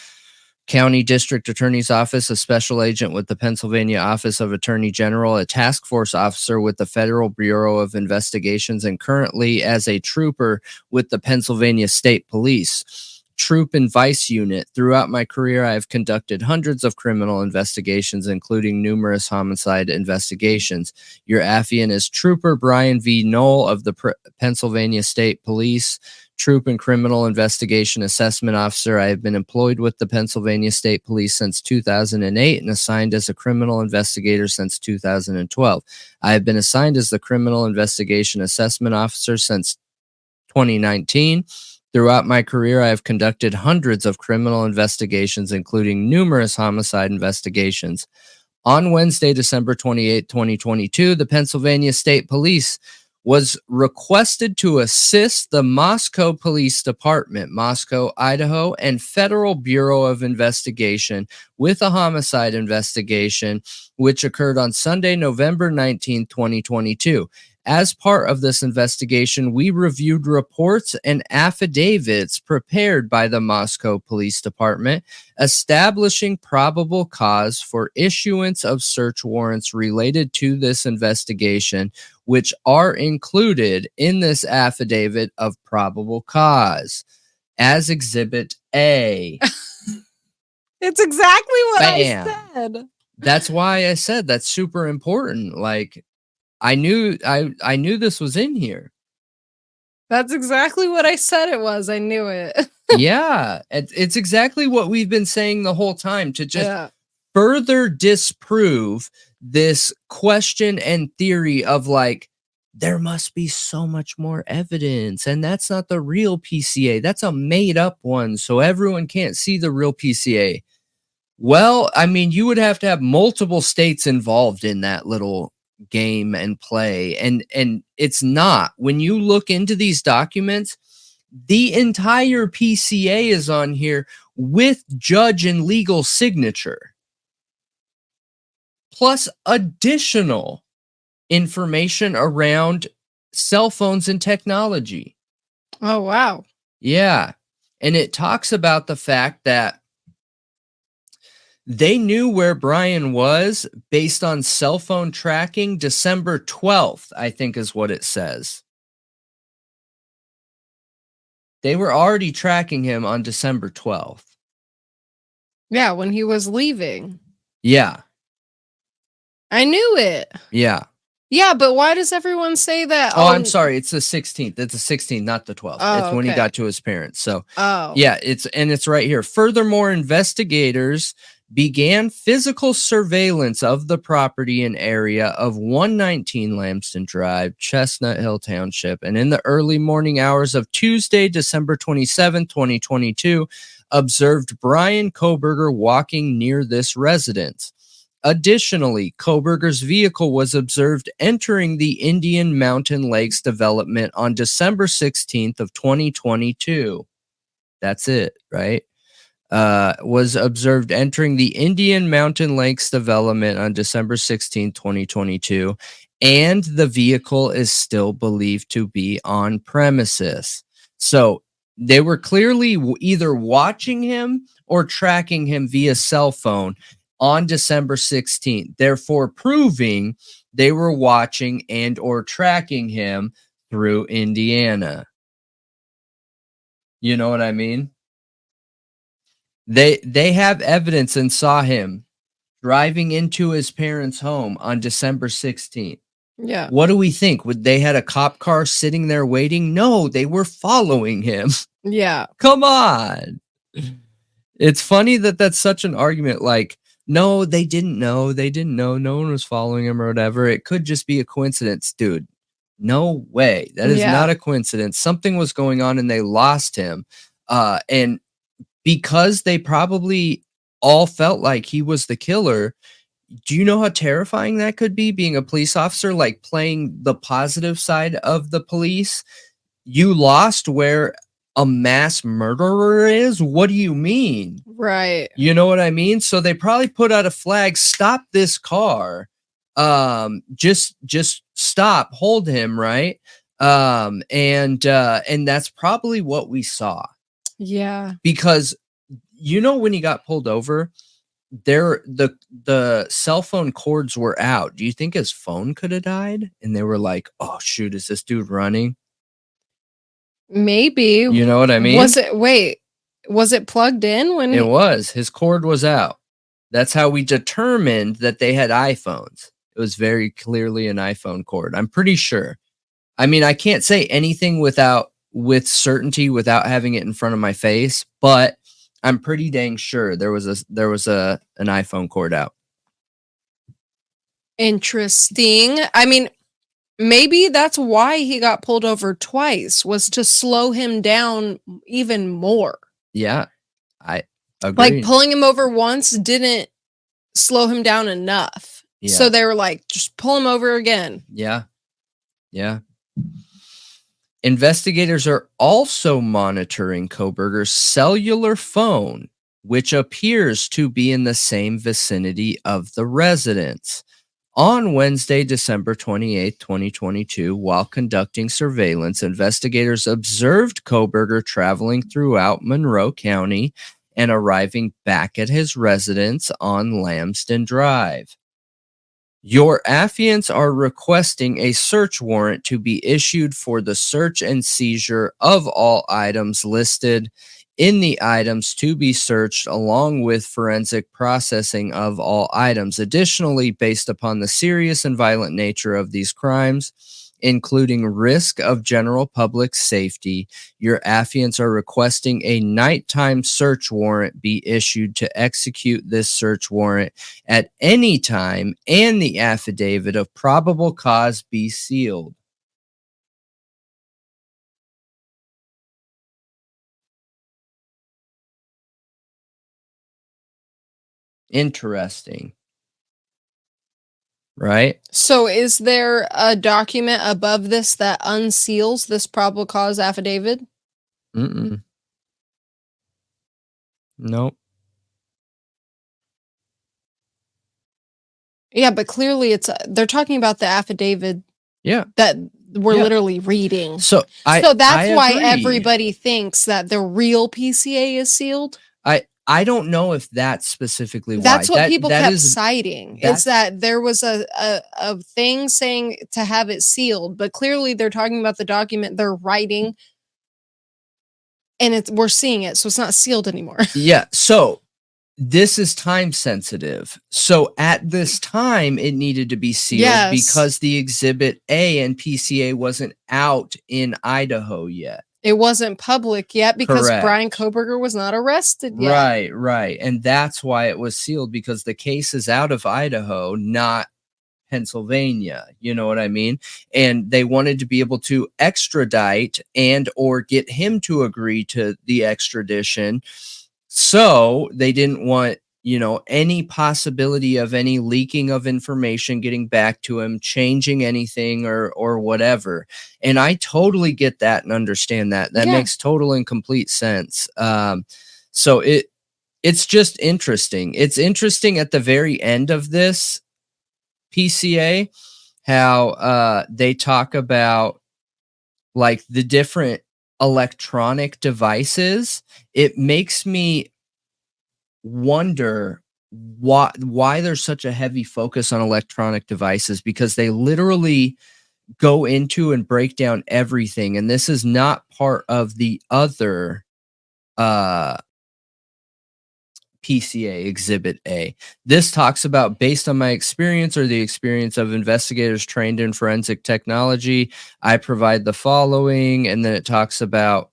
County District Attorney's Office, a special agent with the Pennsylvania Office of Attorney General, a task force officer with the Federal Bureau of Investigations, and currently as a trooper with the Pennsylvania State Police Troop and Vice Unit. Throughout my career, I have conducted hundreds of criminal investigations, including numerous homicide investigations. Your affiant is Trooper Bryan V. Knoll of the Pennsylvania State Police Troop and Criminal Investigation Assessment Officer. I have been employed with the Pennsylvania State Police since 2008 and assigned as a criminal investigator since 2012. I have been assigned as the Criminal Investigation Assessment Officer since 2019. Throughout my career, I have conducted hundreds of criminal investigations, including numerous homicide investigations. On Wednesday, December 28, 2022, the Pennsylvania State Police was requested to assist the Moscow Police Department, Moscow, Idaho, and Federal Bureau of Investigation with a homicide investigation, which occurred on Sunday, November 19, 2022. As part of this investigation, we reviewed reports and affidavits prepared by the Moscow Police Department, establishing probable cause for issuance of search warrants related to this investigation, which are included in this affidavit of probable cause as Exhibit A. It's exactly what Bam. I said. That's why I said that's super important. Like, I knew this was in here. That's exactly what I said it was. I knew it. Yeah, it's exactly what we've been saying the whole time, to just further disprove this question and theory of like, there must be so much more evidence, and that's not the real PCA. That's a made up one, so everyone can't see the real PCA. Well, I mean, you would have to have multiple states involved in that little game and play, and it's not. When you look into these documents, the entire PCA is on here with judge and legal signature, plus additional information around cell phones and technology. Oh, wow. Yeah. And it talks about the fact that they knew where Bryan was based on cell phone tracking December 12th, I think is what it says. They were already tracking him on December 12th. Yeah, when he was leaving. Yeah. I knew it. Yeah. Yeah, but why does everyone say that? Oh, I'm sorry. It's the 16th. It's the 16th, not the 12th. Oh, it's when he okay. got to his parents. So, Oh. yeah, it's right here. Furthermore, investigators began physical surveillance of the property and area of 119 Lambston Drive, Chestnut Hill Township, and in the early morning hours of Tuesday, December 27, 2022, observed Bryan Kohberger walking near this residence. Additionally, Kohberger's vehicle was observed entering the Indian Mountain Lakes development on December 16th of 2022. That's it, right? Was observed entering the Indian Mountain Lakes development on December 16, 2022, and the vehicle is still believed to be on premises. So they were clearly either watching him or tracking him via cell phone on December 16th, therefore proving they were watching and or tracking him through Indiana. You know what I mean? They have evidence and saw him driving into his parents' home on December 16th. Yeah. What do we think? Would they had a cop car sitting there waiting? No, they were following him. Yeah. Come on. It's funny that that's such an argument. Like, no, they didn't know. They didn't know. No one was following him or whatever. It could just be a coincidence, dude. No way. That is not a coincidence. Something was going on and they lost him. And because they probably all felt like he was the killer, do you know how terrifying that could be, being a police officer, like playing the positive side of the police? You lost where a mass murderer is? What do you mean? Right. You know what I mean? So they probably put out a flag, stop this car. Just stop, hold him, right? And that's probably what we saw. Yeah. Because you know, when he got pulled over, the cell phone cords were out. Do you think his phone could have died? And they were like, oh shoot, is this dude running? Maybe. You know what I mean? Was it plugged in when it was? His cord was out. That's how we determined that they had iPhones. It was very clearly an iPhone cord. I'm pretty sure. I mean, I can't say anything with certainty without having it in front of my face, but I'm pretty dang sure there was an iPhone cord out. Interesting. I mean, maybe that's why he got pulled over twice, was to slow him down even more. Yeah, I agree. Like pulling him over once didn't slow him down enough. Yeah. So they were like, just pull him over again. Yeah. Yeah. Investigators are also monitoring Kohberger's cellular phone, which appears to be in the same vicinity of the residence. On Wednesday, December 28, 2022, while conducting surveillance, investigators observed Kohberger traveling throughout Monroe County and arriving back at his residence on Lambston Drive. Your affiants are requesting a search warrant to be issued for the search and seizure of all items listed in the items to be searched, along with forensic processing of all items. Additionally, based upon the serious and violent nature of these crimes, including risk of general public safety, your affiants are requesting a nighttime search warrant be issued to execute this search warrant at any time, and the affidavit of probable cause be sealed. Interesting. Right? So is there a document above this that unseals this probable cause affidavit? Mm-mm. Nope. Yeah, but clearly they're talking about the affidavit Yeah. that we're Yeah. literally reading. So that's why agree. everybody thinks that the real PCA is sealed. I don't know if that's specifically why. That's what people kept citing. Is that there was a thing saying to have it sealed, but clearly they're talking about the document they're writing, and we're seeing it, so it's not sealed anymore. Yeah. So this is time sensitive. So at this time, it needed to be sealed because the Exhibit A and PCA wasn't out in Idaho yet. It wasn't public yet because Bryan Kohberger was not arrested yet. Right. And that's why it was sealed, because the case is out of Idaho, not Pennsylvania. You know what I mean? And they wanted to be able to extradite and or get him to agree to the extradition. So they didn't want, any possibility of any leaking of information getting back to him, changing anything or whatever. And I totally get that and understand that. That makes total and complete sense. So it's just interesting. It's interesting at the very end of this PCA, how they talk about like the different electronic devices. It makes me wonder why there's such a heavy focus on electronic devices, because they literally go into and break down everything. And this is not part of the other PCA Exhibit A. This talks about, based on my experience or the experience of investigators trained in forensic technology, I provide the following. And then it talks about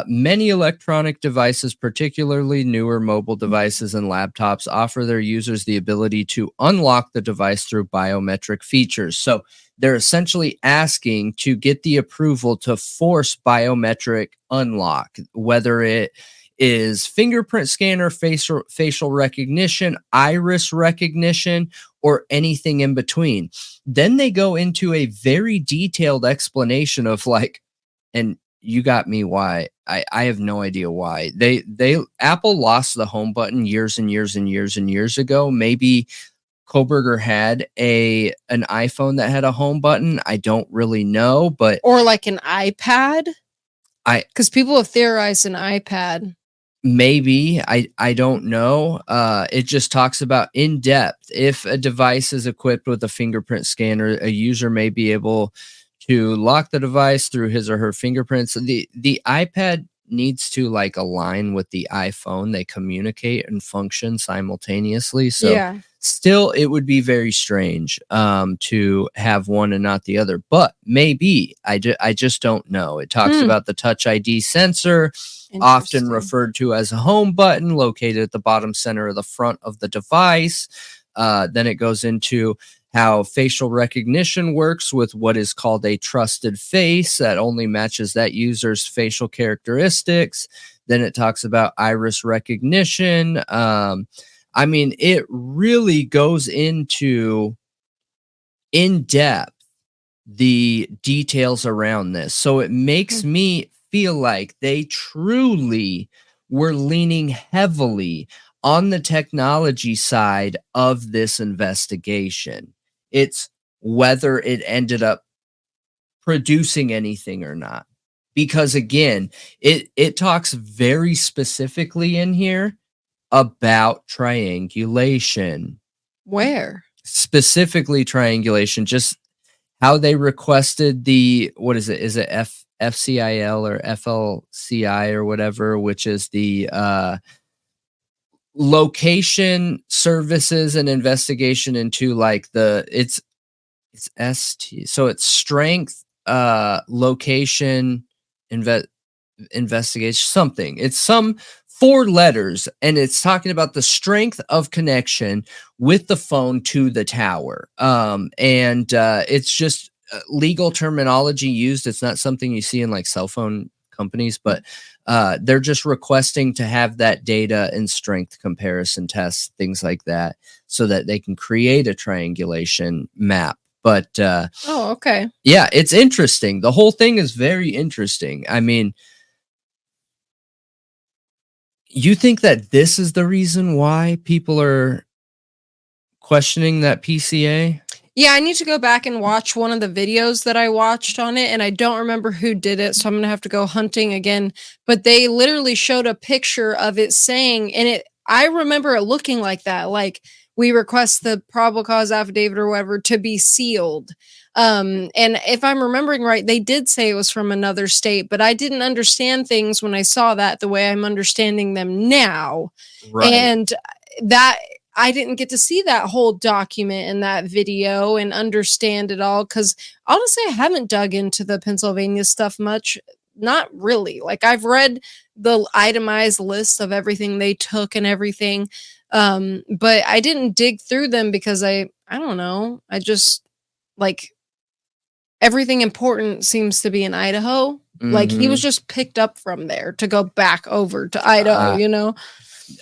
many electronic devices, particularly newer mobile devices and laptops, offer their users the ability to unlock the device through biometric features. So they're essentially asking to get the approval to force biometric unlock, whether it is fingerprint scanner, facial recognition, iris recognition, or anything in between. Then they go into a very detailed explanation of and you got me why. I have no idea why. Apple lost the home button years and years and years and years ago. Maybe Kohberger had an iPhone that had a home button. I don't really know, but or like an iPad. Because people have theorized an iPad. Maybe. I don't know. It just talks about in depth. If a device is equipped with a fingerprint scanner, a user may be able to lock the device through his or her fingerprints. The iPad needs to align with the iPhone. They communicate and function simultaneously. So still, it would be very strange to have one and not the other. But maybe. I just don't know. It talks about the Touch ID sensor, often referred to as a home button, located at the bottom center of the front of the device. Then it goes into how facial recognition works with what is called a trusted face that only matches that user's facial characteristics. Then it talks about iris recognition. I mean, it really goes into in depth the details around this. So it makes me feel like they truly were leaning heavily on the technology side of this investigation. It's whether it ended up producing anything or not. Because again, it talks very specifically in here about triangulation. Where? Specifically triangulation, just how they requested the, what is it? Is it FCIL or FLCI or whatever, which is the location services and investigation into like it's ST. So it's strength, location, investigation, something. It's some 4 letters, and it's talking about the strength of connection with the phone to the tower. And it's just legal terminology used. It's not something you see in like cell phone companies, but they're just requesting to have that data and strength comparison tests, things like that, so that they can create a triangulation map. But oh, okay. Yeah, it's interesting. The whole thing is very interesting. I mean, you think that this is the reason why people are questioning that PCA? Yeah, I need to go back and watch one of the videos that I watched on it, and I don't remember who did it, so I'm gonna have to go hunting again. But they literally showed a picture of it saying, and I remember it looking like that, like, we request the probable cause affidavit or whatever to be sealed. And if I'm remembering right, they did say it was from another state, but I didn't understand things when I saw that the way I'm understanding them now. Right. And that I didn't get to see that whole document in that video and understand it all, because honestly, I haven't dug into the Pennsylvania stuff much. Not really. Like, I've read the itemized list of everything they took and everything. But I didn't dig through them because I don't know. I just like everything important seems to be in Idaho. Like, he was just picked up from there to go back over to Idaho, you know?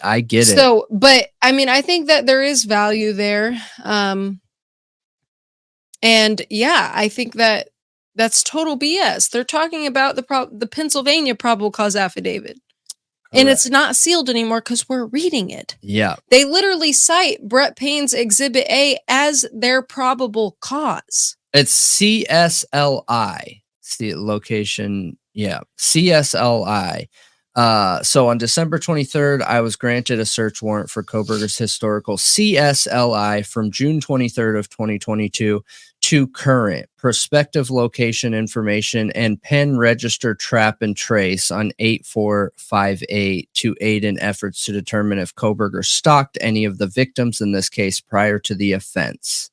I get it. So, but I mean, I think that there is value there. And yeah, I think that that's total BS. They're talking about the Pennsylvania probable cause affidavit. And it's not sealed anymore because we're reading it. Yeah. They literally cite Brett Payne's Exhibit A as their probable cause. It's CSLI. See location. Yeah. CSLI. So on December 23rd, I was granted a search warrant for Kohberger's historical CSLI from June 23rd of 2022 to current prospective location information and pen register trap and trace on 8458 to aid in efforts to determine if Kohberger stalked any of the victims in this case prior to the offense.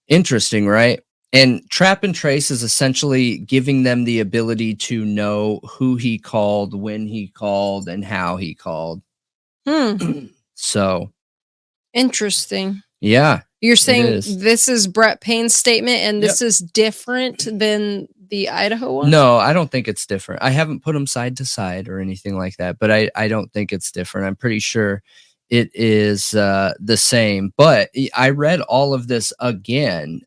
Interesting, right? And trap and trace is essentially giving them the ability to know who he called, when he called, and how he called. So interesting. Yeah. You're saying this is Brett Payne's statement and this is different than the Idaho one? No, I don't think it's different. I haven't put them side to side or anything like that, but I don't think it's different. I'm pretty sure it is the same. But I read all of this again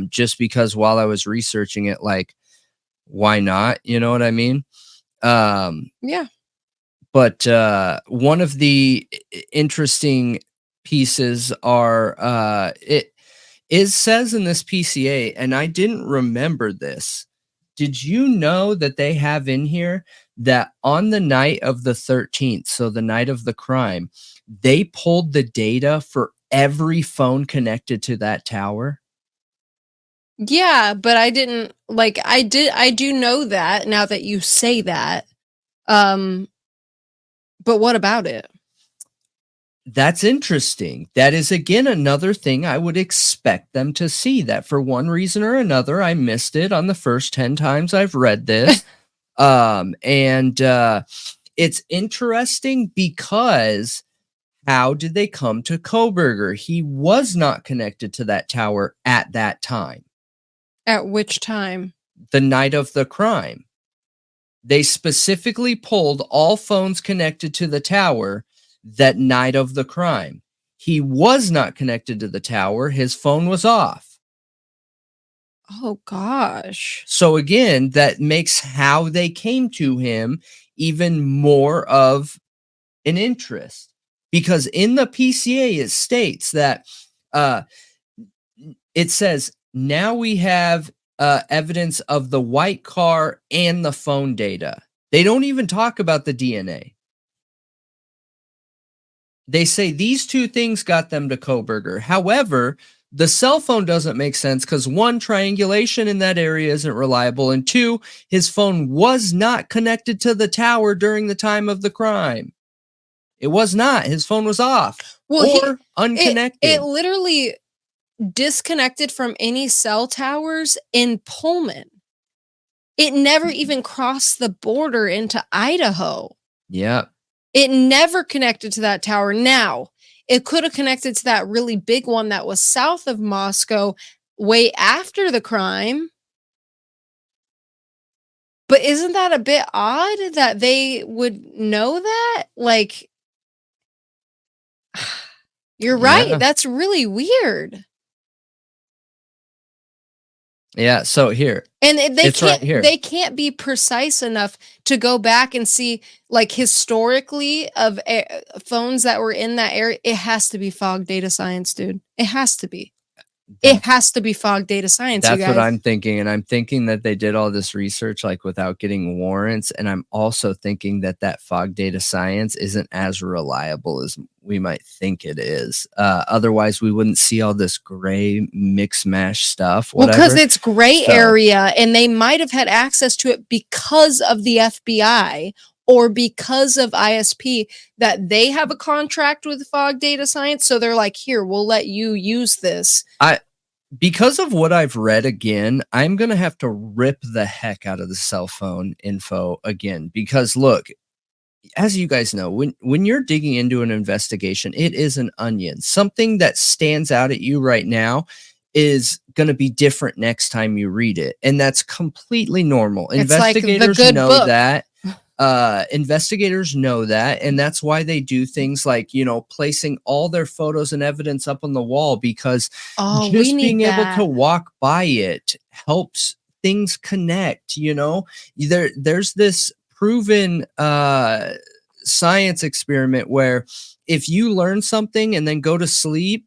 just because while I was researching it, like, why not? You know what I mean? Yeah. But one of the interesting pieces are it says in this PCA, and I didn't remember this. Did you know that they have in here that on the night of the 13th, so the night of the crime, they pulled the data for every phone connected to that tower? Yeah, but I didn't I do know that now that you say that. But what about it? That's interesting. That is, again, another thing I would expect them to see, that for one reason or another, I missed it on the first 10 times I've read this. It's interesting because how did they come to Kohberger? He was not connected to that tower at that time. At which time? The night of the crime. They specifically pulled all phones connected to the tower that night of the crime. He was not connected to the tower. His phone was off. Oh gosh. So again, that makes how they came to him even more of an interest, because in the PCA it states that it says, now we have evidence of the white car and the phone data. They don't even talk about the DNA. They say these two things got them to Kohberger. However, the cell phone doesn't make sense because one, triangulation in that area isn't reliable, and two, his phone was not connected to the tower during the time of the crime. It was not. His phone was off or unconnected. It literally disconnected from any cell towers in Pullman. It never even crossed the border into Idaho. Yeah. It never connected to that tower. Now, it could have connected to that really big one that was south of Moscow way after the crime. But isn't that a bit odd that they would know that? Like, you're right. Yeah. That's really weird. Yeah, so here. And It's right here. They can't be precise enough to go back and see, like, historically of phones that were in that area. It has to be fog data science, dude. It has to be. It has to be fog data science. That's you guys. what I'm thinking. And I'm thinking that they did all this research like without getting warrants. And I'm also thinking that that fog data science isn't as reliable as we might think it is. Otherwise, we wouldn't see all this gray mix mash stuff. Well, because it's gray area and they might have had access to it because of the FBI or because of ISP, that they have a contract with fog data science. So they're like, here, we'll let you use this. Because of what I've read again, I'm going to have to rip the heck out of the cell phone info again, because look, as you guys know, when you're digging into an investigation, it is an onion. Something that stands out at you right now is going to be different next time you read it. And that's completely normal. It's Investigators like know book. that. Investigators know that, and that's why they do things like, you know, placing all their photos and evidence up on the wall, because just being able to walk by it helps things connect. You know, there's this proven science experiment where if you learn something and then go to sleep,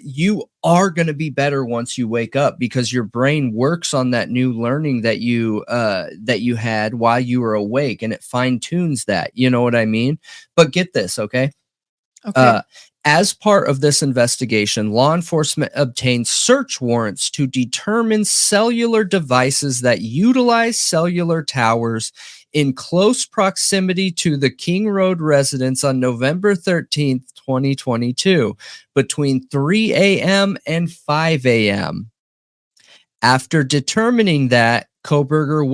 you are going to be better once you wake up, because your brain works on that new learning that you had while you were awake, and it fine tunes that. You know what I mean? But get this, okay? As part of this investigation, law enforcement obtained search warrants to determine cellular devices that utilize cellular towers in close proximity to the King Road residence on November 13th, 2022, between 3 a.m. and 5 a.m. After determining that Kohberger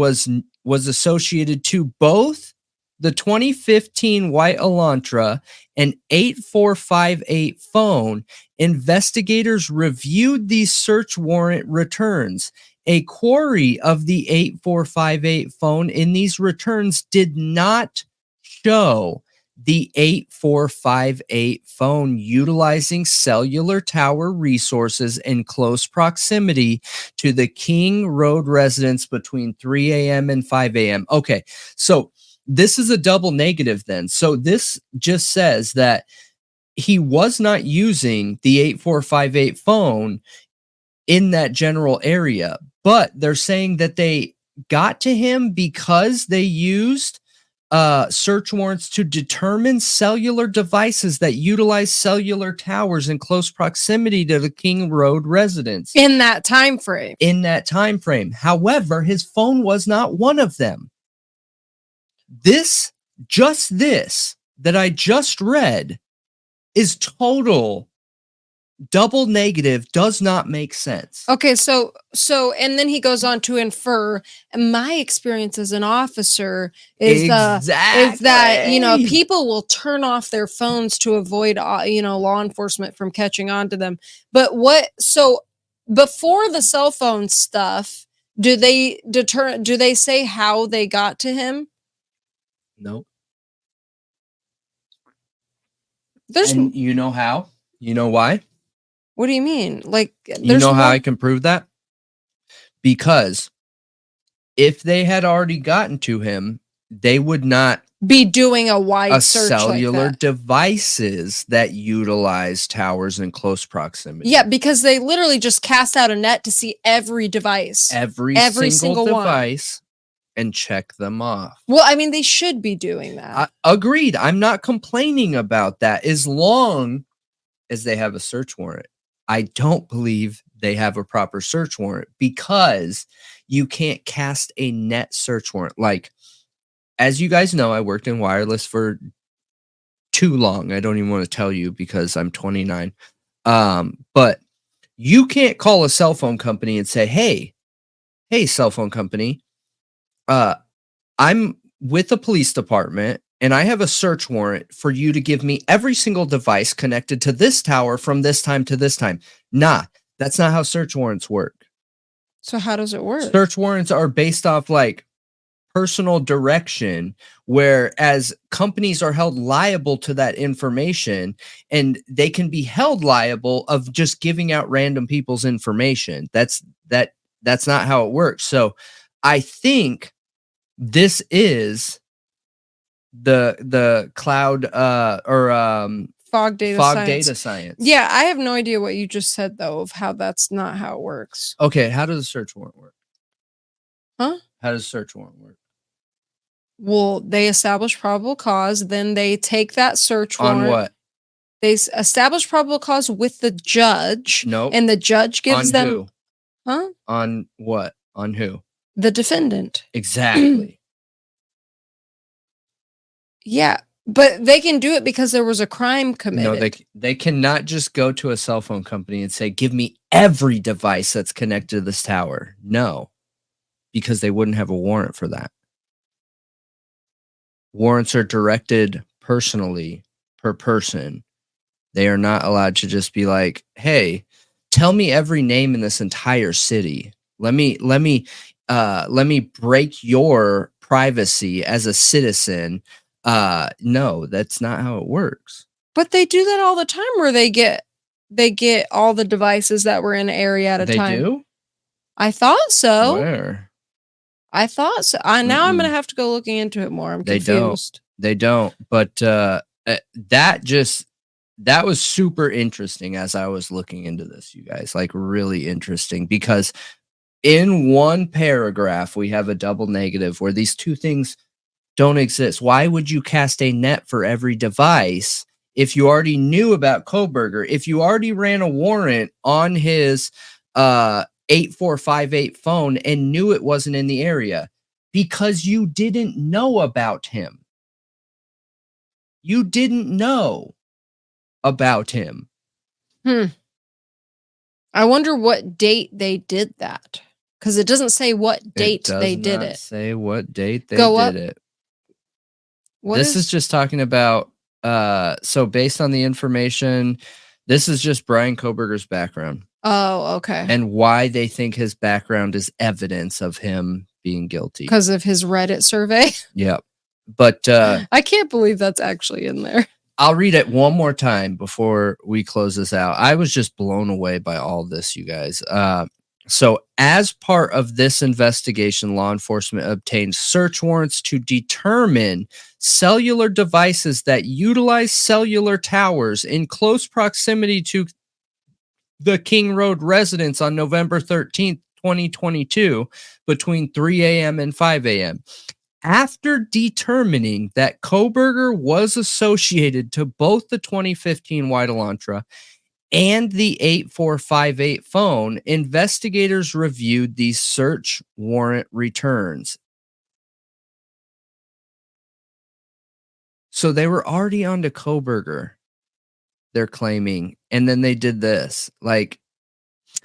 was associated to both the 2015 white Elantra and 8458 phone, investigators reviewed these search warrant returns. A query of the 8458 phone in these returns did not show the 8458 phone utilizing cellular tower resources in close proximity to the King Road residence between 3 a.m. and 5 a.m. Okay, so this is a double negative then. So this just says that he was not using the 8458 phone in that general area, but they're saying that they got to him because they used search warrants to determine cellular devices that utilize cellular towers in close proximity to the King Road residence. In that time frame. However, his phone was not one of them. This that I just read is total double negative, does not make sense. Okay, so and then he goes on to infer, and my experience as an officer is that, you know, people will turn off their phones to avoid, you know, law enforcement from catching on to them. But before the cell phone stuff, do they say how they got to him? No. And you know how? You know why? What do you mean? Like, you know how I can prove that? because if they had already gotten to him, they would not be doing a wide search cellular like that. devices that utilize towers in close proximity. Yeah, because they literally just cast out a net to see every device. Every single device and check them off. Well, I mean, they should be doing that. Agreed. I'm not complaining about that as long as they have a search warrant. I don't believe they have a proper search warrant because you can't cast a net search warrant. Like, as you guys know, I worked in wireless for too long. I don't even want to tell you because I'm 29. But you can't call a cell phone company and say, hey, cell phone company, I'm with the police department and I have a search warrant for you to give me every single device connected to this tower from this time to this time. Nah, that's not how search warrants work. So how does it work? Search warrants are based off like personal direction, whereas companies are held liable to that information, and they can be held liable of just giving out random people's information. That's not how it works. So I think this is the cloud fog data science. Yeah, I have no idea what you just said though of how that's not how it works. Okay, how does a search warrant work? Huh? How does a search warrant work? Well, they establish probable cause, then they take that search warrant. On what? They establish probable cause with the judge. Nope. And the judge gives them. Who? Huh? On what? On who? The defendant. Exactly. Yeah, but they can do it because there was a crime committed. No, they cannot just go to a cell phone company and say, give me every device that's connected to this tower. No, because they wouldn't have a warrant for that. Warrants are directed personally per person. They are not allowed to just be like, hey, tell me every name in this entire city. Let me break your privacy as a citizen. No, that's not how it works. But they do that all the time where they get all the devices that were in an area at a time. They do? I thought so. Where? I thought so. Now I'm going to have to go looking into it more. I'm confused. They don't. But that was super interesting as I was looking into this, you guys. Like, really interesting, because in one paragraph, we have a double negative where these two things don't exist. Why would you cast a net for every device if you already knew about Kohberger? If you already ran a warrant on his 8458 phone and knew it wasn't in the area because you didn't know about him. You didn't know about him. I wonder what date they did that, because it doesn't say what date they did it. Say what date they did it. This is just talking about so based on the information, this is just Bryan Kohberger's background. Oh, okay. And why they think his background is evidence of him being guilty. Because of his Reddit survey? Yep. But I can't believe that's actually in there. I'll read it one more time before we close this out. I was just blown away by all this, you guys. So as part of this investigation, law enforcement obtained search warrants to determine cellular devices that utilize cellular towers in close proximity to the King Road residence on November 13th, 2022, between 3 a.m. and 5 a.m. After determining that Kohberger was associated to both the 2015 White Elantra and the 8458 phone, investigators reviewed these search warrant returns. So they were already on to Kohberger, they're claiming, and then they did this. Like,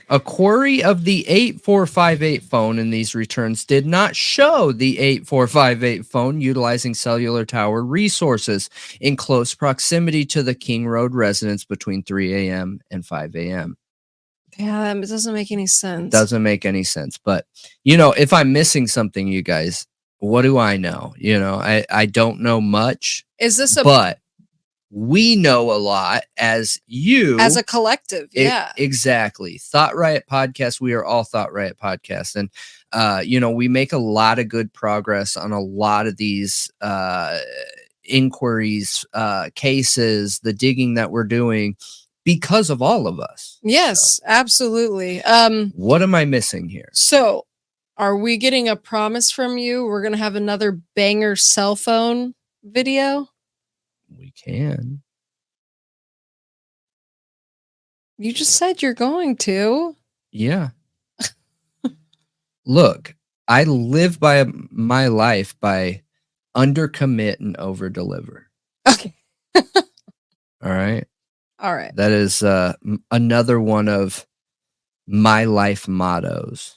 a query of the 8458 phone in these returns did not show the 8458 phone utilizing cellular tower resources in close proximity to the King Road residence between 3 a.m. and 5 a.m. Yeah, it doesn't make any sense. Doesn't make any sense. But, you know, if I'm missing something, you guys, what do I know? You know, I don't know much. Is this a... But we know a lot as you. As a collective, yeah. Exactly. Thought Riot Podcast. We are all Thought Riot Podcast. And, we make a lot of good progress on a lot of these inquiries, cases, the digging that we're doing because of all of us. Yes, so, absolutely. What am I missing here? So are we getting a promise from you? We're going to have another banger cell phone video? We can. You just said you're going to. Yeah. Look, I live by my life by undercommit and overdeliver. Okay. All right. All right. That is another one of my life mottos.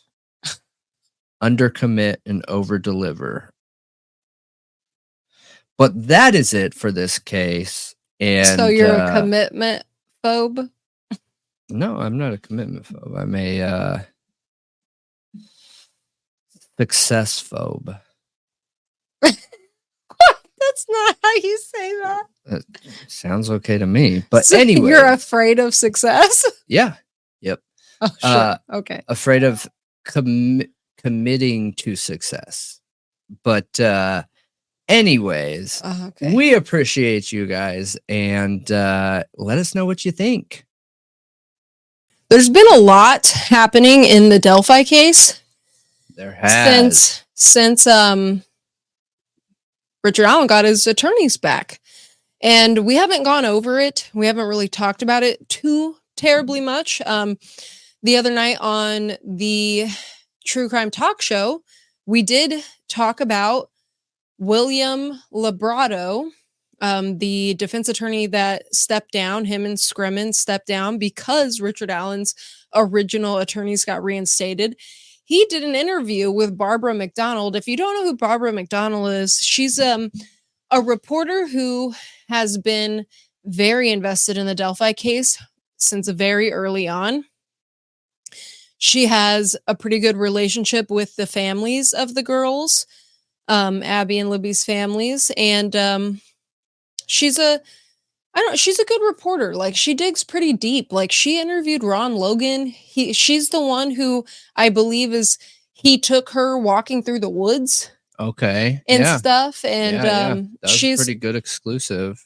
Undercommit and overdeliver. But that is it for this case. And so you're a commitment phobe? No, I'm not a commitment phobe. I'm a success phobe. That's not how you say that. That sounds okay to me. But so anyway. You're afraid of success? Yeah. Yep. Oh, sure. Okay. Afraid of committing to success. But anyways, okay. We appreciate you guys and let us know what you think. There's been a lot happening in the Delphi case. There has. Since Richard Allen got his attorneys back. And we haven't gone over it. We haven't really talked about it too terribly much. The other night on the True Crime Talk Show, we did talk about William Labrado, the defense attorney that stepped down. Him and Scremen stepped down because Richard Allen's original attorneys got reinstated. He did an interview with Barbara McDonald. If you don't know who Barbara McDonald is, she's a reporter who has been very invested in the Delphi case since very early on. She has a pretty good relationship with the families of the girls, Abby and Libby's families, and she's a good reporter. Like, she digs pretty deep. Like, she interviewed Ron Logan. She's the one who I believe he took her walking through the woods. Okay. And stuff. And that was she's pretty good exclusive.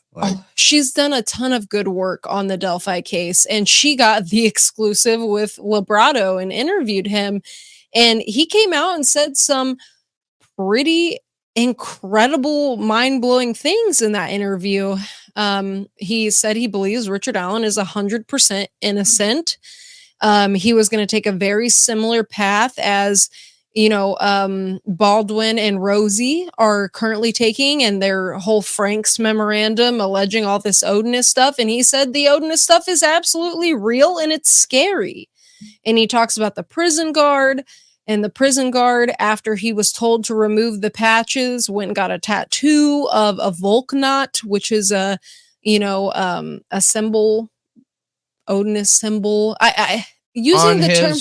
She's done a ton of good work on the Delphi case, and she got the exclusive with Labrado and interviewed him. And he came out and said some pretty incredible, mind-blowing things in that interview. He said he believes Richard Allen is 100% innocent. He was going to take a very similar path as Baldwin and Rosie are currently taking, and their whole Frank's memorandum alleging all this Odinist stuff. And he said the Odinist stuff is absolutely real and it's scary. And he talks about the prison guard, and the prison guard, after he was told to remove the patches, went and got a tattoo of a Volknot, which is a symbol, Odinist symbol. Using on the term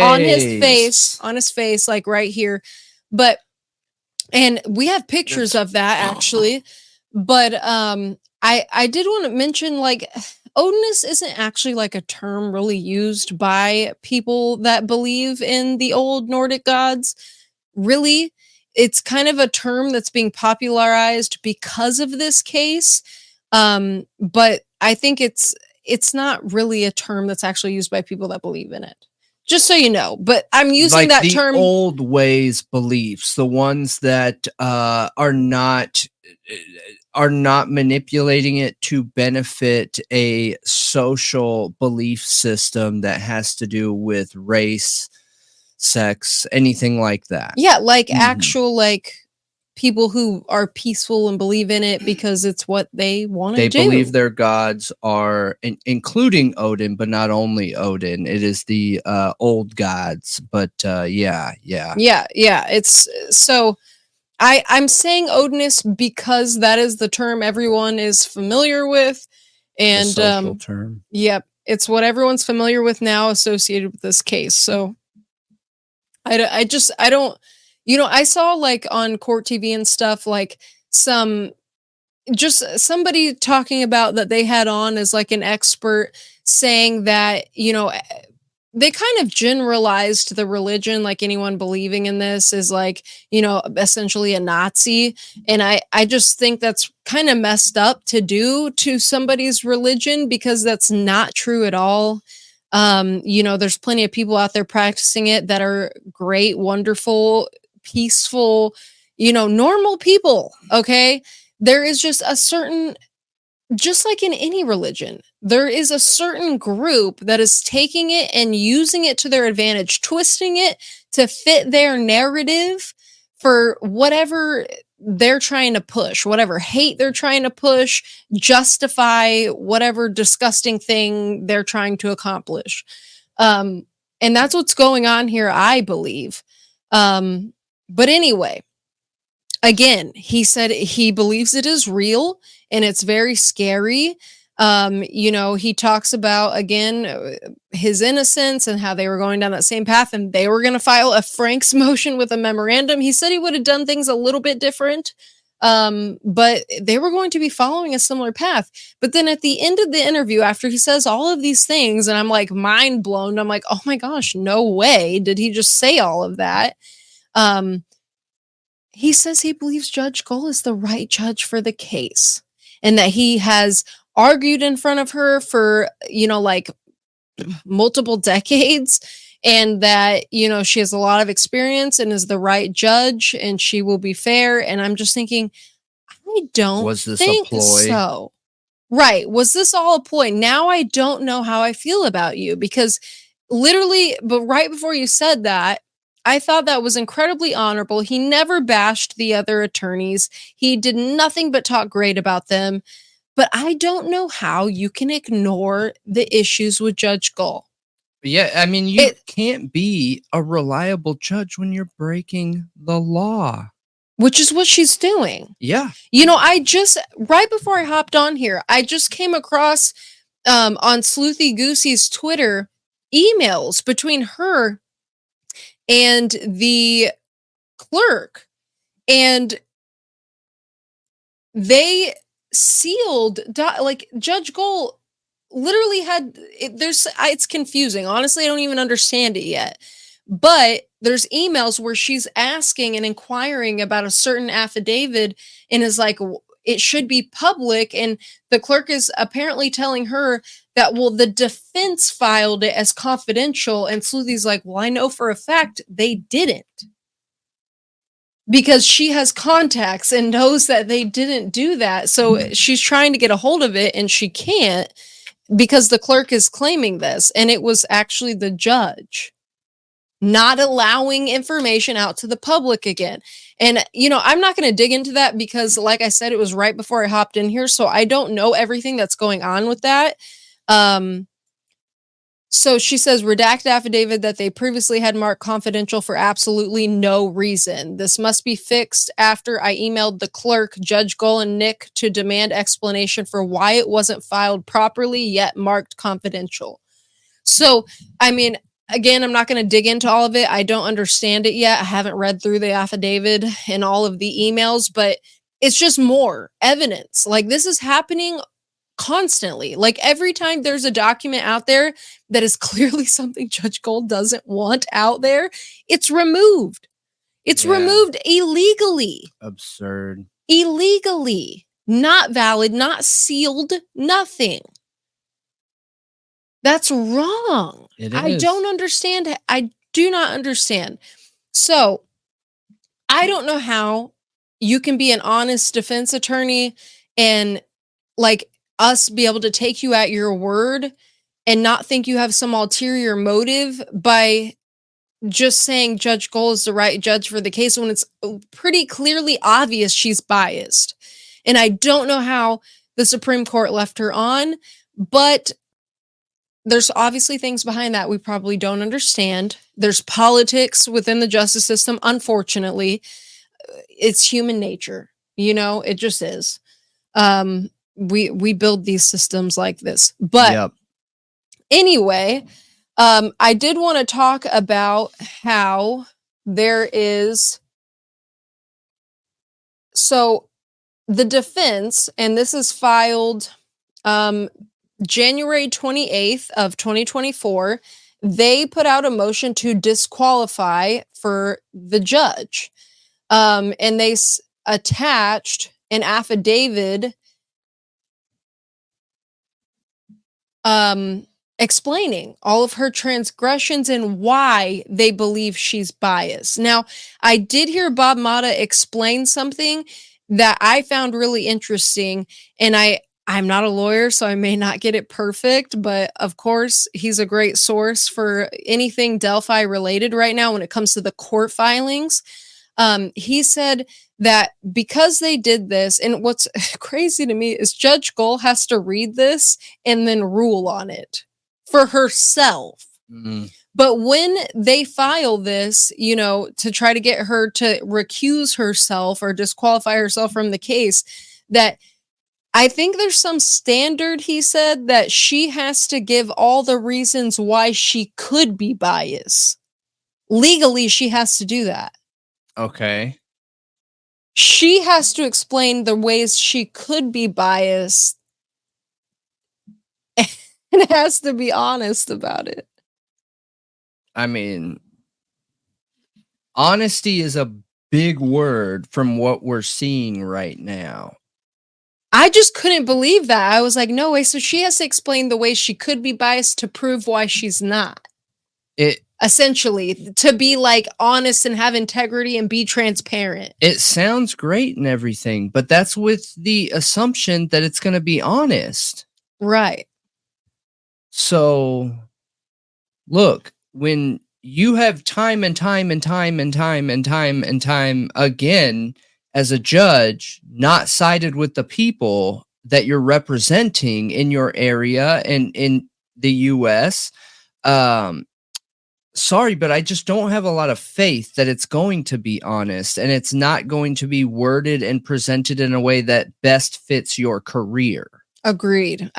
on his face, like right here. And we have pictures of that actually. But I did want to mention, like, Odinist isn't actually like a term really used by people that believe in the old Nordic gods. Really, it's kind of a term that's being popularized because of this case. But I think it's not really a term that's actually used by people that believe in it. Just so you know, but I'm using like that term. Old ways beliefs, the ones that are not manipulating it to benefit a social belief system that has to do with race, sex, anything like that. Yeah, like actual like people who are peaceful and believe in it because it's what they want to do. They believe their gods are, including Odin, but not only Odin. It is the old gods. But yeah. It's so I'm saying Odinist because that is the term everyone is familiar with, and the social term. Yep, it's what everyone's familiar with now associated with this case. So I don't. I saw like on court TV and stuff, like some just somebody talking about that they had on as like an expert saying that, they kind of generalized the religion, like anyone believing in this is like, essentially a Nazi. And I just think that's kind of messed up to do to somebody's religion, because that's not true at all. There's plenty of people out there practicing it that are great, wonderful, peaceful, normal people. Okay. There is just a certain, just like in any religion, there is a certain group that is taking it and using it to their advantage, twisting it to fit their narrative for whatever they're trying to push, whatever hate they're trying to push, justify whatever disgusting thing they're trying to accomplish. And that's what's going on here, I believe. But anyway, again, he said he believes it is real and it's very scary. He talks about, again, his innocence and how they were going down that same path and they were going to file a Frank's motion with a memorandum. He said he would have done things a little bit different, but they were going to be following a similar path. But then at the end of the interview, after he says all of these things, and I'm like mind blown, I'm like, oh my gosh, no way did he just say all of that. He says he believes Judge Gold is the right judge for the case and that he has argued in front of her for, like multiple decades, and that, she has a lot of experience and is the right judge and she will be fair. And I'm just thinking, I don't think so. Right. Was this all a ploy? Now I don't know how I feel about you, because literally, but right before you said that, I thought that was incredibly honorable. He never bashed the other attorneys. He did nothing but talk great about them. But I don't know how you can ignore the issues with Judge Gull. Yeah, I mean, you can't be a reliable judge when you're breaking the law. Which is what she's doing. Yeah. Right before I hopped on here, I just came across on Sleuthy Goosey's Twitter emails between her and the clerk, and they sealed like Judge Gold literally had it's confusing. Honestly, I don't even understand it yet. But there's emails where she's asking and inquiring about a certain affidavit and is like, it should be public. And the clerk is apparently telling her that, well, the defense filed it as confidential. And Sleuthy's like, well, I know for a fact they didn't. Because she has contacts and knows that they didn't do that. So she's trying to get a hold of it and she can't, because the clerk is claiming this. And it was actually the judge not allowing information out to the public again. And, I'm not going to dig into that because, like I said, it was right before I hopped in here. So I don't know everything that's going on with that. So she says, redact affidavit that they previously had marked confidential for absolutely no reason. This must be fixed after I emailed the clerk, Judge Gull and Nick, to demand explanation for why it wasn't filed properly yet marked confidential. So, I mean, again, I'm not going to dig into all of it. I don't understand it yet. I haven't read through the affidavit and all of the emails, but it's just more evidence. Like, this is happening constantly. Like, every time there's a document out there that is clearly something Judge Gold doesn't want out there, it's removed. It's removed illegally. Absurd. Illegally. Not valid, not sealed, nothing. That's wrong. It is. I don't understand. I do not understand. So I don't know how you can be an honest defense attorney and like us be able to take you at your word and not think you have some ulterior motive by just saying Judge Gold is the right judge for the case when it's pretty clearly obvious she's biased. And I don't know how the Supreme Court left her on, but there's obviously things behind that we probably don't understand. There's politics within the justice system. Unfortunately, it's human nature. It just is. We build these systems like this. But anyway, I did want to talk about how there is. So the defense, and this is filed January 28th of 2024, they put out a motion to disqualify for the judge. And they attached an affidavit explaining all of her transgressions and why they believe she's biased. Now, I did hear Bob Mata explain something that I found really interesting, and I'm not a lawyer, so I may not get it perfect, but of course, he's a great source for anything Delphi related right now when it comes to the court filings. He said that because they did this, and what's crazy to me is Judge Goal has to read this and then rule on it for herself. But when they file this, you know, to try to get her to recuse herself or disqualify herself from the case, that I think there's some standard, he said, that she has to give all the reasons why she could be biased. Legally, she has to do that. Okay. She has to explain the ways she could be biased and has to be honest about it. I mean, honesty is a big word from what we're seeing right now. I just couldn't believe that. I was like, no way. So she has to explain the ways she could be biased to prove why she's not. Essentially, to be like honest and have integrity and be transparent. It sounds great and everything, but that's with the assumption that it's going to be honest. Right. So, look, when you have time and time and time and time and time and time again as a judge not sided with the people that you're representing in your area and in the U.S., sorry, but I just don't have a lot of faith that it's going to be honest and it's not going to be worded and presented in a way that best fits your career. Agreed.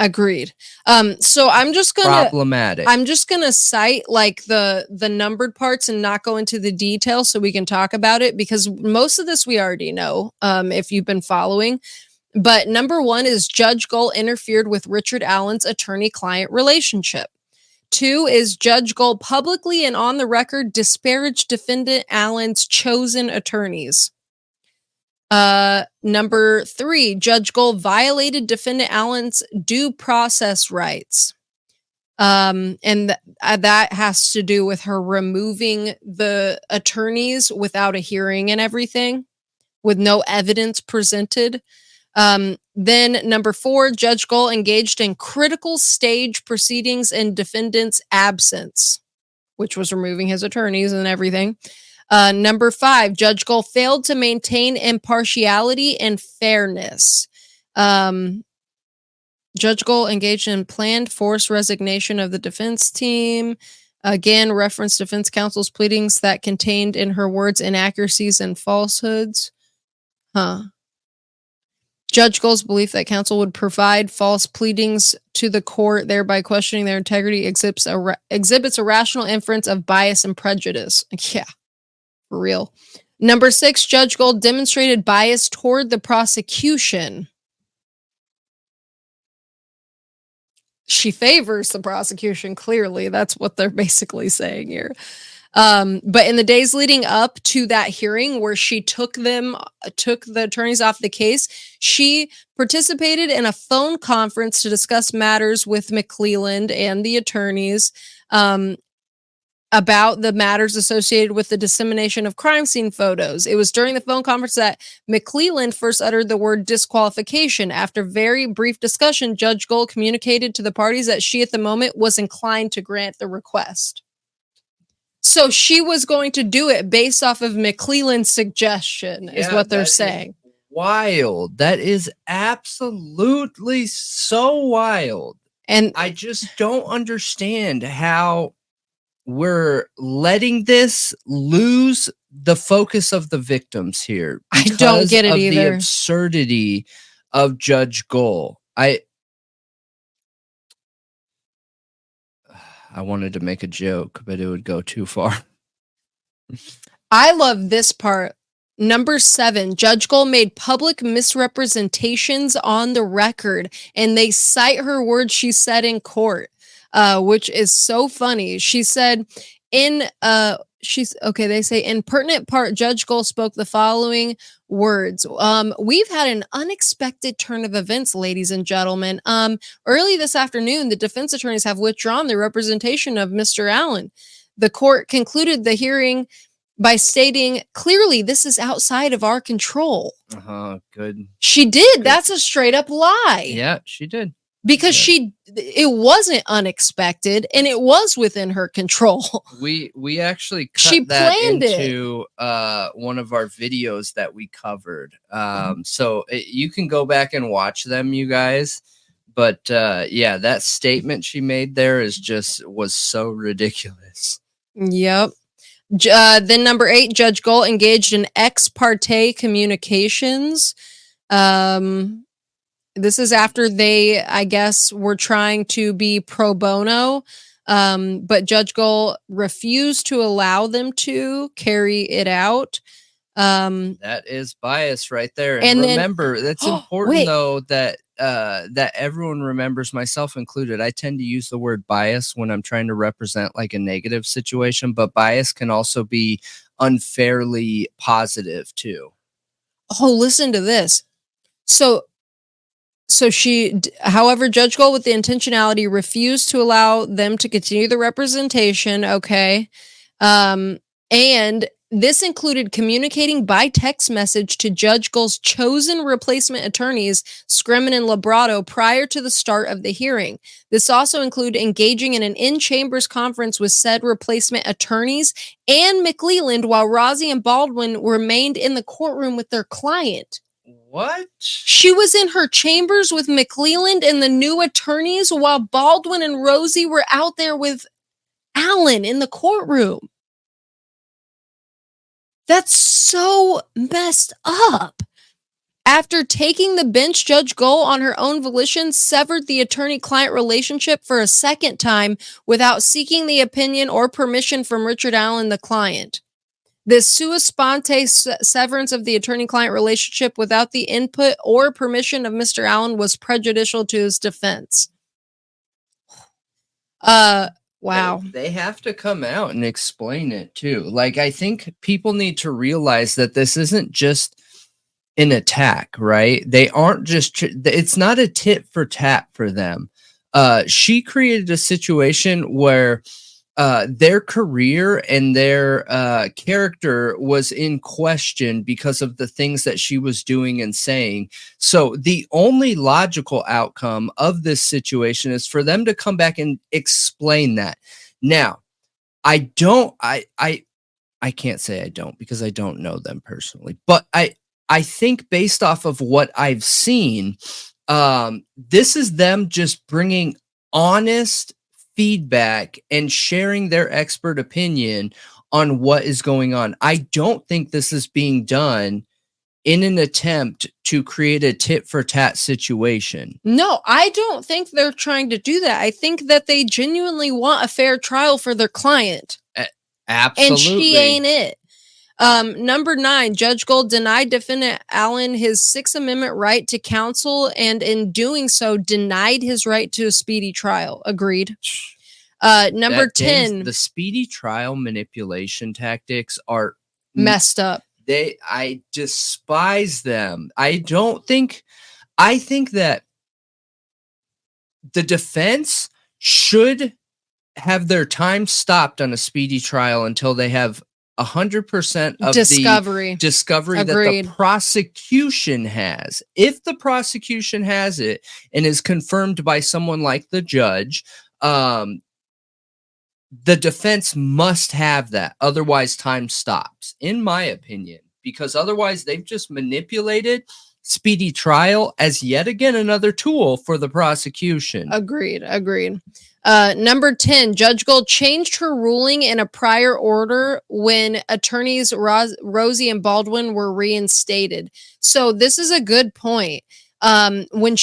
So I'm just gonna cite like the numbered parts and not go into the details so we can talk about it, because most of this we already know, if you've been following. But number 1 is Judge Goal interfered with Richard Allen's attorney-client relationship. 2 is Judge Goal publicly and on the record disparaged defendant Allen's chosen attorneys. Number 3, Judge Goal violated defendant Allen's due process rights. And that has to do with her removing the attorneys without a hearing and everything, with no evidence presented. Then number 4, Judge Goal engaged in critical stage proceedings in defendant's absence, which was removing his attorneys and everything. Number 5, Judge Goal failed to maintain impartiality and fairness. Judge Goal engaged in planned forced resignation of the defense team. Again, referenced defense counsel's pleadings that contained, in her words, inaccuracies and falsehoods. Judge Goal's belief that counsel would provide false pleadings to the court, thereby questioning their integrity, exhibits a rational inference of bias and prejudice. Yeah, for real. Number 6, Judge Goal demonstrated bias toward the prosecution. She favors the prosecution, clearly. That's what they're basically saying here. But in the days leading up to that hearing where she took the attorneys off the case, she participated in a phone conference to discuss matters with McClelland and the attorneys about the matters associated with the dissemination of crime scene photos. It was during the phone conference that McClelland first uttered the word disqualification. After very brief discussion, Judge Goal communicated to the parties that she at the moment was inclined to grant the request. So she was going to do it based off of McClelland's suggestion, is what they're saying. Wild. That is absolutely so wild. And I just don't understand how we're letting this lose the focus of the victims here. I don't get it either. The absurdity of Judge Goal. I wanted to make a joke, but it would go too far. I love this part Number 7, Judge Gold made public misrepresentations on the record, and they cite her words she said in court, which is so funny. She said they say in pertinent part, Judge Gold spoke the following words. We've had an unexpected turn of events, ladies and gentlemen. Early this afternoon, the defense attorneys have withdrawn their representation of Mr. Allen. The court concluded the hearing by stating, clearly, this is outside of our control. Good. She did. Good. That's a straight up lie. Yeah, she did. Because it wasn't unexpected and it was within her control. We actually cut that into one of our videos that we covered. So you can go back and watch them, you guys. But yeah, that statement she made there was so ridiculous. Yep. Then number 8, Judge Gold engaged in ex parte communications. This is after they, I guess, were trying to be pro bono, but Judge Gold refused to allow them to carry it out. That is bias right there. And remember, that's important though that everyone remembers, myself included. I tend to use the word bias when I'm trying to represent like a negative situation, but bias can also be unfairly positive too. Oh, listen to this. However, Judge Gold, with the intentionality, refused to allow them to continue the representation. Okay. And this included communicating by text message to Judge Gold's chosen replacement attorneys, Scremin and Labrato, prior to the start of the hearing. This also included engaging in an in-chambers conference with said replacement attorneys and McClelland while Rozzi and Baldwin remained in the courtroom with their client. What? She was in her chambers with McClelland and the new attorneys while Baldwin and Rosie were out there with Allen in the courtroom. That's so messed up. After taking the bench, Judge Gold, on her own volition, severed the attorney-client relationship for a second time without seeking the opinion or permission from Richard Allen, the client. This sua sponte severance of the attorney-client relationship without the input or permission of Mr. Allen was prejudicial to his defense. Wow. They have to come out and explain it too. Like, I think people need to realize that this isn't just an attack, right? They aren't just, it's not a tit for tat for them. She created a situation where their career and their character was in question because of the things that she was doing and saying. So the only logical outcome of this situation is for them to come back and explain that. Now, I can't say I don't, because I don't know them personally, but I think based off of what I've seen, this is them just bringing honest feedback and sharing their expert opinion on what is going on. I don't think this is being done in an attempt to create a tit for tat situation. No, I don't think they're trying to do that. I think that they genuinely want a fair trial for their client. Absolutely. And she ain't it. Number 9, Judge Gold denied defendant Allen his Sixth Amendment right to counsel, and in doing so, denied his right to a speedy trial. Agreed. Number 10. The speedy trial manipulation tactics are messed up. I despise them. I think that the defense should have their time stopped on a speedy trial until they have 100% of discovery that the prosecution has. If the prosecution has it and is confirmed by someone like the judge, the defense must have that. Otherwise, time stops, in my opinion, because otherwise they've just manipulated speedy trial as yet again another tool for the prosecution. Agreed. Number 10, Judge Gold changed her ruling in a prior order when attorneys Rosie and Baldwin were reinstated. So this is a good point. When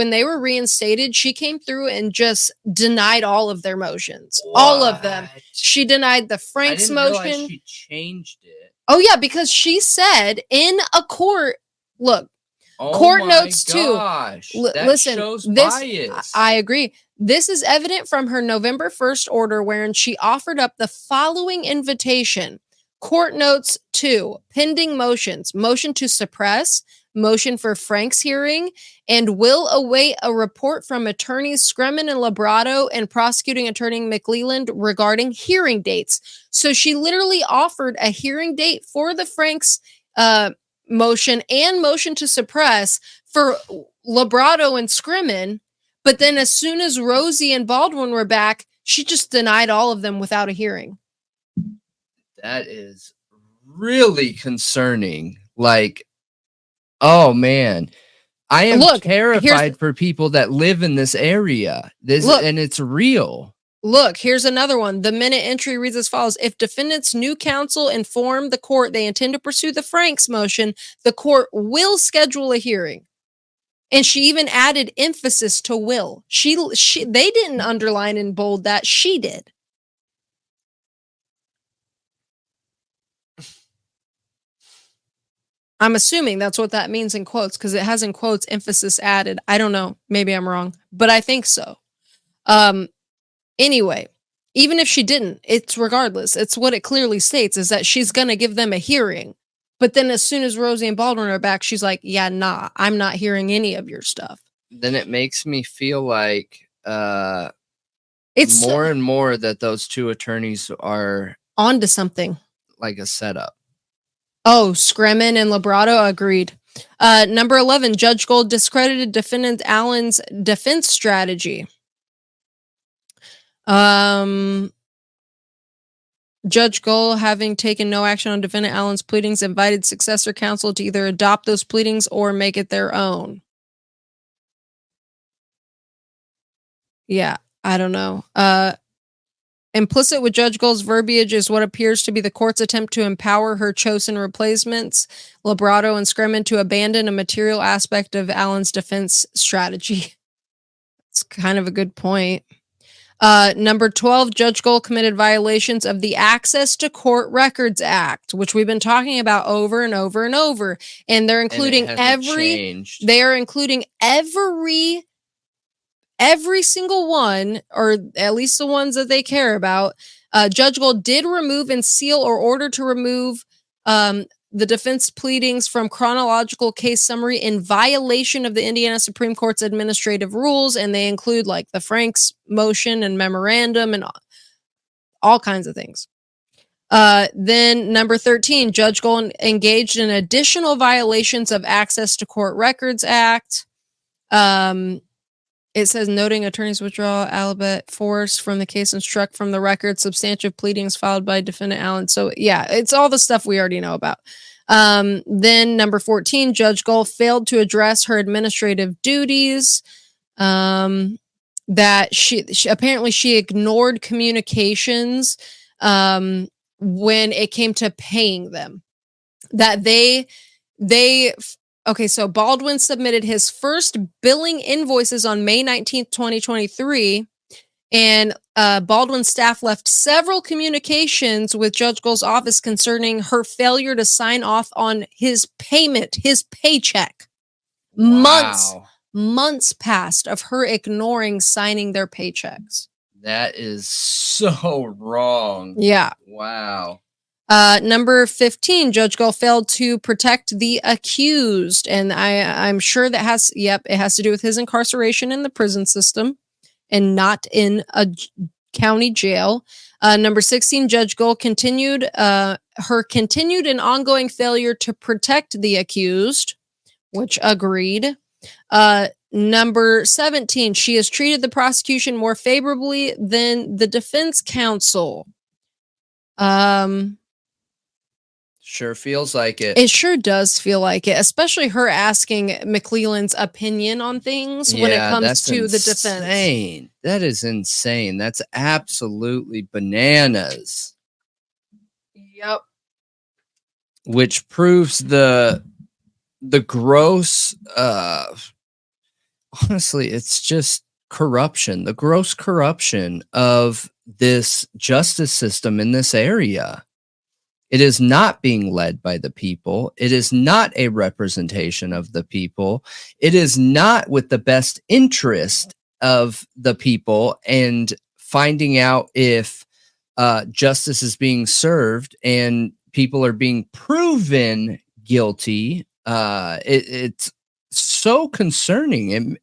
they were reinstated, she came through and just denied all of their motions. What? All of them. She denied the Frank's motion. She changed it. Oh, yeah, because she said in a court, look, Oh court my notes gosh, too. that Listen, shows this, bias. I agree. This is evident from her November 1st order, wherein she offered up the following invitation. Court notes 2, pending motions, motion to suppress, motion for Frank's hearing, and will await a report from attorneys Scremin and Labrado and prosecuting attorney McLeland regarding hearing dates. So she literally offered a hearing date for the Frank's motion and motion to suppress for Labrado and Scremin. But then as soon as Rosie and Baldwin were back, she just denied all of them without a hearing. That is really concerning. Like, oh man, I am terrified for people that live in this area. And it's real. Look, here's another one. The minute entry reads as follows. If defendants' new counsel inform the court they intend to pursue the Franks motion, the court will schedule a hearing. And she even added emphasis to will. They didn't underline and bold that. She did. I'm assuming that's what that means in quotes, because it has in quotes emphasis added. I don't know. Maybe I'm wrong, but I think so. Anyway, even if she didn't, it's regardless. It's what it clearly states is that she's going to give them a hearing. But then as soon as Rosie and Baldwin are back, she's like, yeah, nah, I'm not hearing any of your stuff. Then it makes me feel like it's more and more that those two attorneys are onto something. Like a setup. Oh, Scremin and Labrado agreed. Number 11, Judge Gold discredited defendant Allen's defense strategy. Judge Gold, having taken no action on defendant Allen's pleadings, invited successor counsel to either adopt those pleadings or make it their own. Yeah, I don't know. Implicit with Judge Gold's verbiage is what appears to be the court's attempt to empower her chosen replacements, Labrado and Scremin, to abandon a material aspect of Allen's defense strategy. It's kind of a good point. Number 12, Judge Gold committed violations of the Access to Court Records Act, which we've been talking about over and over and over. And they're including every single one, or at least the ones that they care about. Judge Gold did remove and seal or order to remove the defense pleadings from chronological case summary in violation of the Indiana Supreme Court's administrative rules. And they include like the Franks motion and memorandum and all kinds of things. Then number 13, Judge Gold engaged in additional violations of Access to Court Records Act. It says noting attorney's withdrawal, alibi force from the case and struck from the record, substantive pleadings filed by defendant Allen. So yeah, it's all the stuff we already know about. Then number 14, Judge Gold failed to address her administrative duties. That she apparently ignored communications when it came to paying them. That okay, so Baldwin submitted his first billing invoices on May 19th, 2023, and Baldwin's staff left several communications with Judge Gold's office concerning her failure to sign off on his payment, his paycheck. Wow. Months passed of her ignoring signing their paychecks. That is so wrong. Yeah. Wow. Number 15, Judge Gold failed to protect the accused. And I'm sure that it has to do with his incarceration in the prison system and not in a county jail. Number 16, Judge Gold continued and ongoing failure to protect the accused, which agreed. Number 17, she has treated the prosecution more favorably than the defense counsel. Sure feels like it. It sure does feel like it, especially her asking McLeland's opinion on things when it comes to the defense. That is insane. That's absolutely bananas. Yep. Which proves the gross, honestly, it's just corruption, the gross corruption of this justice system in this area. It is not being led by the people. It is not a representation of the people. It is not with the best interest of the people and finding out if justice is being served and people are being proven guilty. It's so concerning.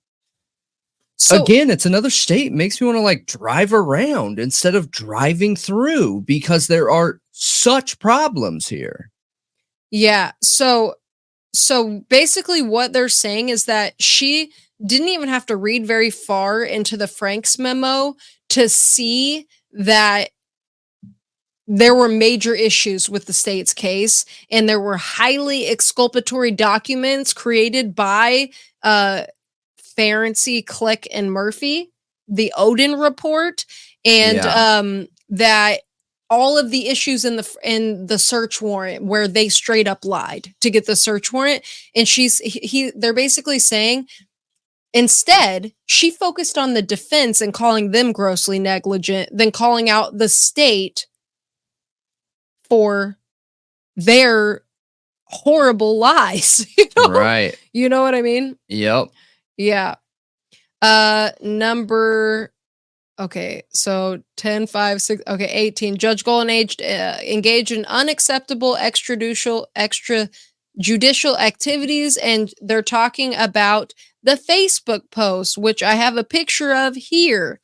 So, again, it's another state. It makes me want to like drive around instead of driving through because there are such problems here. Yeah. So basically what they're saying is that she didn't even have to read very far into the Franks memo to see that there were major issues with the state's case, and there were highly exculpatory documents created by Ferenczi, Click, and Murphy, the Odin report, and that all of the issues in the search warrant where they straight up lied to get the search warrant, and they're basically saying instead she focused on the defense and calling them grossly negligent, then calling out the state for their horrible lies. Right. You know what I mean? Yep. Yeah. Okay, so 10, 5, 6, okay, 18. Judge Gold engaged in unacceptable extrajudicial activities, and they're talking about the Facebook post, which I have a picture of here.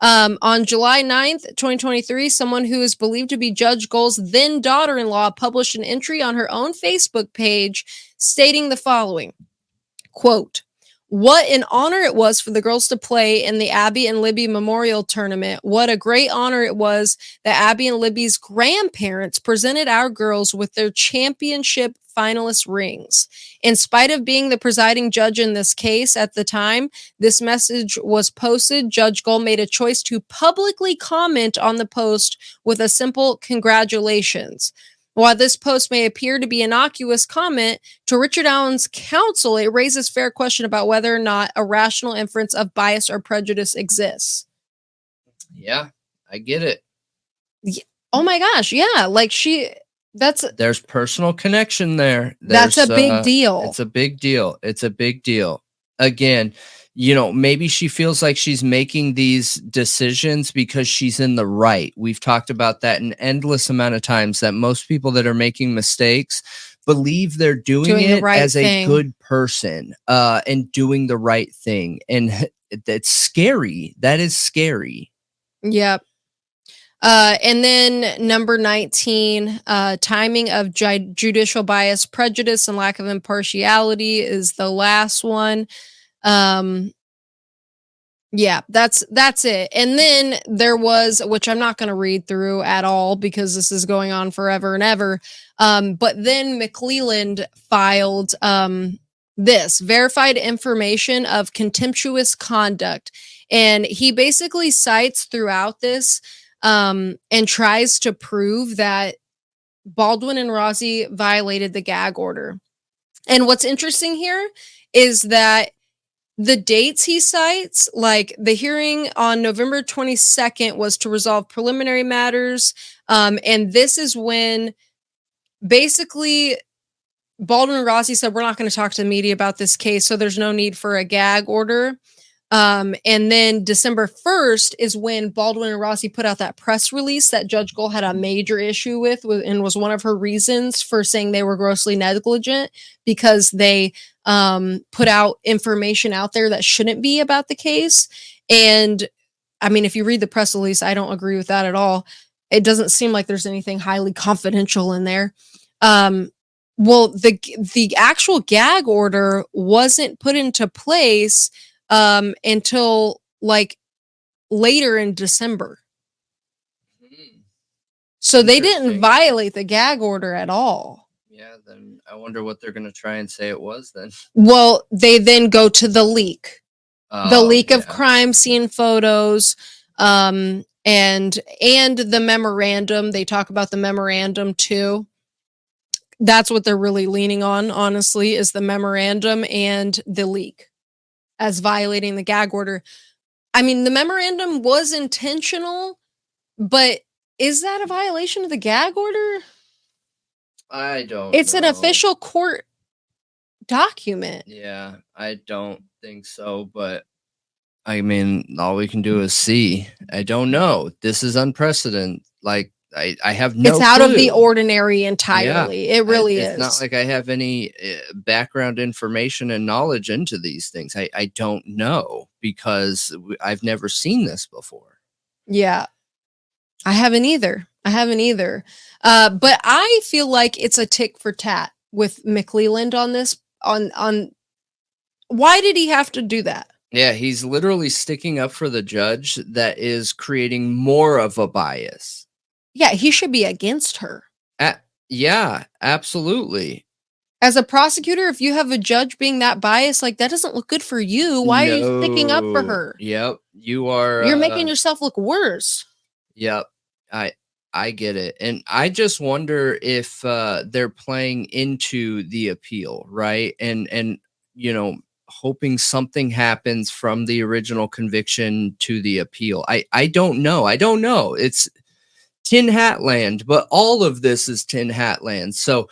On July 9th, 2023, someone who is believed to be Judge Gold's then daughter-in-law published an entry on her own Facebook page stating the following, quote, "What an honor it was for the girls to play in the Abby and Libby Memorial Tournament. What a great honor it was that Abby and Libby's grandparents presented our girls with their championship finalist rings. In spite of being the presiding judge in this case at the time this message was posted, Judge Gold made a choice to publicly comment on the post with a simple congratulations. While this post may appear to be an innocuous comment, to Richard Allen's counsel, it raises fair question about whether or not a rational inference of bias or prejudice exists." Yeah, I get it. Yeah. Oh my gosh, yeah, like there's personal connection there. That's a big deal. It's a big deal. It's a big deal. Again, maybe she feels like she's making these decisions because she's in the right. We've talked about that an endless amount of times, that most people that are making mistakes believe they're doing it right as thing. A good person and doing the right thing. And that's scary. That is scary. Yep. And then number 19, timing of judicial bias, prejudice, and lack of impartiality is the last one. Yeah, that's it. And then there was, which I'm not going to read through at all because this is going on forever and ever. But then McClelland filed this verified information of contemptuous conduct. And he basically cites throughout this and tries to prove that Baldwin and Rossi violated the gag order. And what's interesting here is that the dates he cites, like the hearing on November 22nd was to resolve preliminary matters. And this is when basically Baldwin and Rossi said, we're not going to talk to the media about this case, so there's no need for a gag order. And then December 1st is when Baldwin and Rossi put out that press release that Judge Gold had a major issue with and was one of her reasons for saying they were grossly negligent, because they put out information out there that shouldn't be about the case. And I mean, if you read the press release, I don't agree with that at all. It doesn't seem like there's anything highly confidential in there. Well, the actual gag order wasn't put into place until like later in December. So they didn't violate the gag order at all. Yeah, then I wonder what they're going to try and say it was then. Well, they then go to the leak. The leak of crime scene photos, and the memorandum. They talk about the memorandum too. That's what they're really leaning on, honestly, is the memorandum and the leak as violating the gag order. I mean, the memorandum was intentional, but is that a violation of the gag order? I don't It's know. an official court document. Yeah, I don't think so, but I mean, all we can do is see. I don't know. This is unprecedented. Like, I have no It's out clue. of the ordinary entirely. Yeah, it really it's is. not like I have any background information and knowledge into these things. I don't know because I've never seen this before. Yeah. I haven't either. But I feel like it's a tick for tat with McClelland on this. On why did he have to do that? Yeah, he's literally sticking up for the judge that is creating more of a bias. Yeah, he should be against her. Yeah, absolutely. As a prosecutor, if you have a judge being that biased, like that doesn't look good for you. Why are you sticking up for her? Yep, you're making yourself look worse. Yep, I get it, and I just wonder if they're playing into the appeal, right? And you know, hoping something happens from the original conviction to the appeal. I don't know. It's tin hat land, but all of this is tin hat land. So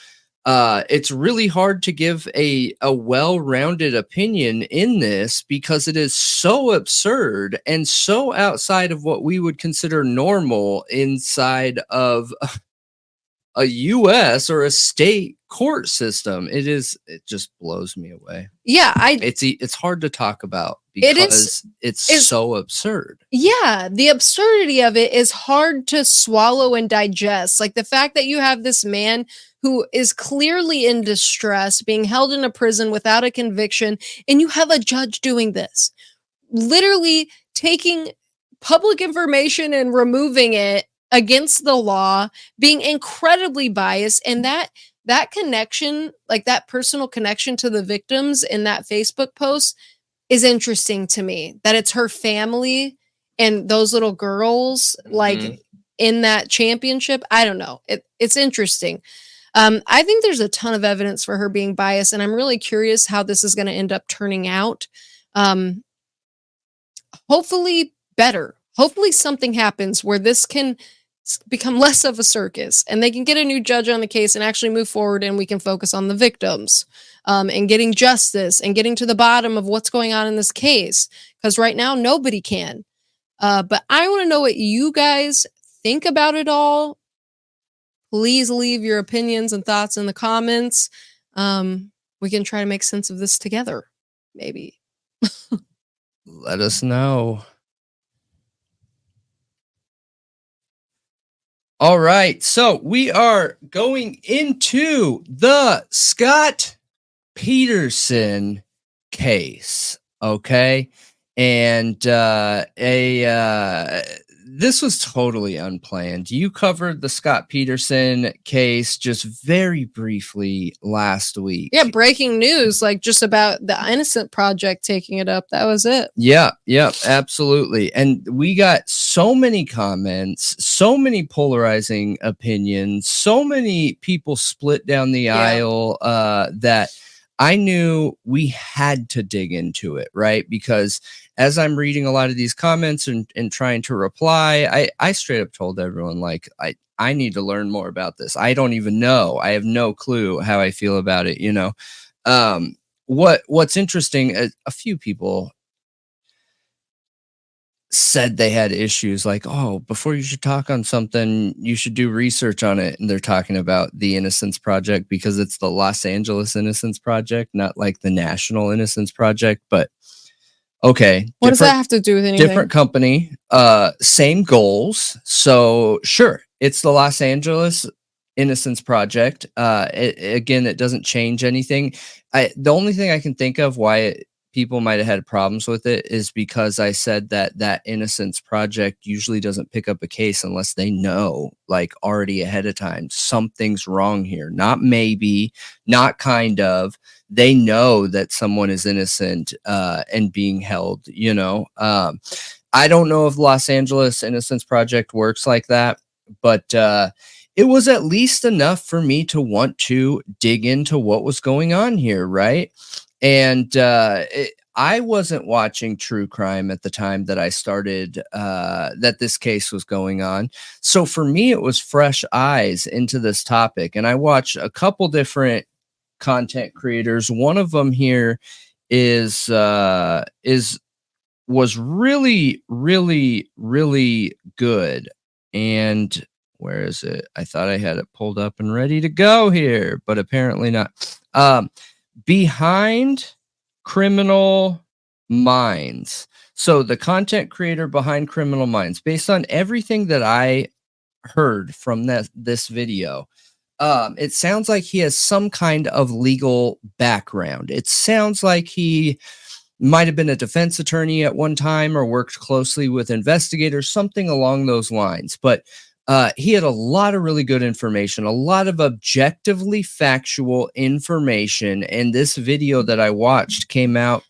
it's really hard to give a well-rounded opinion in this because it is so absurd and so outside of what we would consider normal inside of a US or a state court system. It just blows me away. Yeah, it's hard to talk about because it's so absurd. Yeah, the absurdity of it is hard to swallow and digest. Like the fact that you have this man who is clearly in distress, being held in a prison without a conviction, and you have a judge doing this, literally taking public information and removing it against the law, being incredibly biased, and that connection, like that personal connection to the victims in that Facebook post is interesting to me, that it's her family and those little girls like in that championship. I don't know. It's interesting. I think there's a ton of evidence for her being biased, and I'm really curious how this is going to end up turning out. Hopefully better. Hopefully something happens where this can become less of a circus and they can get a new judge on the case and actually move forward, and we can focus on the victims and getting justice and getting to the bottom of what's going on in this case. Because right now, nobody can. But I want to know what you guys think about it all. Please leave your opinions and thoughts in the comments. We can try to make sense of this together, maybe. Let us know. All right, so we are going into the Scot Peterson case, okay? And this was totally unplanned. You covered the Scot Peterson case just very briefly last week. Yeah, breaking news, like just about the Innocent Project taking it up. That was it. Yeah, absolutely. And we got so many comments, so many polarizing opinions, so many people split down the aisle that I knew we had to dig into it, right? Because as I'm reading a lot of these comments and trying to reply, I straight up told everyone, like, I need to learn more about this. I don't even know. I have no clue how I feel about it, you know? What's interesting, a few people said they had issues like, oh, before you should talk on something, you should do research on it. And they're talking about the Innocence Project because it's the Los Angeles Innocence Project, not like the National Innocence Project. But okay, what does that have to do with anything? Different company, same goals. So sure, it's the Los Angeles Innocence Project. Again, it doesn't change anything. The only thing I can think of why people might have had problems with it is because I said that Innocence Project usually doesn't pick up a case unless they know, like, already ahead of time, something's wrong here. Not maybe, not kind of. They know that someone is innocent and being held, you know. I don't know if Los Angeles Innocence Project works like that, but it was at least enough for me to want to dig into what was going on here, right? And I wasn't watching true crime at the time that I started, that this case was going on. So for me, it was fresh eyes into this topic. And I watched a couple different content creators. One of them here was really, really, really good. And where is it? I thought I had it pulled up and ready to go here, but apparently not. Behind Criminal Minds. So the content creator behind Criminal Minds, based on everything that I heard from this video, it sounds like he has some kind of legal background. It sounds like he might have been a defense attorney at one time or worked closely with investigators, something along those lines. But he had a lot of really good information, a lot of objectively factual information. And this video that I watched came out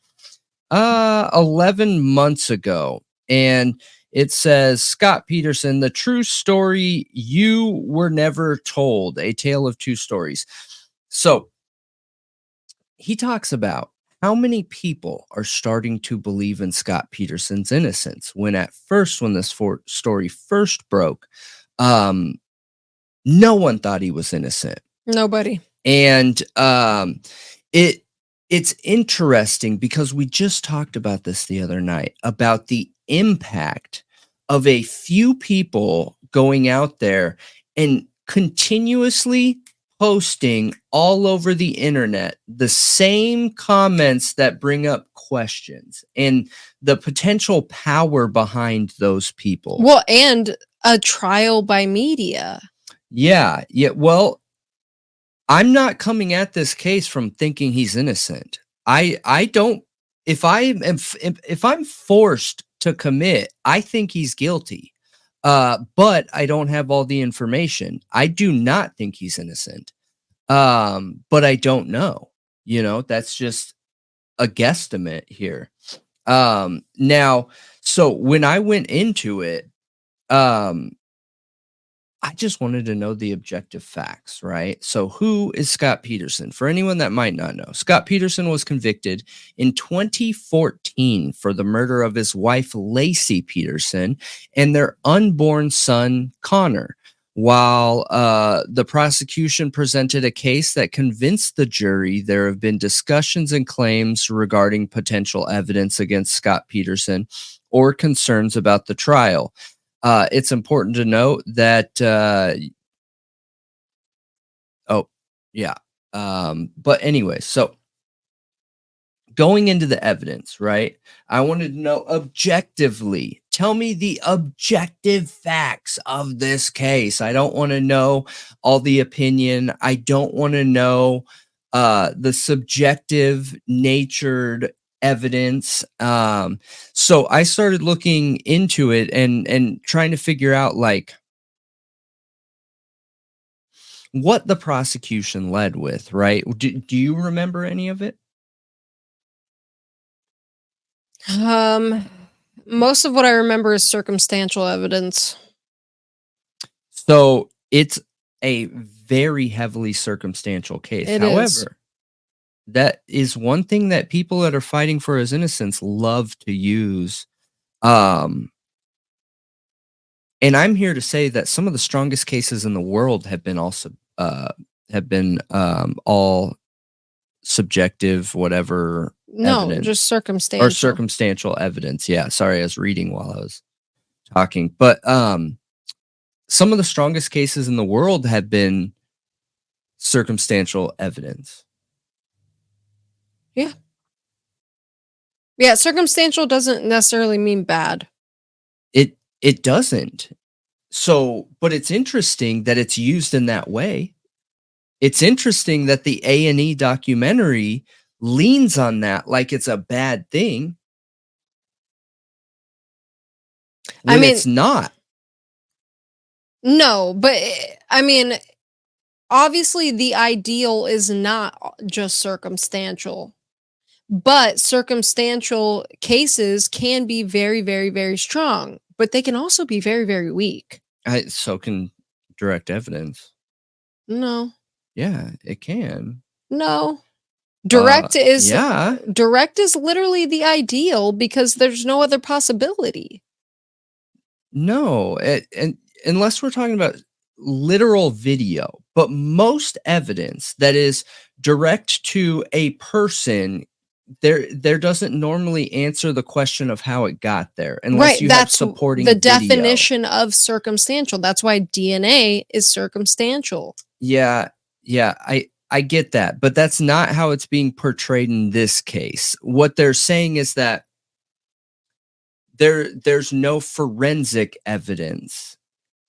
11 months ago. And it says, Scot Peterson, the true story you were never told, a tale of two stories. So he talks about how many people are starting to believe in Scot Peterson's innocence when at first, when this story first broke, no one thought he was innocent. Nobody. And it's interesting because we just talked about this the other night, about the impact of a few people going out there and continuously posting all over the internet the same comments that bring up questions and the potential power behind those people. Well, and a trial by media. Yeah. Well, I'm not coming at this case from thinking he's innocent. I don't. If I'm forced to commit, I think he's guilty. But I don't have all the information. I do not think he's innocent. But I don't know. That's just a guesstimate here. Now, so when I went into it, I just wanted to know the objective facts, right? So who is Scot Peterson? For anyone that might not know, Scot Peterson was convicted in 2014 for the murder of his wife, Lacey Peterson, and their unborn son, Connor. While the prosecution presented a case that convinced the jury, there have been discussions and claims regarding potential evidence against Scot Peterson or concerns about the trial. It's important to note that, but anyway, so going into the evidence, right? I wanted to know objectively, tell me the objective facts of this case. I don't want to know all the opinion. I don't want to know the subjective natured evidence. So I started looking into it and trying to figure out like what the prosecution led with, right? Do you remember any of it? Most of what I remember is circumstantial evidence. So it's a very heavily circumstantial case. However, that is one thing that people that are fighting for his innocence love to use. And I'm here to say that some of the strongest cases in the world have been all subjective, whatever. No, evidence. just circumstantial. Or circumstantial evidence. Yeah, sorry, I was reading while I was talking. But some of the strongest cases in the world have been circumstantial evidence. Yeah. Yeah, circumstantial doesn't necessarily mean bad. It doesn't. So, but it's interesting that it's used in that way. It's interesting that the A&E documentary leans on that like it's a bad thing. When it's not. No, but I mean, obviously the ideal is not just circumstantial. But circumstantial cases can be very, very, very strong, but they can also be very, very weak. So can direct evidence. No. Yeah, it can. No. Direct is yeah. direct is literally the ideal because there's no other possibility. No, and unless we're talking about literal video, but most evidence that is direct to a person, there doesn't normally answer the question of how it got there unless Right, you have that's supporting the video. definition of circumstantial. That's why DNA is circumstantial. Yeah, I get that, but that's not how it's being portrayed in this case. What they're saying is that there's no forensic evidence,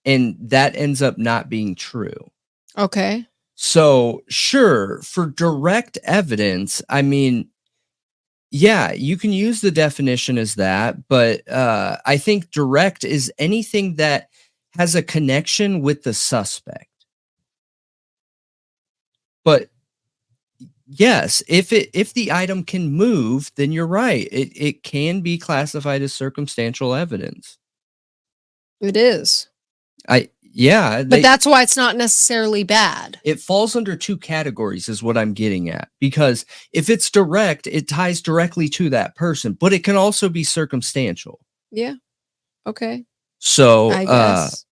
and that ends up not being true. Okay. So, sure, for direct evidence, I mean, yeah, you can use the definition as that, but I think direct is anything that has a connection with the suspect. But yes, if the item can move, then you're right. It can be classified as circumstantial evidence. It is. But that's why it's not necessarily bad. It falls under two categories is what I'm getting at. Because if it's direct, it ties directly to that person, but it can also be circumstantial. Yeah. Okay. So I guess.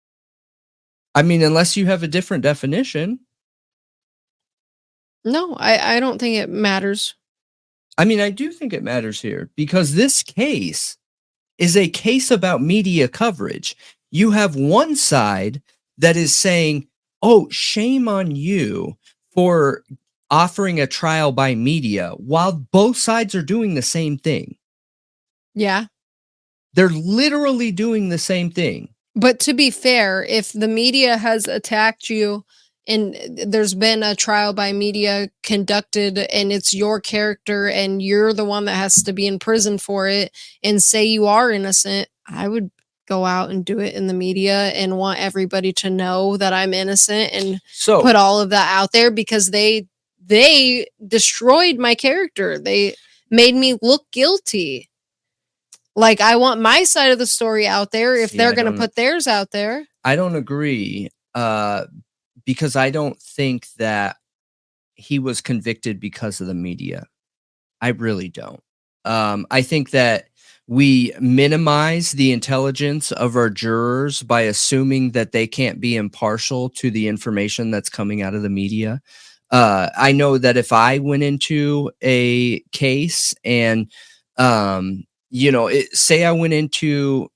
I mean, unless you have a different definition. No, I don't think it matters. I mean, I do think it matters here because this case is a case about media coverage. You have one side that is saying, oh, shame on you for offering a trial by media, while both sides are doing the same thing. Yeah. They're literally doing the same thing. But to be fair, if the media has attacked you and there's been a trial by media conducted and it's your character and you're the one that has to be in prison for it and say you are innocent, I would go out and do it in the media and want everybody to know that I'm innocent and put all of that out there because they destroyed my character. They made me look guilty. Like, I want my side of the story out there if they're going to put theirs out there. I don't agree because I don't think that he was convicted because of the media. I really don't. I think that we minimize the intelligence of our jurors by assuming that they can't be impartial to the information that's coming out of the media. I know that if I went into a case and, say I went in to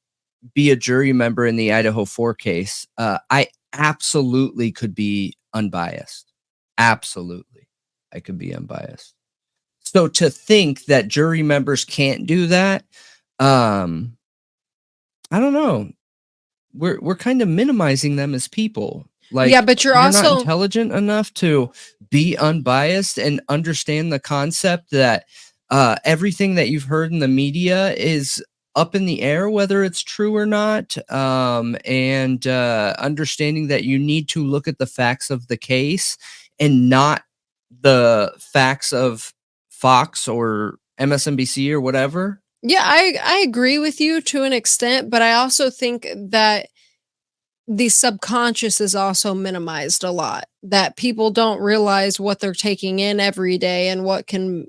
be a jury member in the Idaho 4 case, I absolutely could be unbiased. Absolutely. I could be unbiased. So to think that jury members can't do that, I don't know. We're kind of minimizing them as people. Like, yeah, but you're also not intelligent enough to be unbiased and understand the concept that everything that you've heard in the media is up in the air, whether it's true or not, and understanding that you need to look at the facts of the case and not the facts of Fox or MSNBC or whatever. Yeah, I agree with you to an extent, but I also think that the subconscious is also minimized a lot, that people don't realize what they're taking in every day and what can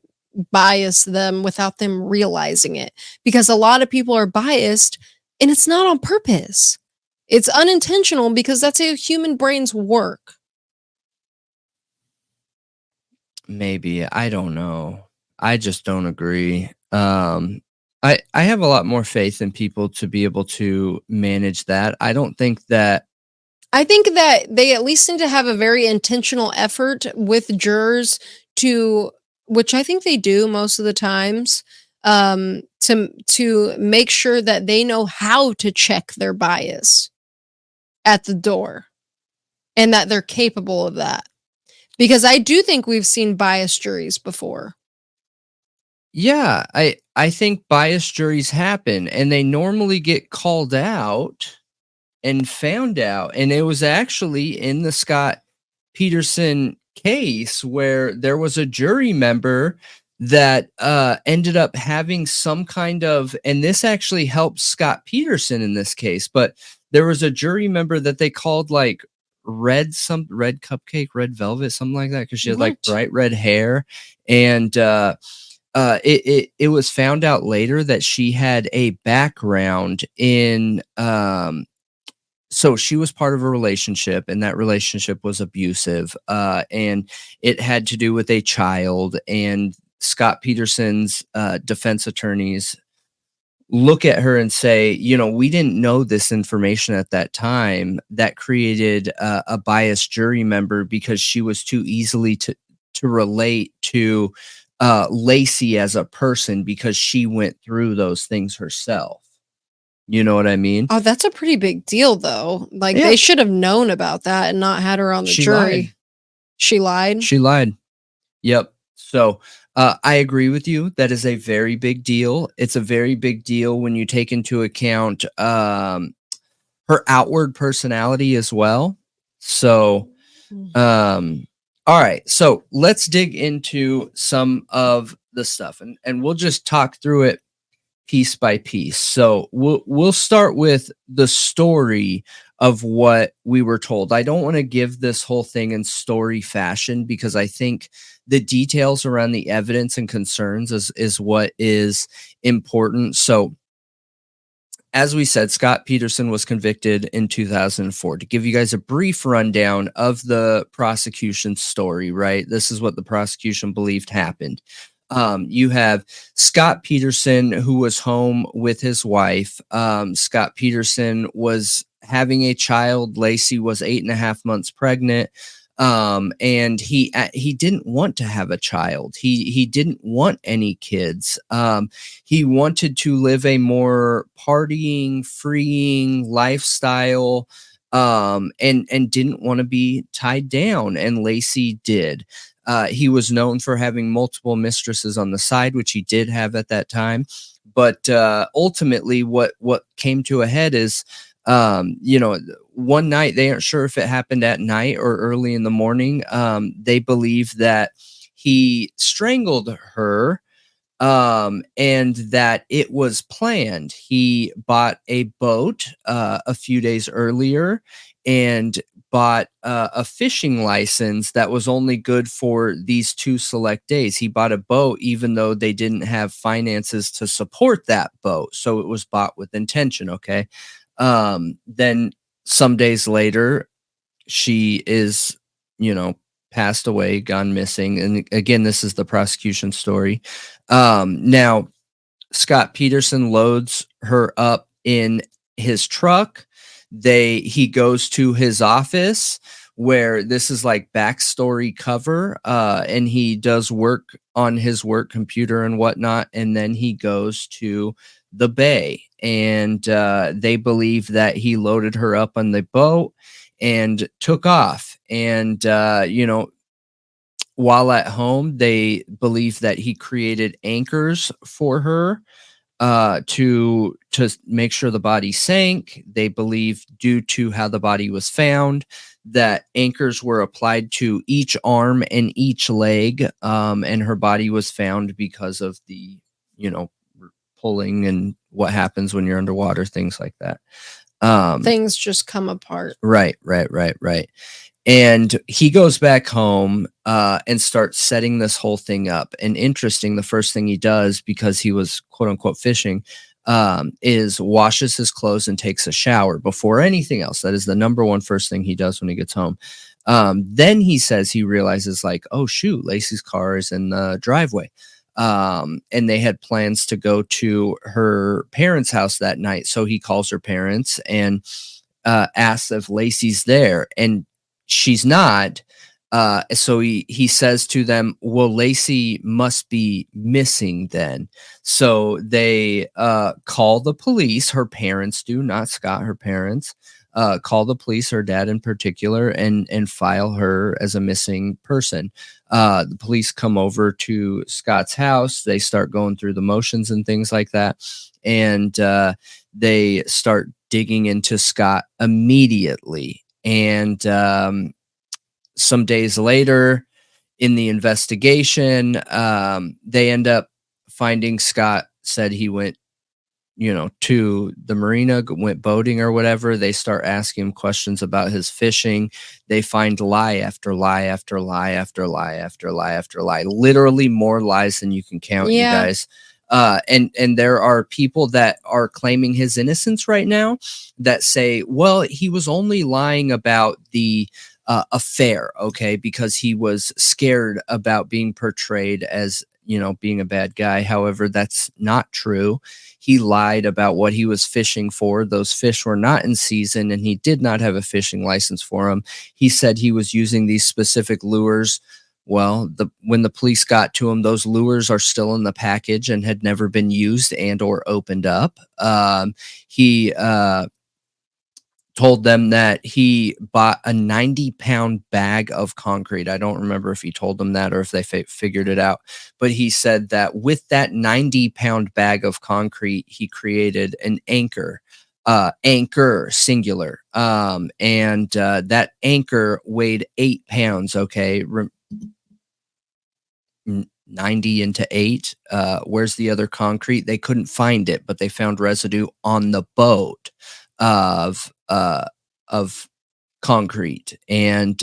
bias them without them realizing it. Because a lot of people are biased and it's not on purpose. It's unintentional because that's how human brains work. Maybe. I don't know. I just don't agree. I have a lot more faith in people to be able to manage that. I think that they at least need to have a very intentional effort with jurors to, which I think they do most of the times, to make sure that they know how to check their bias at the door and that they're capable of that. Because I do think we've seen biased juries before. Yeah, I think biased juries happen and they normally get called out and found out. And it was actually in the Scot Peterson case where there was a jury member that ended up having some kind of, and this actually helped Scot Peterson in this case, but there was a jury member that they called like red cupcake, red velvet, something like that, because she had like What? bright red hair. And it was found out later that she had a background in so she was part of a relationship, and that relationship was abusive, and it had to do with a child. And Scott Peterson's defense attorneys look at her and say, we didn't know this information at that time. That created a biased jury member because she was too easily to relate to Lacey as a person because she went through those things herself. You know what I mean? Oh, that's a pretty big deal, though. Like, Yeah. they should have known about that and not had her on the She jury. lied. She lied? She lied. Yep. So I agree with you. That is a very big deal. It's a very big deal when you take into account her outward personality as well. So, all right. So let's dig into some of the stuff, and we'll just talk through it piece by piece. So we'll start with the story of what we were told. I don't want to give this whole thing in story fashion because I think the details around the evidence and concerns is what is important. So as we said, Scott Peterson was convicted in 2004. To give you guys a brief rundown of the prosecution story, right? This is what the prosecution believed happened. You have Scott Peterson, who was home with his wife. Scott Peterson was having a child. Lacey was 8.5 months pregnant. And he didn't want to have a child. He didn't want any kids. He wanted to live a more partying, freeing lifestyle, and didn't want to be tied down. And Lacey did. He was known for having multiple mistresses on the side, which he did have at that time. But ultimately, what came to a head is, one night, they aren't sure if it happened at night or early in the morning. They believe that he strangled her, and that it was planned. He bought a boat a few days earlier and bought a fishing license that was only good for these 2 select days. He bought a boat even though they didn't have finances to support that boat. So it was bought with intention, okay? Then some days later, she is, passed away, gone missing. And again, this is the prosecution story. Now, Scott Peterson loads her up in his truck. He goes to his office where this is like backstory cover, and he does work on his work computer and whatnot. And then he goes to the bay, and they believe that he loaded her up on the boat and took off. And, while at home, they believe that he created anchors for her to make sure the body sank. They believe, due to how the body was found, that anchors were applied to each arm and each leg, and her body was found because of the, pulling and what happens when you're underwater, things like that. Things just come apart. Right. And he goes back home and starts setting this whole thing up. And interesting, the first thing he does, because he was quote unquote fishing, is washes his clothes and takes a shower before anything else. That is the number one first thing he does when he gets home. Then he says he realizes, like, oh shoot, Lacey's car is in the driveway. And they had plans to go to her parents' house that night. So he calls her parents and asks if Lacey's there, and she's not. So he says to them, well, Lacey must be missing then. So they call the police. Her parents do, not Scott, her parents. Call the police, her dad in particular, and file her as a missing person. The police come over to Scott's house. They start going through the motions and things like that. And they start digging into Scott immediately. And some days later in the investigation, they end up finding Scott said he went to the marina, went boating or whatever. They start asking him questions about his fishing. They find lie after lie after lie after lie after lie after lie, literally more lies than you can count, you guys. And there are people that are claiming his innocence right now that say, well, he was only lying about the affair, okay, because he was scared about being portrayed as, being a bad guy. However, that's not true. He lied about what he was fishing for. Those fish were not in season, and he did not have a fishing license for them. He said he was using these specific lures. Well, when the police got to him, those lures are still in the package and had never been used and or opened up. He told them that he bought a 90-pound bag of concrete. I don't remember if he told them that or if they figured it out, but he said that with that 90-pound bag of concrete, he created an anchor singular. And that anchor weighed 8 pounds. Okay. 90 into 8. Where's the other concrete? They couldn't find it, but they found residue on the boat of concrete. And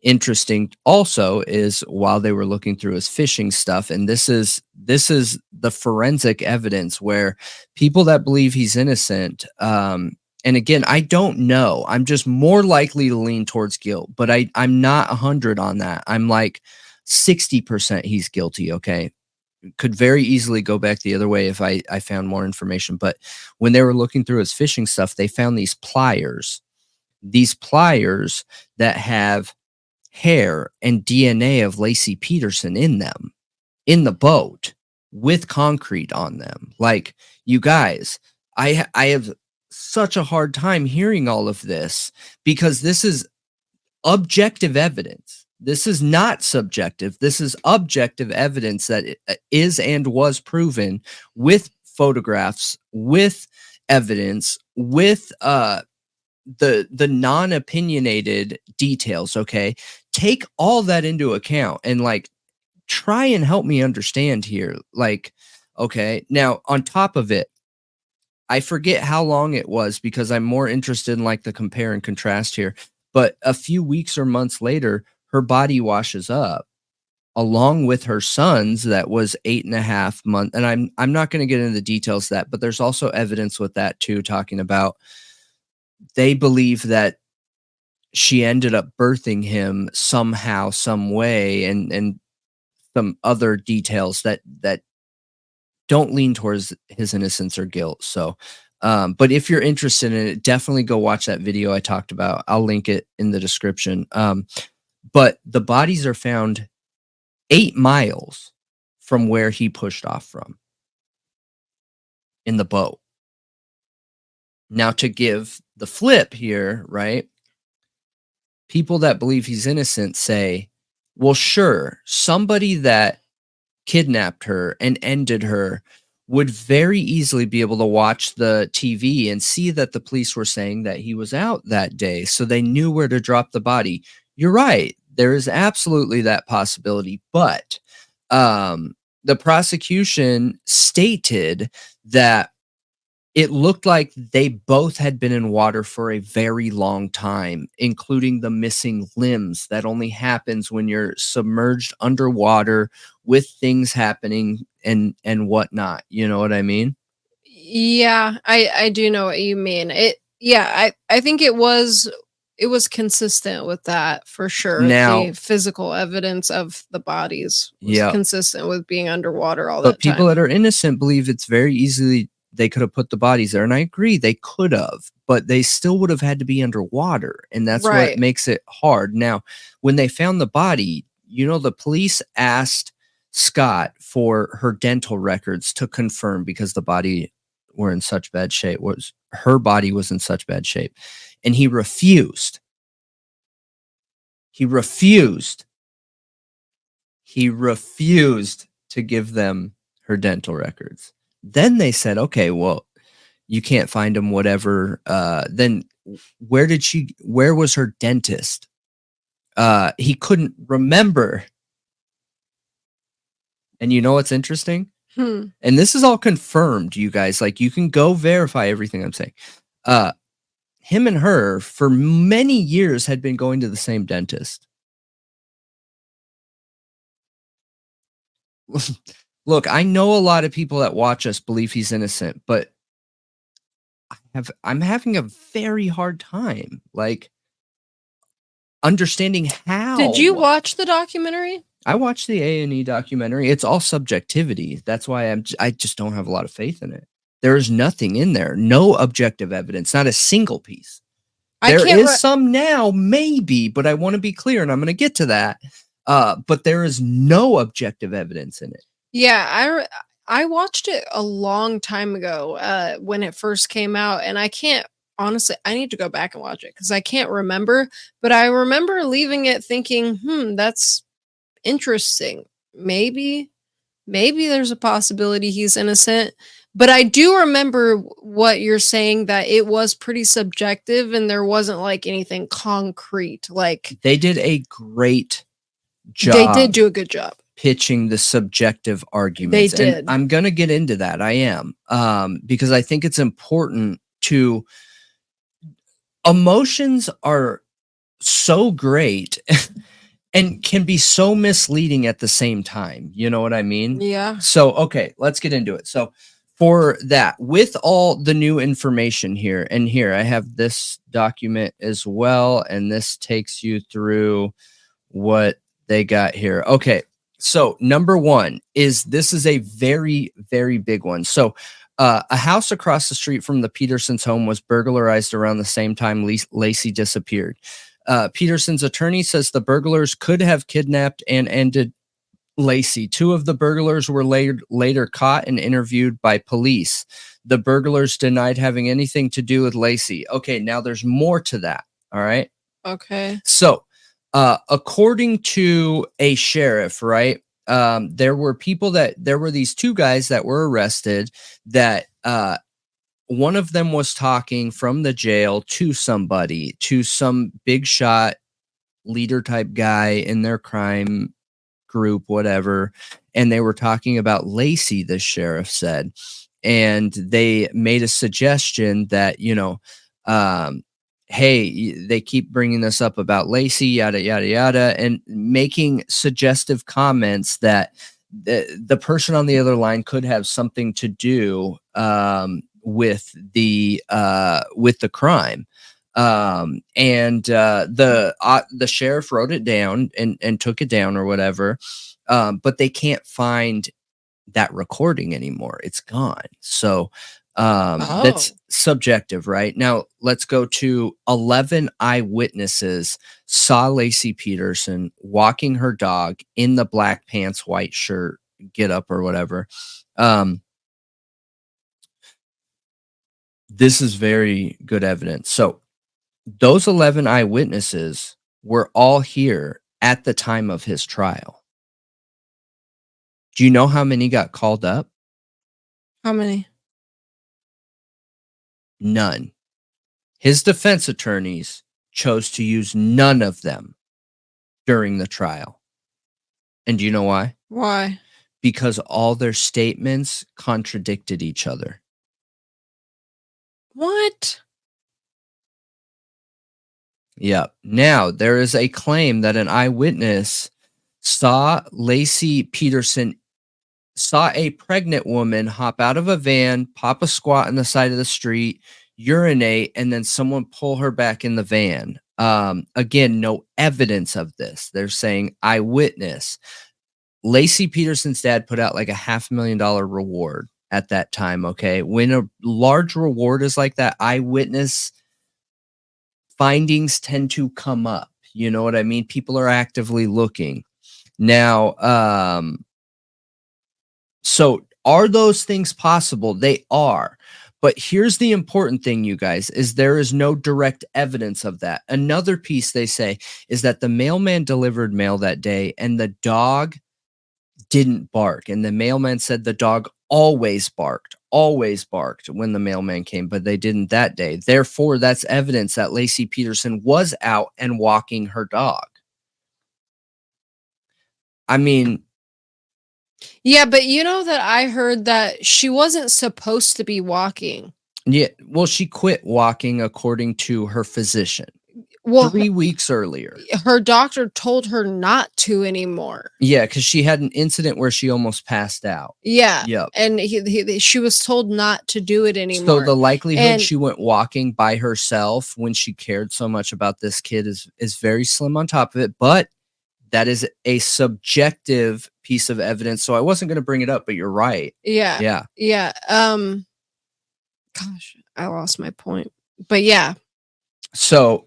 interesting also is while they were looking through his fishing stuff, and this is the forensic evidence where people that believe he's innocent, and again, I don't know, I'm just more likely to lean towards guilt, but I'm not 100 on that. I'm like 60% he's guilty. Okay. Could very easily go back the other way if I found more information. But when they were looking through his fishing stuff, they found these pliers that have hair and DNA of Lacey Peterson in them, in the boat, with concrete on them. Like, you guys, I have such a hard time hearing all of this because this is objective evidence. This is not subjective. This is objective evidence that is and was proven with photographs, with evidence, with the non-opinionated details. Okay, take all that into account and like try and help me understand here. Like, okay, now on top of it, I forget how long it was because I'm more interested in like the compare and contrast here. But a few weeks or months later, her body washes up along with her son's that was 8.5 months. And I'm not going to get into the details of that, but there's also evidence with that too, talking about they believe that she ended up birthing him somehow, some way, and some other details that don't lean towards his innocence or guilt. So, but if you're interested in it, definitely go watch that video I talked about. I'll link it in the description. But the bodies are found 8 miles from where he pushed off from in the boat. Now, to give the flip here, right? People that believe he's innocent say, well, sure, somebody that kidnapped her and ended her would very easily be able to watch the TV and see that the police were saying that he was out that day, so they knew where to drop the body. You're right. There is absolutely that possibility, but the prosecution stated that it looked like they both had been in water for a very long time, including the missing limbs. That only happens when you're submerged underwater with things happening and whatnot. You know what I mean? Yeah, I do know what you mean. I think it was consistent with that for sure. Now, the physical evidence of the bodies was yeah, consistent with being underwater all but that time. people that are innocent believe it's very easily they could have put the bodies there, and I agree they could have, but they still would have had to be underwater, and that's what Right. makes it hard. Now, when they found the body, the police asked Scot for her dental records to confirm because the body were in such bad shape. Her body was in such bad shape, and he refused. He refused to give them her dental records. Then they said, okay, well, you can't find them, whatever. Then where was her dentist? He couldn't remember. And you know what's interesting? And this is all confirmed, you guys. Like, you can go verify everything I'm saying. Him and her, for many years, had been going to the same dentist. Look, I know a lot of people that watch us believe he's innocent, but I'm having a very hard time, like, understanding how. Did you watch the documentary? I watched the A&E documentary. It's all subjectivity. That's why I just don't have a lot of faith in it. There is nothing in there. No objective evidence. Not a single piece. There is some now, maybe, but I want to be clear, and I'm going to get to that. But there is no objective evidence in it. Yeah, I watched it a long time ago when it first came out, and I can't honestly. I need to go back and watch it because I can't remember. But I remember leaving it thinking, that's interesting. Maybe there's a possibility he's innocent. But I do remember what you're saying, that it was pretty subjective and there wasn't like anything concrete. Like, they did a great job. They did do a good job pitching the subjective arguments. They did. And I'm going to get into that. I am. Because I think it's important to... Emotions are so great and can be so misleading at the same time. You know what I mean? Yeah. So, okay, let's get into it. So, for that, with all the new information here, and here I have this document as well, and this takes you through what they got here. Okay, so number one is, this is a very, very big one. So a house across the street from the Peterson's home was burglarized around the same time Lacey disappeared. Peterson's attorney says the burglars could have kidnapped and ended Lacey. Two of the burglars were later caught and interviewed by police. The burglars denied having anything to do with Lacey. Okay, now there's more to that. All right. Okay. So, according to a sheriff, right, there were these two guys that were arrested that one of them was talking from the jail to somebody, to some big shot leader type guy in their crime group, whatever, and they were talking about Lacey, the sheriff said, and they made a suggestion that, hey, they keep bringing this up about Lacey, yada yada yada, and making suggestive comments that the person on the other line could have something to do with the crime. And the sheriff wrote it down and took it down or whatever. But they can't find that recording anymore. It's gone. So, that's subjective, right? Now let's go to 11 eyewitnesses saw Lacey Peterson walking her dog in the black pants, white shirt, get up or whatever. This is very good evidence. So, those 11 eyewitnesses were all here at the time of his trial. Do you know how many got called up? How many? None. His defense attorneys chose to use none of them during the trial. And do you know why? Why? Because all their statements contradicted each other. What? Yep. Now, there is a claim that an eyewitness saw Lacey Peterson, saw a pregnant woman hop out of a van, pop a squat on the side of the street, urinate, and then someone pull her back in the van. Again, no evidence of this. They're saying eyewitness. Lacey Peterson's dad put out like a $500,000 reward at that time. Okay. When a large reward is like that, eyewitness findings tend to come up. You know what I mean? People are actively looking. Now, so are those things possible? They are. But here's the important thing, you guys, is there is no direct evidence of that. Another piece they say is that the mailman delivered mail that day and the dog didn't bark. And the mailman said the dog always barked when the mailman came, but they didn't that day. Therefore, that's evidence that Lacey Peterson was out and walking her dog. I mean, Yeah, but you know that I heard that she wasn't supposed to be walking. Yeah, well, she quit walking according to her physician Well, 3 weeks earlier. her doctor told her not to anymore. Yeah, because she had an incident where she almost passed out. Yeah. Yep. And she was told not to do it anymore. So the likelihood And- she went walking by herself when she cared so much about this kid is very slim on top of it, but that is a subjective piece of evidence. So I wasn't going to bring it up, but you're right. Yeah. Yeah. Yeah. Gosh, I lost my point. But yeah. So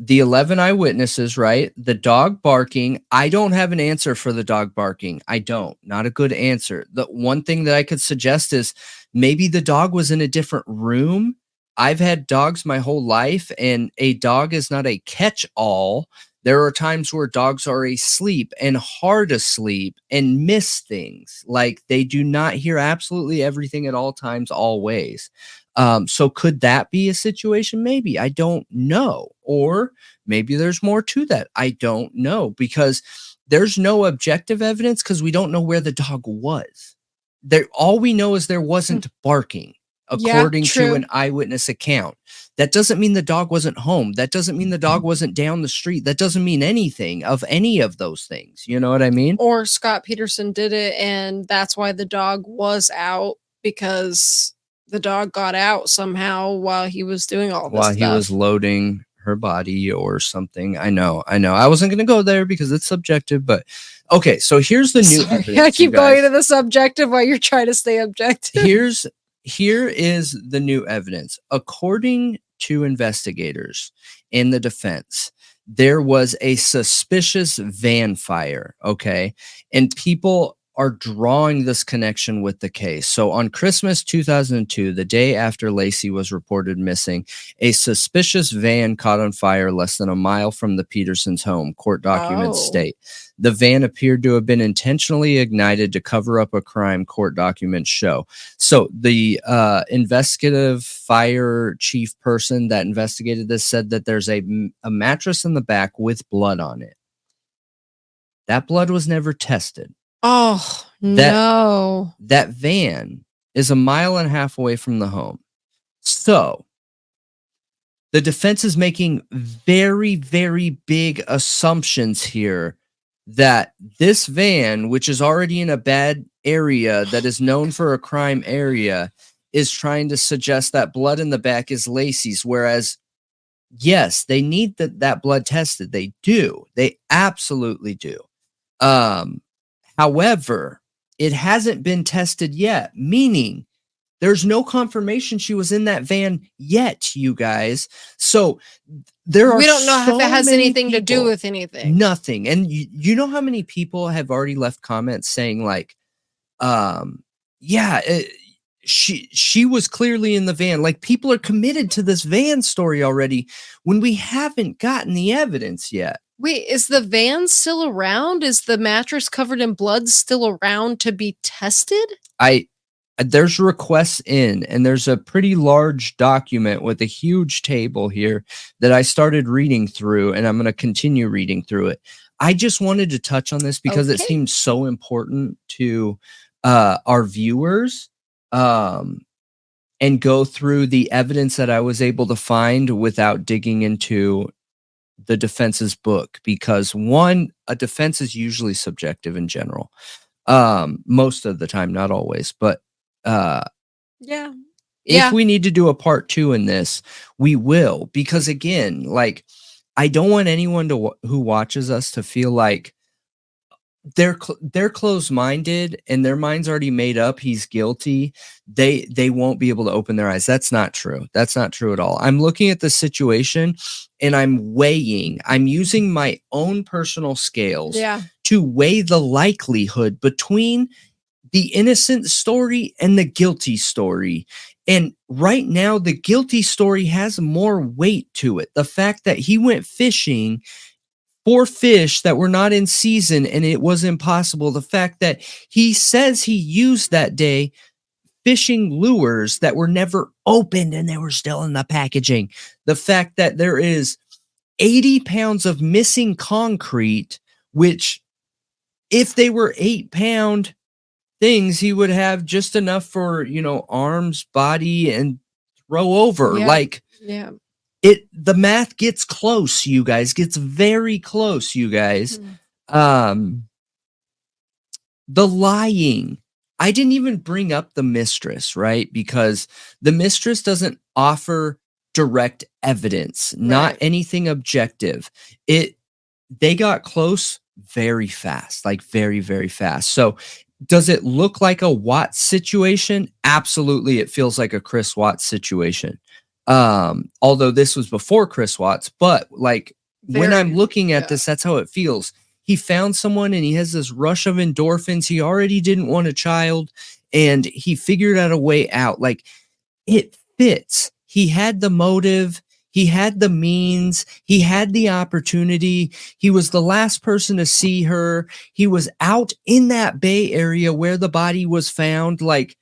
the 11 eyewitnesses, right? The dog barking. I don't have an answer for the dog barking. I don't. Not a good answer. The one thing that I could suggest is maybe the dog was in a different room. I've had dogs my whole life, and a dog is not a catch-all. There are times where dogs are asleep and hard asleep and miss things. Like they do not hear absolutely everything at all times, always. So could that be a situation? Maybe. I don't know. Or maybe there's more to that. I don't know, because there's no objective evidence because we don't know where the dog was. All we know is there wasn't barking, according to an eyewitness account. That doesn't mean the dog wasn't home. That doesn't mean the dog wasn't down the street. That doesn't mean anything of any of those things. You know what I mean? Or Scott Peterson did it, and that's why the dog was out, because the dog got out somehow while he was doing all this while he was loading her body or something. I know. I wasn't going to go there because it's subjective, but okay. So here's the new evidence. I keep going to the subjective while you're trying to stay objective. Here is the new evidence. According to investigators in the defense, there was a suspicious van fire. Okay. And people are drawing this connection with the case. So on Christmas 2002, the day after Lacey was reported missing, a suspicious van caught on fire less than a mile from the Petersons' home, court documents state. The van appeared to have been intentionally ignited to cover up a crime, court documents show. So the investigative fire chief person that investigated this said that there's a mattress in the back with blood on it. That blood was never tested. Oh, no. That van is 1.5 miles away from the home. So the defense is making very, very big assumptions here that this van, which is already in a bad area that is known for a crime area, is trying to suggest that blood in the back is Lacey's. Whereas, yes, they need that blood tested. They do. They absolutely do. However, it hasn't been tested yet, meaning there's no confirmation she was in that van yet, you guys. So we don't know if it has anything to do with anything. Nothing. And you know how many people have already left comments saying like, she was clearly in the van. Like people are committed to this van story already when we haven't gotten the evidence yet. Wait, is the van still around? Is the mattress covered in blood still around to be tested? There's requests in, and there's a pretty large document with a huge table here that I started reading through, and I'm going to continue reading through it. I just wanted to touch on this because it seems so important to our viewers, and go through the evidence that I was able to find without digging into the defense's book, because a defense is usually subjective in general, most of the time, not always, but if we need to do a part 2 in this, we will, because again, like I don't want anyone who watches us to feel like they're closed-minded and their mind's already made up. He's guilty. They won't be able to open their eyes. That's not true. That's not true at all. I'm looking at the situation and I'm using my own personal scales to weigh the likelihood between the innocent story and the guilty story. And right now, the guilty story has more weight to it. The fact that he went fishing for fish that were not in season and it was impossible. The fact that he says he used that day fishing lures that were never opened and they were still in the packaging. The fact that there is 80 pounds of missing concrete, which if they were 8-pound things, he would have just enough for, arms, body, and throw over. Yeah. Like, Yeah. the math gets close, you guys, gets very close, you guys. The lying. I didn't even bring up the mistress, right? Because the mistress doesn't offer direct evidence, not Right. anything objective. They got close very fast, like very, very fast. So does it look like a Watts situation? Absolutely. It feels like a Chris Watts situation. Although this was before Chris Watts, but like when I'm looking at this, that's how it feels. He found someone and he has this rush of endorphins. He already didn't want a child and he figured out a way out. Like, it fits. He had the motive. He had the means. He had the opportunity. He was the last person to see her. He was out in that Bay Area where the body was found. Like,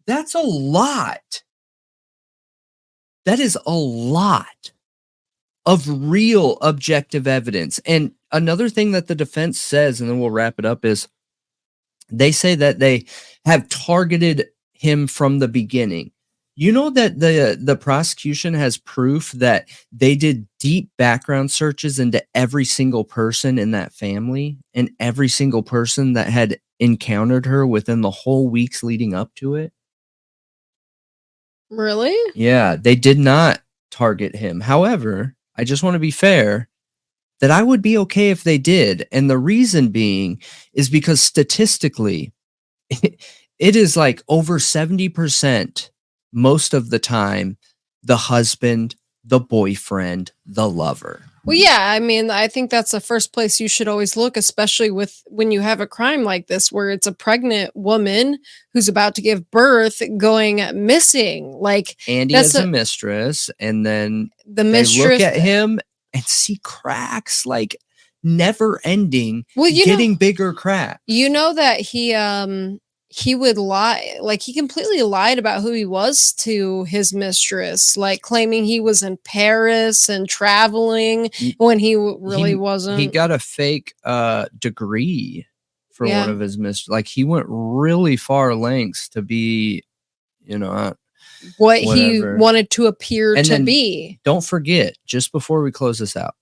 that's a lot. That is a lot of real objective evidence. And another thing that the defense says, and then we'll wrap it up, is they say that they have targeted him from the beginning. You know that the prosecution has proof that they did deep background searches into every single person in that family and every single person that had encountered her within the whole weeks leading up to it. Really? Yeah, they did not target him. However, I just want to be fair that I would be okay if they did. And the reason being is because statistically, it is like over 70% most of the time, the husband, the boyfriend, the lover. Well, yeah, I mean, I think that's the first place you should always look, especially when you have a crime like this, where it's a pregnant woman who's about to give birth going missing. Like, Andy has a mistress, and then the they mistress look at him and see cracks, like never ending, well, getting bigger cracks. You know that he would lie, like he completely lied about who he was to his mistress, like claiming he was in Paris and traveling when he really wasn't. He got a fake degree for one of his like he went really far lengths to be, what he wanted to appear to be. Don't forget, just before we close this out,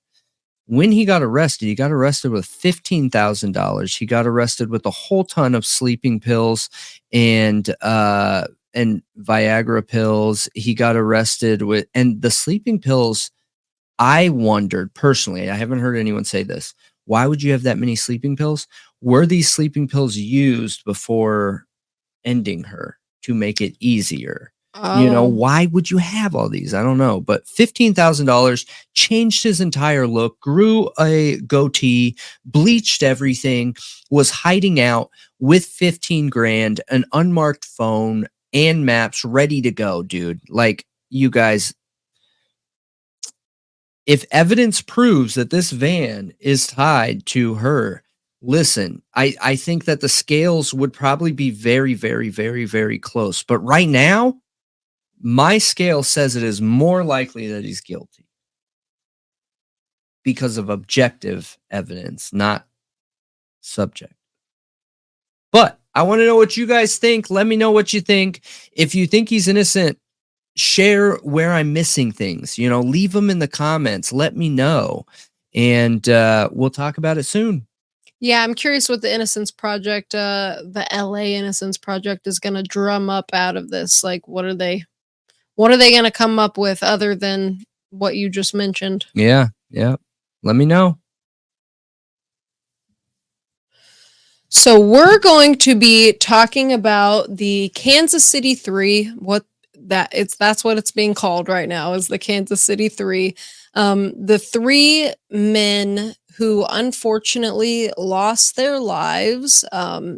when he got arrested with $15,000. He got arrested with a whole ton of sleeping pills and Viagra pills. He got arrested with, and the sleeping pills, I wondered personally, I haven't heard anyone say this, why would you have that many sleeping pills? Were these sleeping pills used before ending her to make it easier? Why would you have all these? I don't know, but $15,000, changed his entire look, grew a goatee, bleached everything, was hiding out with 15 grand, an unmarked phone and maps ready to go, dude. Like, you guys, if evidence proves that this van is tied to her, listen, I think that the scales would probably be very, very, very, very close. But right now, my scale says it is more likely that he's guilty because of objective evidence, not subject. But I want to know what you guys think. Let me know what you think. If you think he's innocent, share where I'm missing things. Leave them in the comments. Let me know. And we'll talk about it soon. Yeah, I'm curious what the Innocence Project, the LA Innocence Project is going to drum up out of this. Like, what are they going to come up with other than what you just mentioned? Yeah. Let me know. So we're going to be talking about the Kansas City 3, that's what it's being called right now, is the Kansas City 3. The 3 men who unfortunately lost their lives,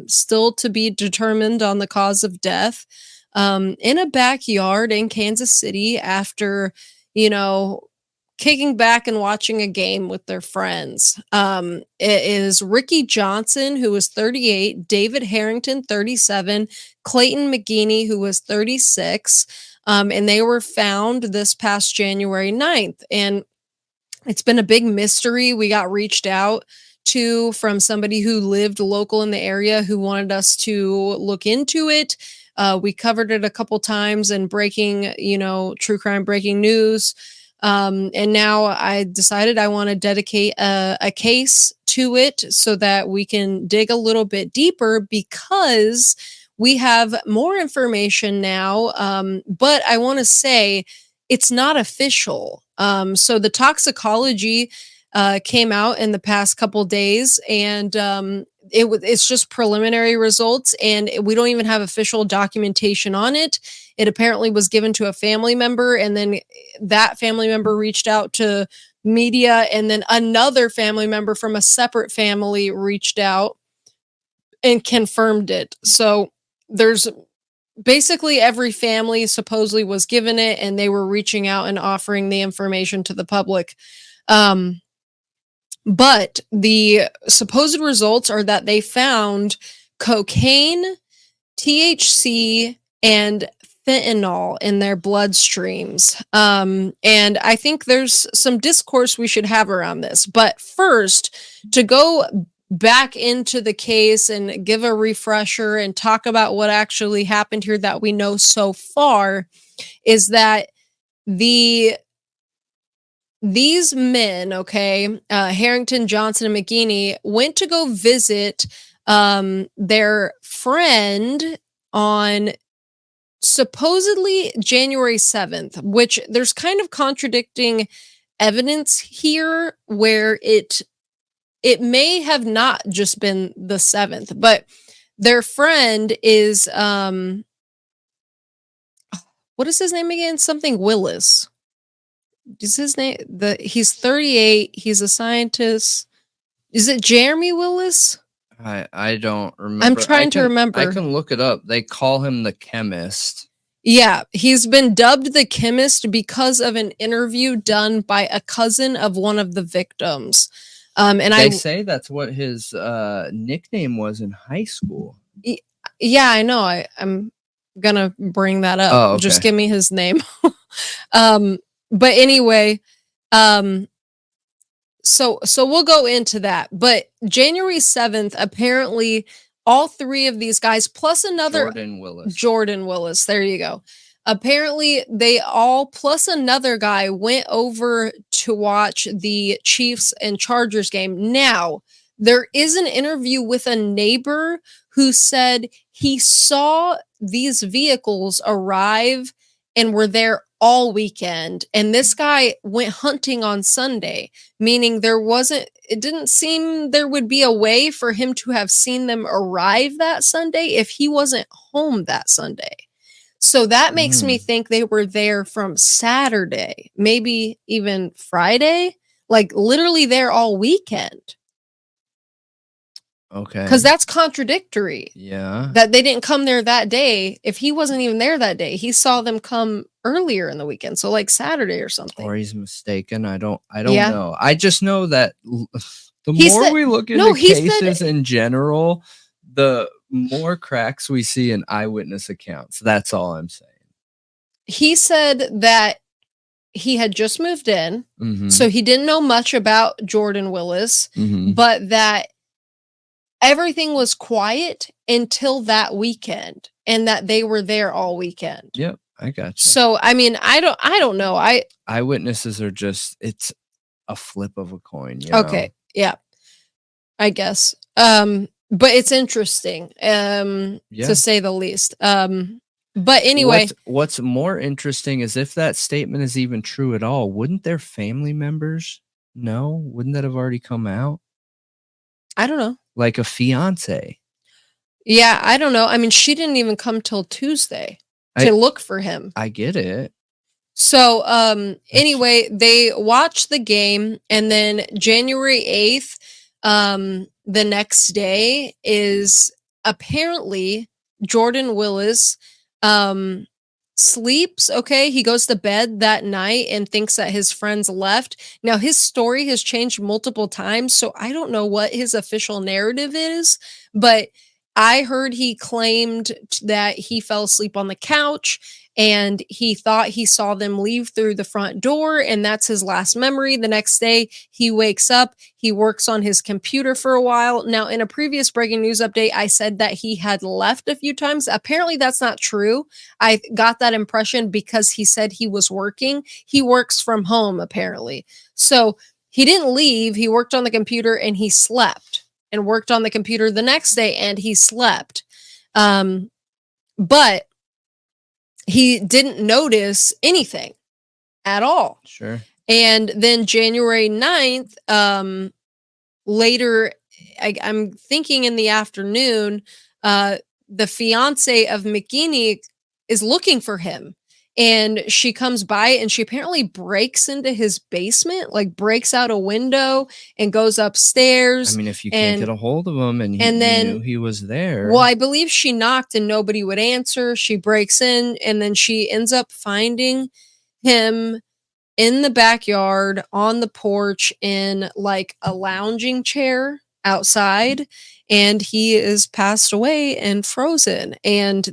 still to be determined on the cause of death, in a backyard in Kansas City after, kicking back and watching a game with their friends. It is Ricky Johnson, who was 38, David Harrington, 37, Clayton McGeeney, who was 36, and they were found this past January 9th. And it's been a big mystery. We got reached out to from somebody who lived local in the area who wanted us to look into it. We covered it a couple times in breaking, true crime breaking news. And now I decided I want to dedicate a case to it so that we can dig a little bit deeper, because we have more information now. But I want to say it's not official. So the toxicology came out in the past couple days, and it's just preliminary results, and we don't even have official documentation on it. It apparently was given to a family member, and then that family member reached out to media, and then another family member from a separate family reached out and confirmed it. So there's basically every family supposedly was given it, and they were reaching out and offering the information to the public. But the supposed results are that they found cocaine, THC, and fentanyl in their bloodstreams. And I think there's some discourse we should have around this. But first, to go back into the case and give a refresher and talk about what actually happened here that we know so far, is that these men, okay, Harrington, Johnson, and McGeaney, went to go visit their friend on supposedly January 7th, which there's kind of contradicting evidence here where it may have not just been the 7th, but their friend is, what is his name again? Something Willis. Is his name? He's 38. He's a scientist. Is it Jeremy Willis? I don't remember. I'm trying to remember. I can look it up. They call him the chemist. Yeah, he's been dubbed the chemist because of an interview done by a cousin of one of the victims. And they say that's what his nickname was in high school. Yeah, I know. I'm gonna bring that up. Oh, okay. Just give me his name. But anyway, so we'll go into that. But January 7th, apparently all three of these guys, plus another Jordan Willis, there you go. Apparently they all, plus another guy, went over to watch the Chiefs and Chargers game. Now, there is an interview with a neighbor who said he saw these vehicles arrive and were there all weekend. And this guy went hunting on Sunday, meaning it didn't seem there would be a way for him to have seen them arrive that Sunday if he wasn't home that Sunday. So that makes me think they were there from Saturday, maybe even Friday, like literally there all weekend. Okay. Because that's contradictory. Yeah. That they didn't come there that day. If he wasn't even there that day, he saw them come earlier in the weekend. So like Saturday or something. Or he's mistaken. I don't know. I just know that the more we look into cases in general, the more cracks we see in eyewitness accounts. That's all I'm saying. He said that he had just moved in, so he didn't know much about Jordan Willis, but that everything was quiet until that weekend, and that they were there all weekend. Yep, I got you. So, I mean, I don't know. Eyewitnesses are just, it's a flip of a coin. Okay, yeah, I guess. But it's interesting, to say the least. But anyway, what's more interesting is if that statement is even true at all, wouldn't their family members know? Wouldn't that have already come out? I don't know. Like a fiance. Yeah, I don't know. I mean, she didn't even come till Tuesday to look for him. I get it. So, anyway, they watched the game, and then January 8th, the next day is apparently Jordan Willis sleeps. Okay, he goes to bed that night and thinks that his friends left. Now, his story has changed multiple times, so I don't know what his official narrative is, but I heard he claimed that he fell asleep on the couch and he thought he saw them leave through the front door, and that's his last memory. The next day, he wakes up, he works on his computer for a while. Now, in a previous breaking news update, I said that he had left a few times. Apparently, that's not true. I got that impression because he said he was working. He works from home, apparently. So he didn't leave. He worked on the computer and he slept, and worked on the computer the next day and he slept. But he didn't notice anything at all. Sure. And then January 9th, later, I'm thinking in the afternoon, the fiance of McGinney is looking for him. And she comes by and she apparently breaks into his basement, like breaks out a window and goes upstairs. I mean, if you can't get a hold of him and then, knew he was there. Well, I believe she knocked and nobody would answer. She breaks in and then she ends up finding him in the backyard on the porch in like a lounging chair outside, and he is passed away and frozen. And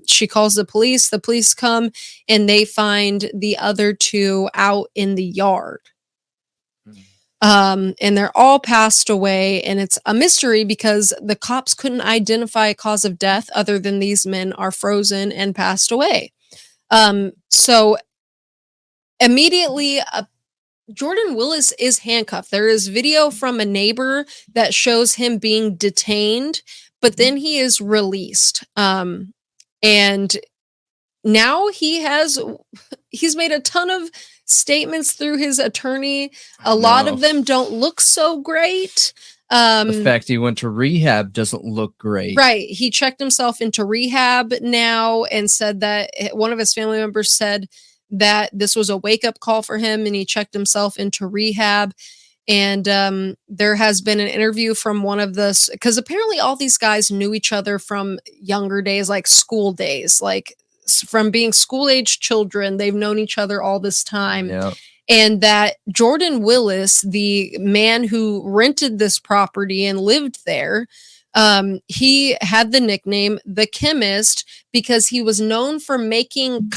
she calls the police. The police come and they find the other two out in the yard. And they're all passed away, and it's a mystery because the cops couldn't identify a cause of death other than these men are frozen and passed away. So immediately, Jordan Willis is handcuffed. There is video from a neighbor that shows him being detained, but then he is released. And now he's made a ton of statements through his attorney. A lot of them don't look so great. The fact he went to rehab doesn't look great. Right. He checked himself into rehab now and said that one of his family members said that this was a wake-up call for him, and he checked himself into rehab. And there has been an interview from one of the, because apparently all these guys knew each other from younger days, like school days, like from being school-age children. They've known each other all this time. Yep. And that Jordan Willis, the man who rented this property and lived there, he had the nickname The Chemist because he was known for making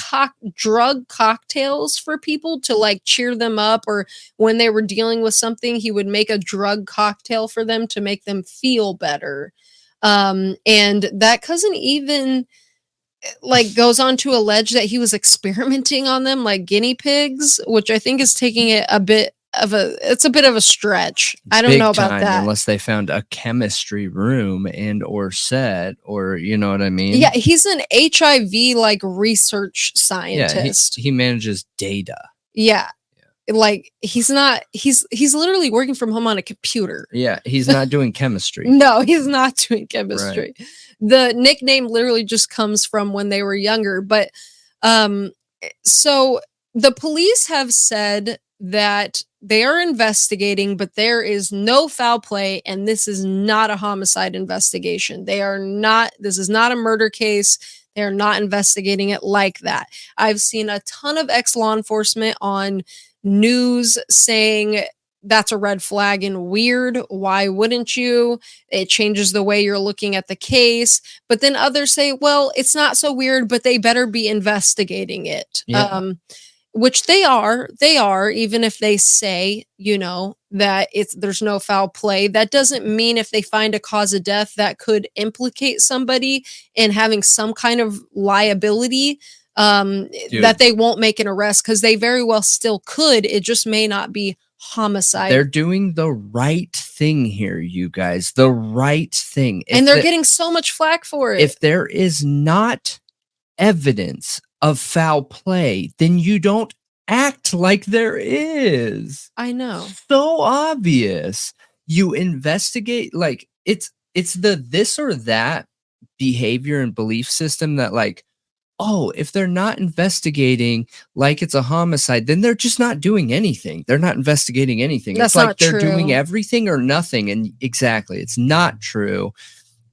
drug cocktails for people to like cheer them up, or when they were dealing with something, he would make a drug cocktail for them to make them feel better. And that cousin even like goes on to allege that he was experimenting on them like guinea pigs, which I think is taking it a bit of a stretch. I don't know about that. Unless they found a chemistry room and or set, or you know what I mean? Yeah, he's an HIV like research scientist. Yeah, he manages data. Yeah. Like he's literally working from home on a computer. Yeah, he's not doing chemistry. No, he's not doing chemistry. Right. The nickname literally just comes from when they were younger. But so the police have said that they are investigating, but there is no foul play, and this is not a homicide investigation. This is not a murder case. They are not investigating it like that. I've seen a ton of ex-law enforcement on news saying that's a red flag and weird. Why wouldn't you? It changes the way you're looking at the case. But then others say, well, it's not so weird, but they better be investigating it. Yeah. Which they are, even if they say, you know, that there's no foul play. That doesn't mean if they find a cause of death that could implicate somebody in having some kind of liability, that they won't make an arrest, because they very well still could. It just may not be homicide. They're doing the right thing here, you guys. The right thing. And they're getting so much flack for it. If there is not evidence of foul play, then you don't act like there is. I know. So obvious. You investigate, like it's the this or that behavior and belief system that like, oh, if they're not investigating like it's a homicide, then they're just not doing anything. They're not investigating anything. That's it's like not they're true. Doing everything or nothing. And exactly, it's not true,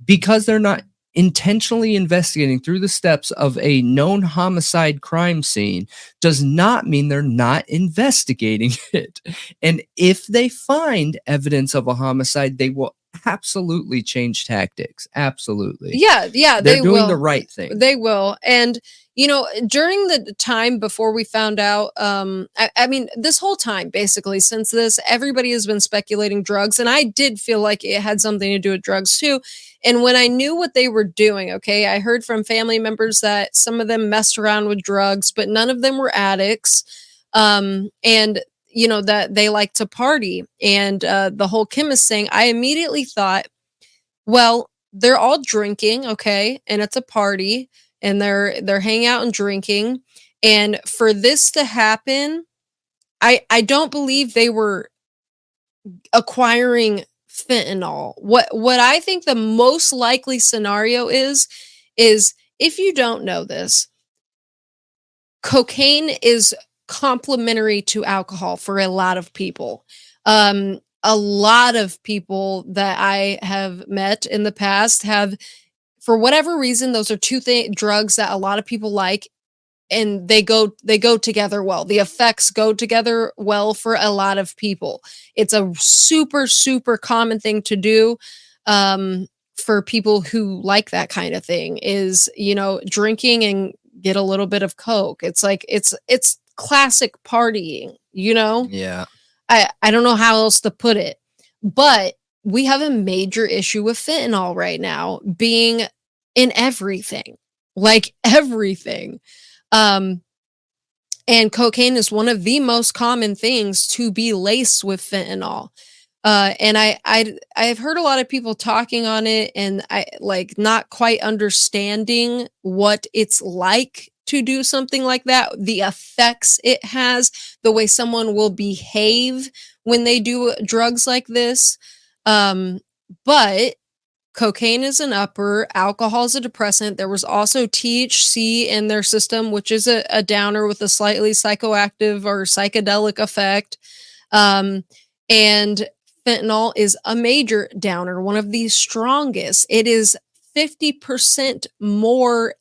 because they're not intentionally investigating through the steps of a known homicide crime scene does not mean they're not investigating it. And if they find evidence of a homicide, they will absolutely change tactics. Absolutely. Yeah, They're they doing will. the right thing. They will. And, you know, during the time before we found out, I mean, this whole time, basically, since this, everybody has been speculating drugs. And I did feel like it had something to do with drugs too. And when I knew what they were doing, okay, I heard from family members that some of them messed around with drugs, but none of them were addicts. And, you know, that they like to party. And the whole chemist thing, I immediately thought, well, they're all drinking, okay, and it's a party, and they're hanging out and drinking, and for this to happen, I don't believe they were acquiring fentanyl. What I think the most likely scenario is if you don't know this, cocaine is complementary to alcohol for a lot of people. A lot of people that I have met in the past have, for whatever reason, those are two drugs that a lot of people like, and they go together well. The effects go together well for a lot of people. It's a super common thing to do. For people who like that kind of thing is, you know, drinking and get a little bit of coke. It's like it's classic partying, you know? Yeah. I don't know how else to put it. But we have a major issue with fentanyl right now being in everything. Like everything. And cocaine is one of the most common things to be laced with fentanyl. And I've heard a lot of people talking on it, and I like not quite understanding what it's like to do something like that, the effects it has, the way someone will behave when they do drugs like this. But cocaine is an upper, alcohol is a depressant. There was also THC in their system, which is a downer with a slightly psychoactive or psychedelic effect. And fentanyl is a major downer, one of the strongest. It is 50% more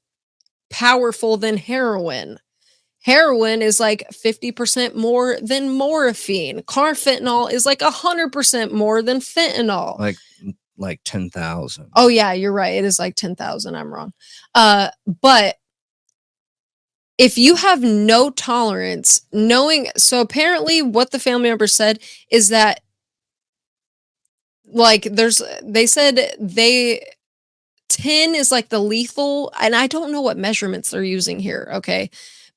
powerful than heroin. Heroin is like 50% more than morphine. Carfentanil is like 100% more than fentanyl. Like 10,000. Oh yeah, you're right. It is like 10,000. I'm wrong. But if you have no tolerance, so apparently what the family member said is that like they said 10 is like the lethal, and I don't know what measurements they're using here, okay?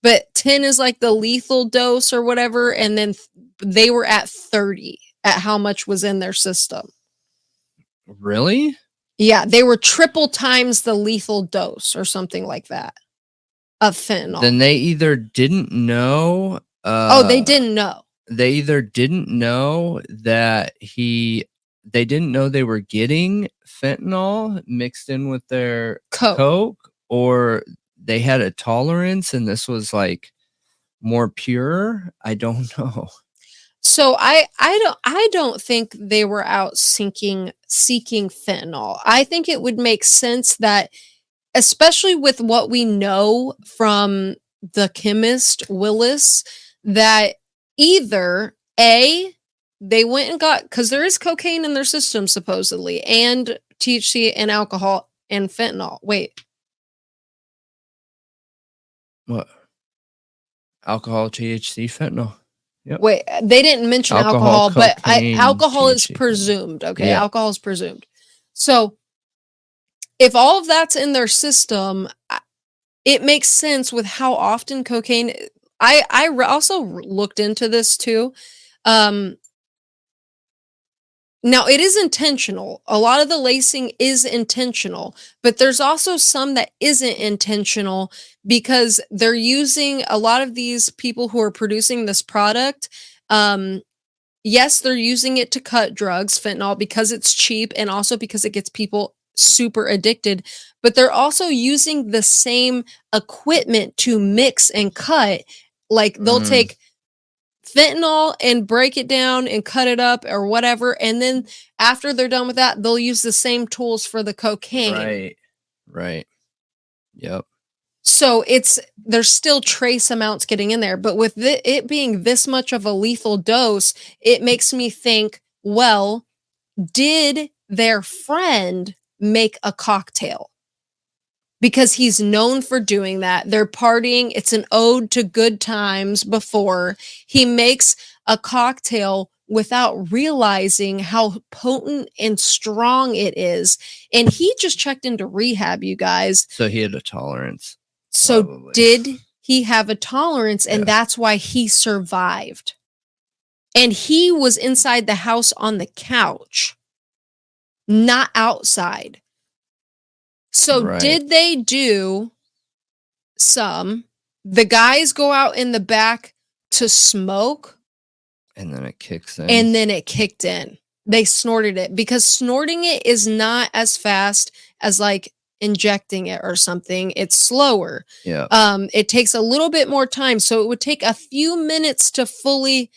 But 10 is like the lethal dose or whatever, and then they were at 30 at how much was in their system. Really? Yeah, they were triple times the lethal dose or something like that of fentanyl. Then they either didn't know. They didn't know. They either didn't know that they didn't know they were getting fentanyl mixed in with their coke, or they had a tolerance and this was like more pure. I don't know. So I don't think they were out seeking fentanyl. I think it would make sense that, especially with what we know from the chemist Willis, that either A, they went and got, because there is cocaine in their system supposedly, and THC and alcohol and fentanyl. Wait. What? Alcohol, THC, fentanyl. Yep. Wait, they didn't mention alcohol, but alcohol THC. Is presumed. Okay, yeah. Alcohol is presumed. So if all of that's in their system, it makes sense with how often cocaine. I also looked into this too. Now, it is intentional. A lot of the lacing is intentional, but there's also some that isn't intentional because they're using a lot of these people who are producing this product. Yes, they're using it to cut drugs, fentanyl, because it's cheap and also because it gets people super addicted, but they're also using the same equipment to mix and cut. Like they'll take fentanyl and break it down and cut it up or whatever, and then after they're done with that, they'll use the same tools for the cocaine. Right. Yep. So there's still trace amounts getting in there, but with it being this much of a lethal dose, it makes me think, well, did their friend make a cocktail because he's known for doing that. They're partying. It's an ode to good times before. He makes a cocktail without realizing how potent and strong it is. And he just checked into rehab, you guys. So he had a tolerance. So probably. did he have a tolerance? And that's why he survived. And he was inside the house on the couch, not outside. So did they do the guys go out in the back to smoke? And then it kicks in. And then it kicked in. They snorted it because snorting it is not as fast as like injecting it or something. It's slower. Yeah. It takes a little bit more time. So it would take a few minutes to fully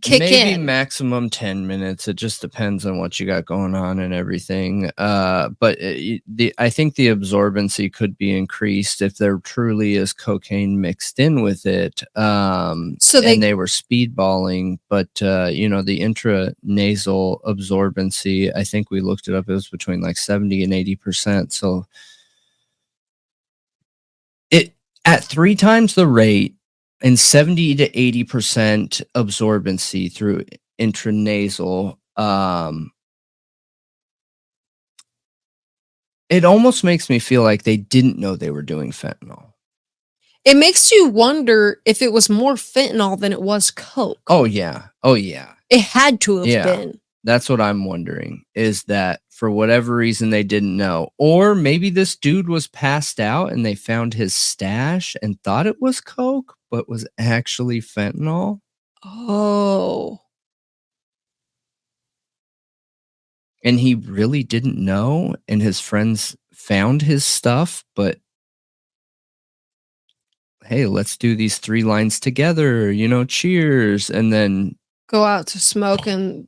kick in. Maybe maximum 10 minutes. It just depends on what you got going on and everything. But I think the absorbency could be increased if there truly is cocaine mixed in with it. And they were speedballing, but the intranasal absorbency, I think we looked it up, it was between like 70 and 80%. So it at 3 times the rate, and 70 to 80% absorbency through intranasal. It almost makes me feel like they didn't know they were doing fentanyl. It makes you wonder if it was more fentanyl than it was coke. Oh, yeah. It had to have been. That's what I'm wondering, is that for whatever reason they didn't know. Or maybe this dude was passed out and they found his stash and thought it was coke, but was actually fentanyl. Oh. And he really didn't know, and his friends found his stuff, but hey, let's do these 3 lines together, cheers, and then go out to smoke. And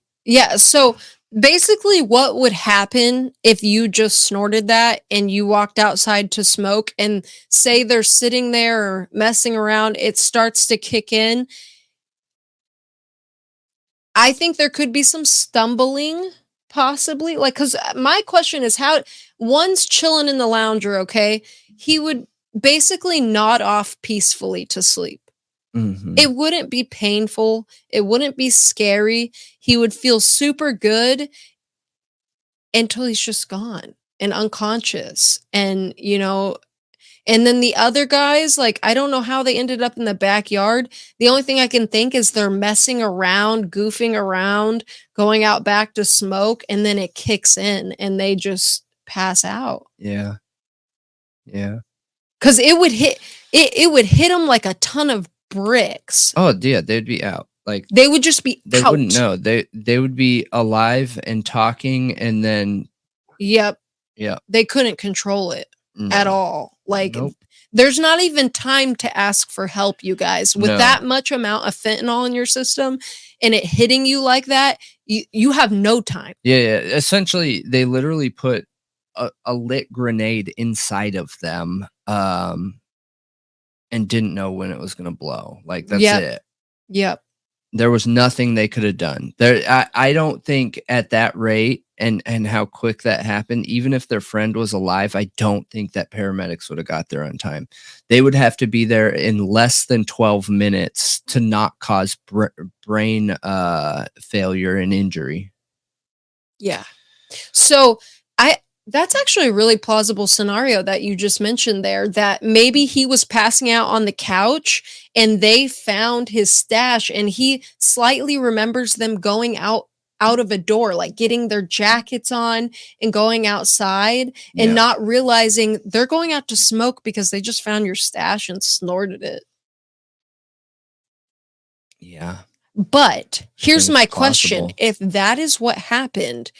so basically what would happen if you just snorted that and you walked outside to smoke, and say they're sitting there or messing around, it starts to kick in. I think there could be some stumbling, possibly. Like, because my question is how one's chilling in the lounger, okay? He would basically nod off peacefully to sleep. Mm-hmm. It wouldn't be painful. It wouldn't be scary. He would feel super good until he's just gone and unconscious. And, and then the other guys, like, I don't know how they ended up in the backyard. The only thing I can think is they're messing around, goofing around, going out back to smoke, and then it kicks in and they just pass out. Yeah. Because it would hit them like a ton of bricks. Oh, yeah, they'd be out. Like, they would just be they out. Wouldn't know. They would be alive and talking, and then Yep. They couldn't control it at all. Like, nope. There's not even time to ask for help, you guys. With that much amount of fentanyl in your system and it hitting you like that, you have no time. Yeah. Essentially, they literally put a lit grenade inside of them, and didn't know when it was going to blow. Like, that's it. Yep. There was nothing they could have done. I don't think at that rate and how quick that happened, even if their friend was alive, I don't think that paramedics would have got there on time. They would have to be there in less than 12 minutes to not cause brain failure and injury. Yeah. So that's actually a really plausible scenario that you just mentioned there, that maybe he was passing out on the couch and they found his stash, and he slightly remembers them going out of a door, like getting their jackets on and going outside and not realizing they're going out to smoke because they just found your stash and snorted it. Yeah. But here's my question. If that is what happened,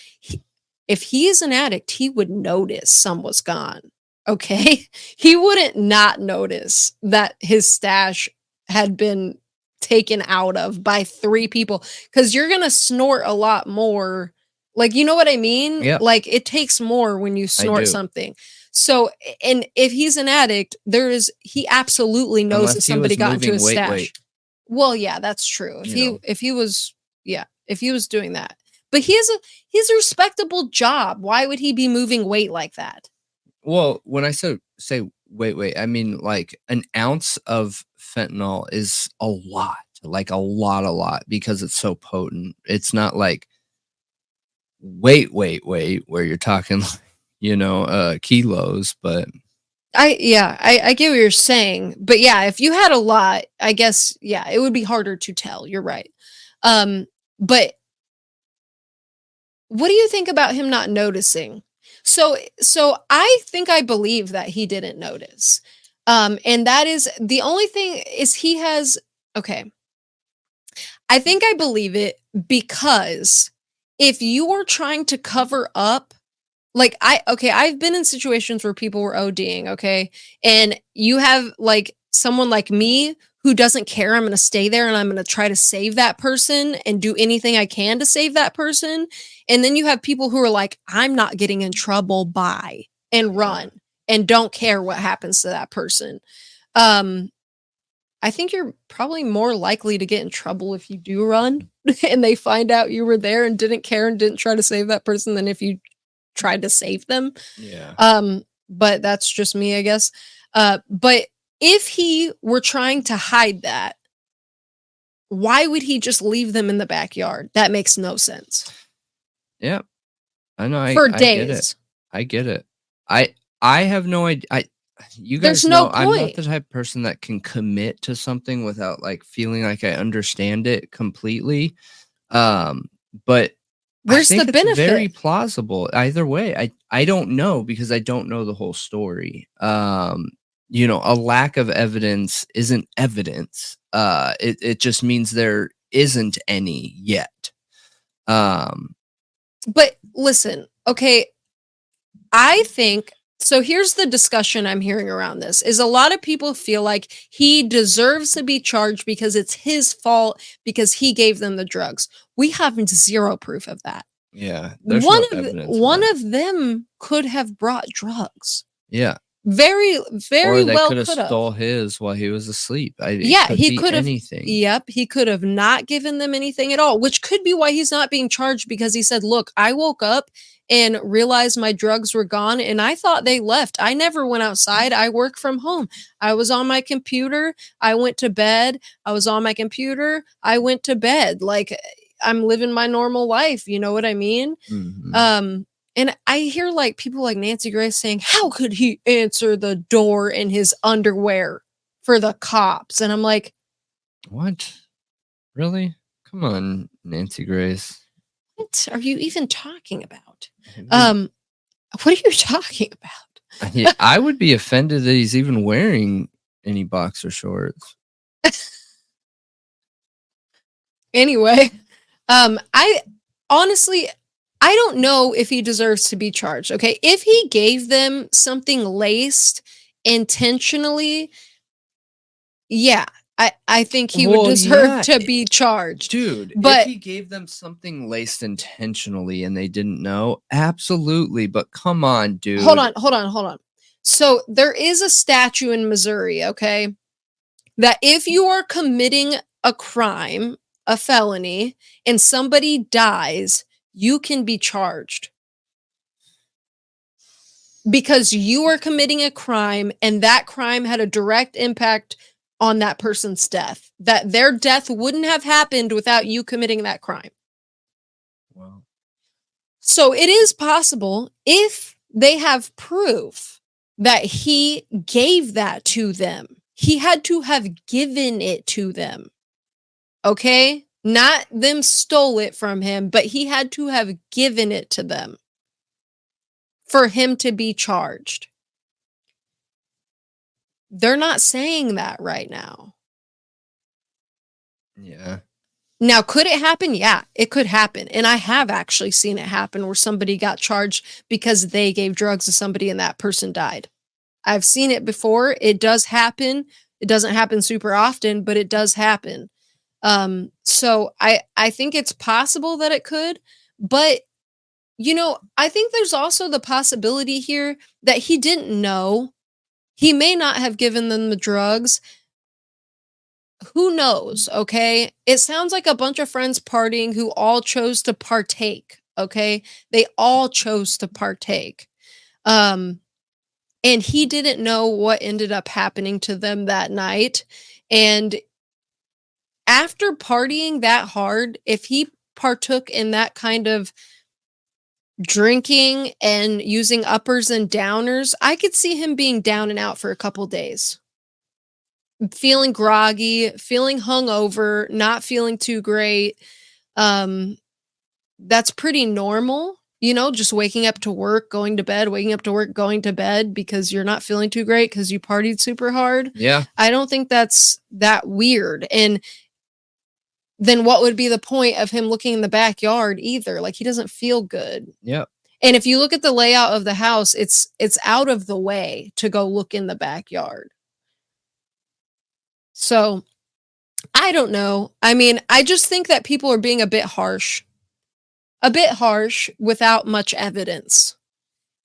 if he is an addict, he would notice some was gone. Okay. He wouldn't not notice that his stash had been taken out of by 3 people, because you're going to snort a lot more. Like, you know what I mean? Yep. Like, it takes more when you snort something. So, and if he's an addict, he absolutely knows Unless that somebody got into his stash. Weight. Well, yeah, that's true. If he was doing that. But he has a respectable job. Why would he be moving weight like that? Well, when I say wait, I mean like an ounce of fentanyl is a lot, like a lot, because it's so potent. It's not like wait, where you're talking, kilos, but I get what you're saying, but yeah, if you had a lot, I guess it would be harder to tell. You're right. But what do you think about him not noticing? So I think I believe that he didn't notice. And that is the only thing is he has okay. I think I believe it because if you are trying to cover up like I've been in situations where people were ODing, okay? And you have like someone like me who doesn't care. I'm going to stay there and I'm going to try to save that person and do anything I can to save that person. And then you have people who are like, I'm not getting in trouble by and run and don't care what happens to that person. I think you're probably more likely to get in trouble if you do run and they find out you were there and didn't care and didn't try to save that person than if you tried to save them. Yeah. But that's just me, I guess. But if he were trying to hide that, why would he just leave them in the backyard? That makes no sense. Yeah. I know. For days. I get it. I have no idea. You guys There's know no I'm not point. the type of person that can commit to something without like feeling like I understand it completely. But Where's I think the it's benefit? very plausible either way. I don't know because I don't know the whole story. A lack of evidence isn't evidence. It just means there isn't any yet. But listen, okay, I think so. Here's the discussion I'm hearing around this is a lot of people feel like he deserves to be charged because it's his fault because he gave them the drugs. We have zero proof of that. Yeah, there's no evidence. One of them could have brought drugs. Yeah. Very, very or they well could have stole his while he was asleep. He could have anything. Yep, he could have not given them anything at all, which could be why he's not being charged because he said, "Look, I woke up and realized my drugs were gone and I thought they left. I never went outside. I work from home. I was on my computer. I went to bed. I was on my computer. I went to bed. Like I'm living my normal life, you know what I mean?" Mm-hmm. And I hear like people like Nancy Grace saying, "How could he answer the door in his underwear for the cops?" And I'm like, what? Really? Come on, Nancy Grace. what are you even talking about? What are you talking about? I would be offended that he's even wearing any boxer shorts. Anyway, I honestly, I don't know if he deserves to be charged. Okay. If he gave them something laced intentionally, yeah, I think he would deserve to be charged. Dude, but if he gave them something laced intentionally and they didn't know, absolutely. But come on, dude. Hold on. So there is a statute in Missouri, okay, that if you are committing a crime, a felony, and somebody dies, you can be charged because you are committing a crime and that crime had a direct impact on that person's death, that their death wouldn't have happened without you committing that crime. Wow. So it is possible if they have proof that he gave that to them. He had to have given it to them. Okay? Not them stole it from him, but he had to have given it to them for him to be charged. They're not saying that right now. Yeah. Now, could it happen? Yeah, it could happen. And I have actually seen it happen where somebody got charged because they gave drugs to somebody and that person died. I've seen it before. It does happen. It doesn't happen super often, but it does happen. So I think it's possible that it could, but I think there's also the possibility here that he didn't know. He may not have given them the drugs. who knows? Okay. It sounds like a bunch of friends partying who all chose to partake. Okay. They all chose to partake. And he didn't know what ended up happening to them that night. And after partying that hard, if he partook in that kind of drinking and using uppers and downers, I could see him being down and out for a couple days. Feeling groggy, feeling hungover, not feeling too great. That's pretty normal, you know, just waking up to work, going to bed, waking up to work, going to bed because you're not feeling too great because you partied super hard. Yeah. I don't think that's that weird. And then what would be the point of him looking in the backyard either? Like, he doesn't feel good. Yep. And if you look at the layout of the house, it's out of the way to go look in the backyard. So I don't know. I mean, I just think that people are being a bit harsh without much evidence.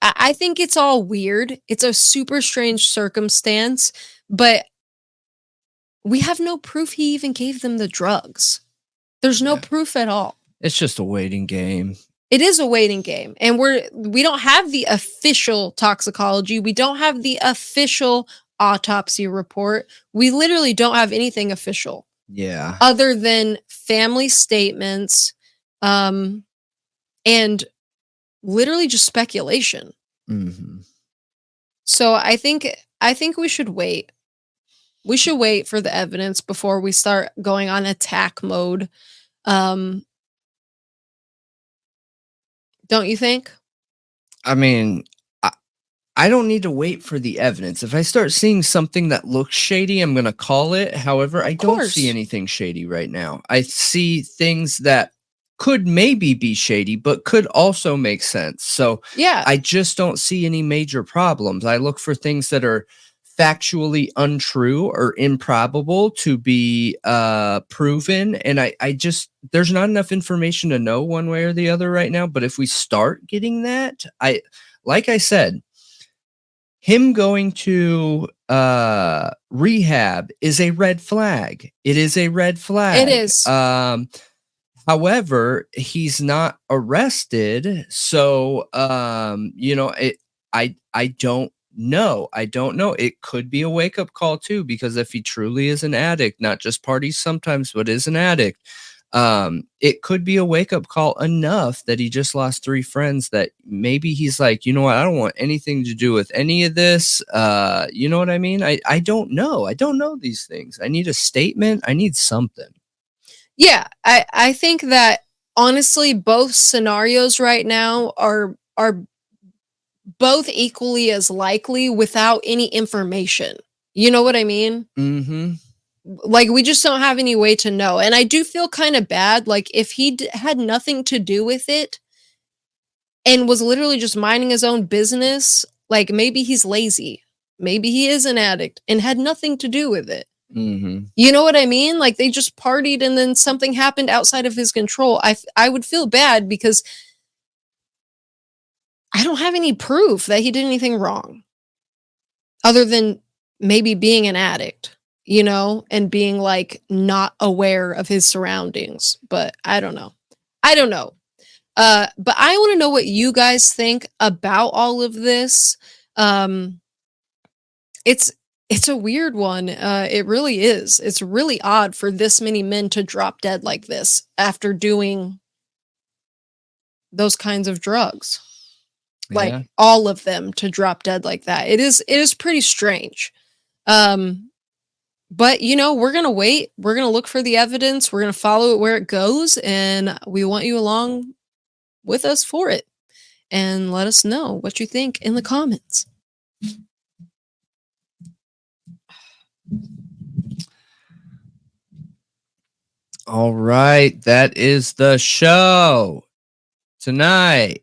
I think it's all weird. It's a super strange circumstance, but we have no proof he even gave them the drugs. There's no proof at all. It's just a waiting game. It is a waiting game. And we don't have the official toxicology. We don't have the official autopsy report. We literally don't have anything official. Yeah. Other than family statements, and literally just speculation. Mm-hmm. So I think we should wait. We should wait for the evidence before we start going on attack mode. Don't you think? I mean, I don't need to wait for the evidence. If I start seeing something that looks shady, I'm going to call it. However, I don't see anything shady right now. I see things that could maybe be shady, but could also make sense. So yeah, I just don't see any major problems. I look for things that are factually untrue or improbable to be proven. And I just, there's not enough information to know one way or the other right now. But if we start getting that, like I said, him going to rehab is a red flag. It is a red flag. It is. However, he's not arrested. So, you know, I don't know. I don't know. It could be a wake-up call too, because if he truly is an addict, not just parties sometimes, but is an addict, it could be a wake-up call enough that he just lost 3 friends that maybe he's like, you know what, I don't want anything to do with any of this. You know what I mean? I don't know. I don't know these things. I need a statement. I need something. Yeah, I think that honestly, both scenarios right now are both equally as likely without any information. You know what I mean? Mm-hmm. Like, we just don't have any way to know. And I do feel kind of bad. Like, if he had nothing to do with it and was literally just minding his own business, like, maybe he's lazy. Maybe he is an addict and had nothing to do with it. Mm-hmm. You know what I mean? Like, they just partied and then something happened outside of his control. I would feel bad because I don't have any proof that he did anything wrong other than maybe being an addict, you know, and being like not aware of his surroundings. But I don't know. But I want to know what you guys think about all of this. It's a weird one. It really is. It's really odd for this many men to drop dead like this after doing those kinds of drugs. Like, all of them to drop dead like that. It is pretty strange. But you know, we're going to wait. We're going to look for the evidence. We're going to follow it where it goes, and we want you along with us for it. And let us know what you think in the comments. All right, that is the show tonight.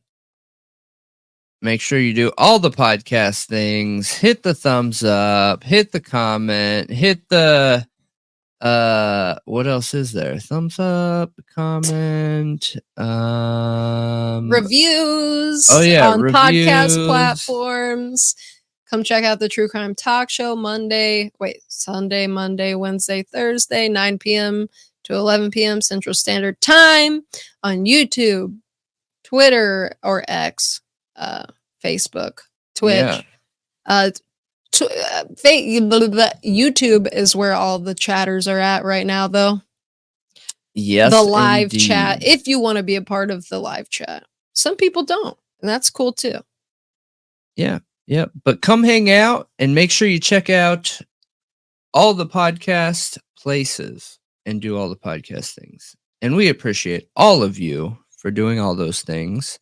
Make sure you do all the podcast things. Hit the thumbs up, hit the comment, hit the what else is there? Thumbs up, comment, reviews on podcast platforms. Come check out the True Crime Talk Show Sunday, Monday, Wednesday, Thursday, 9 p.m. to 11 p.m. Central Standard Time on YouTube, Twitter, or X, Facebook, Twitch. Yeah. YouTube is where all the chatters are at right now, though. Yes, the live indeed. chat, if you want to be a part of the live chat. Some people don't, and that's cool too. Yeah. But come hang out and make sure you check out all the podcast places and do all the podcast things. And we appreciate all of you for doing all those things.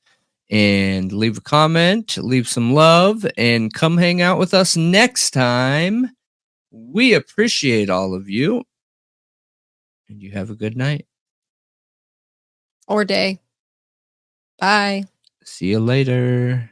And leave a comment, leave some love, and come hang out with us next time. We appreciate all of you. And you have a good night. Or day. Bye. See you later.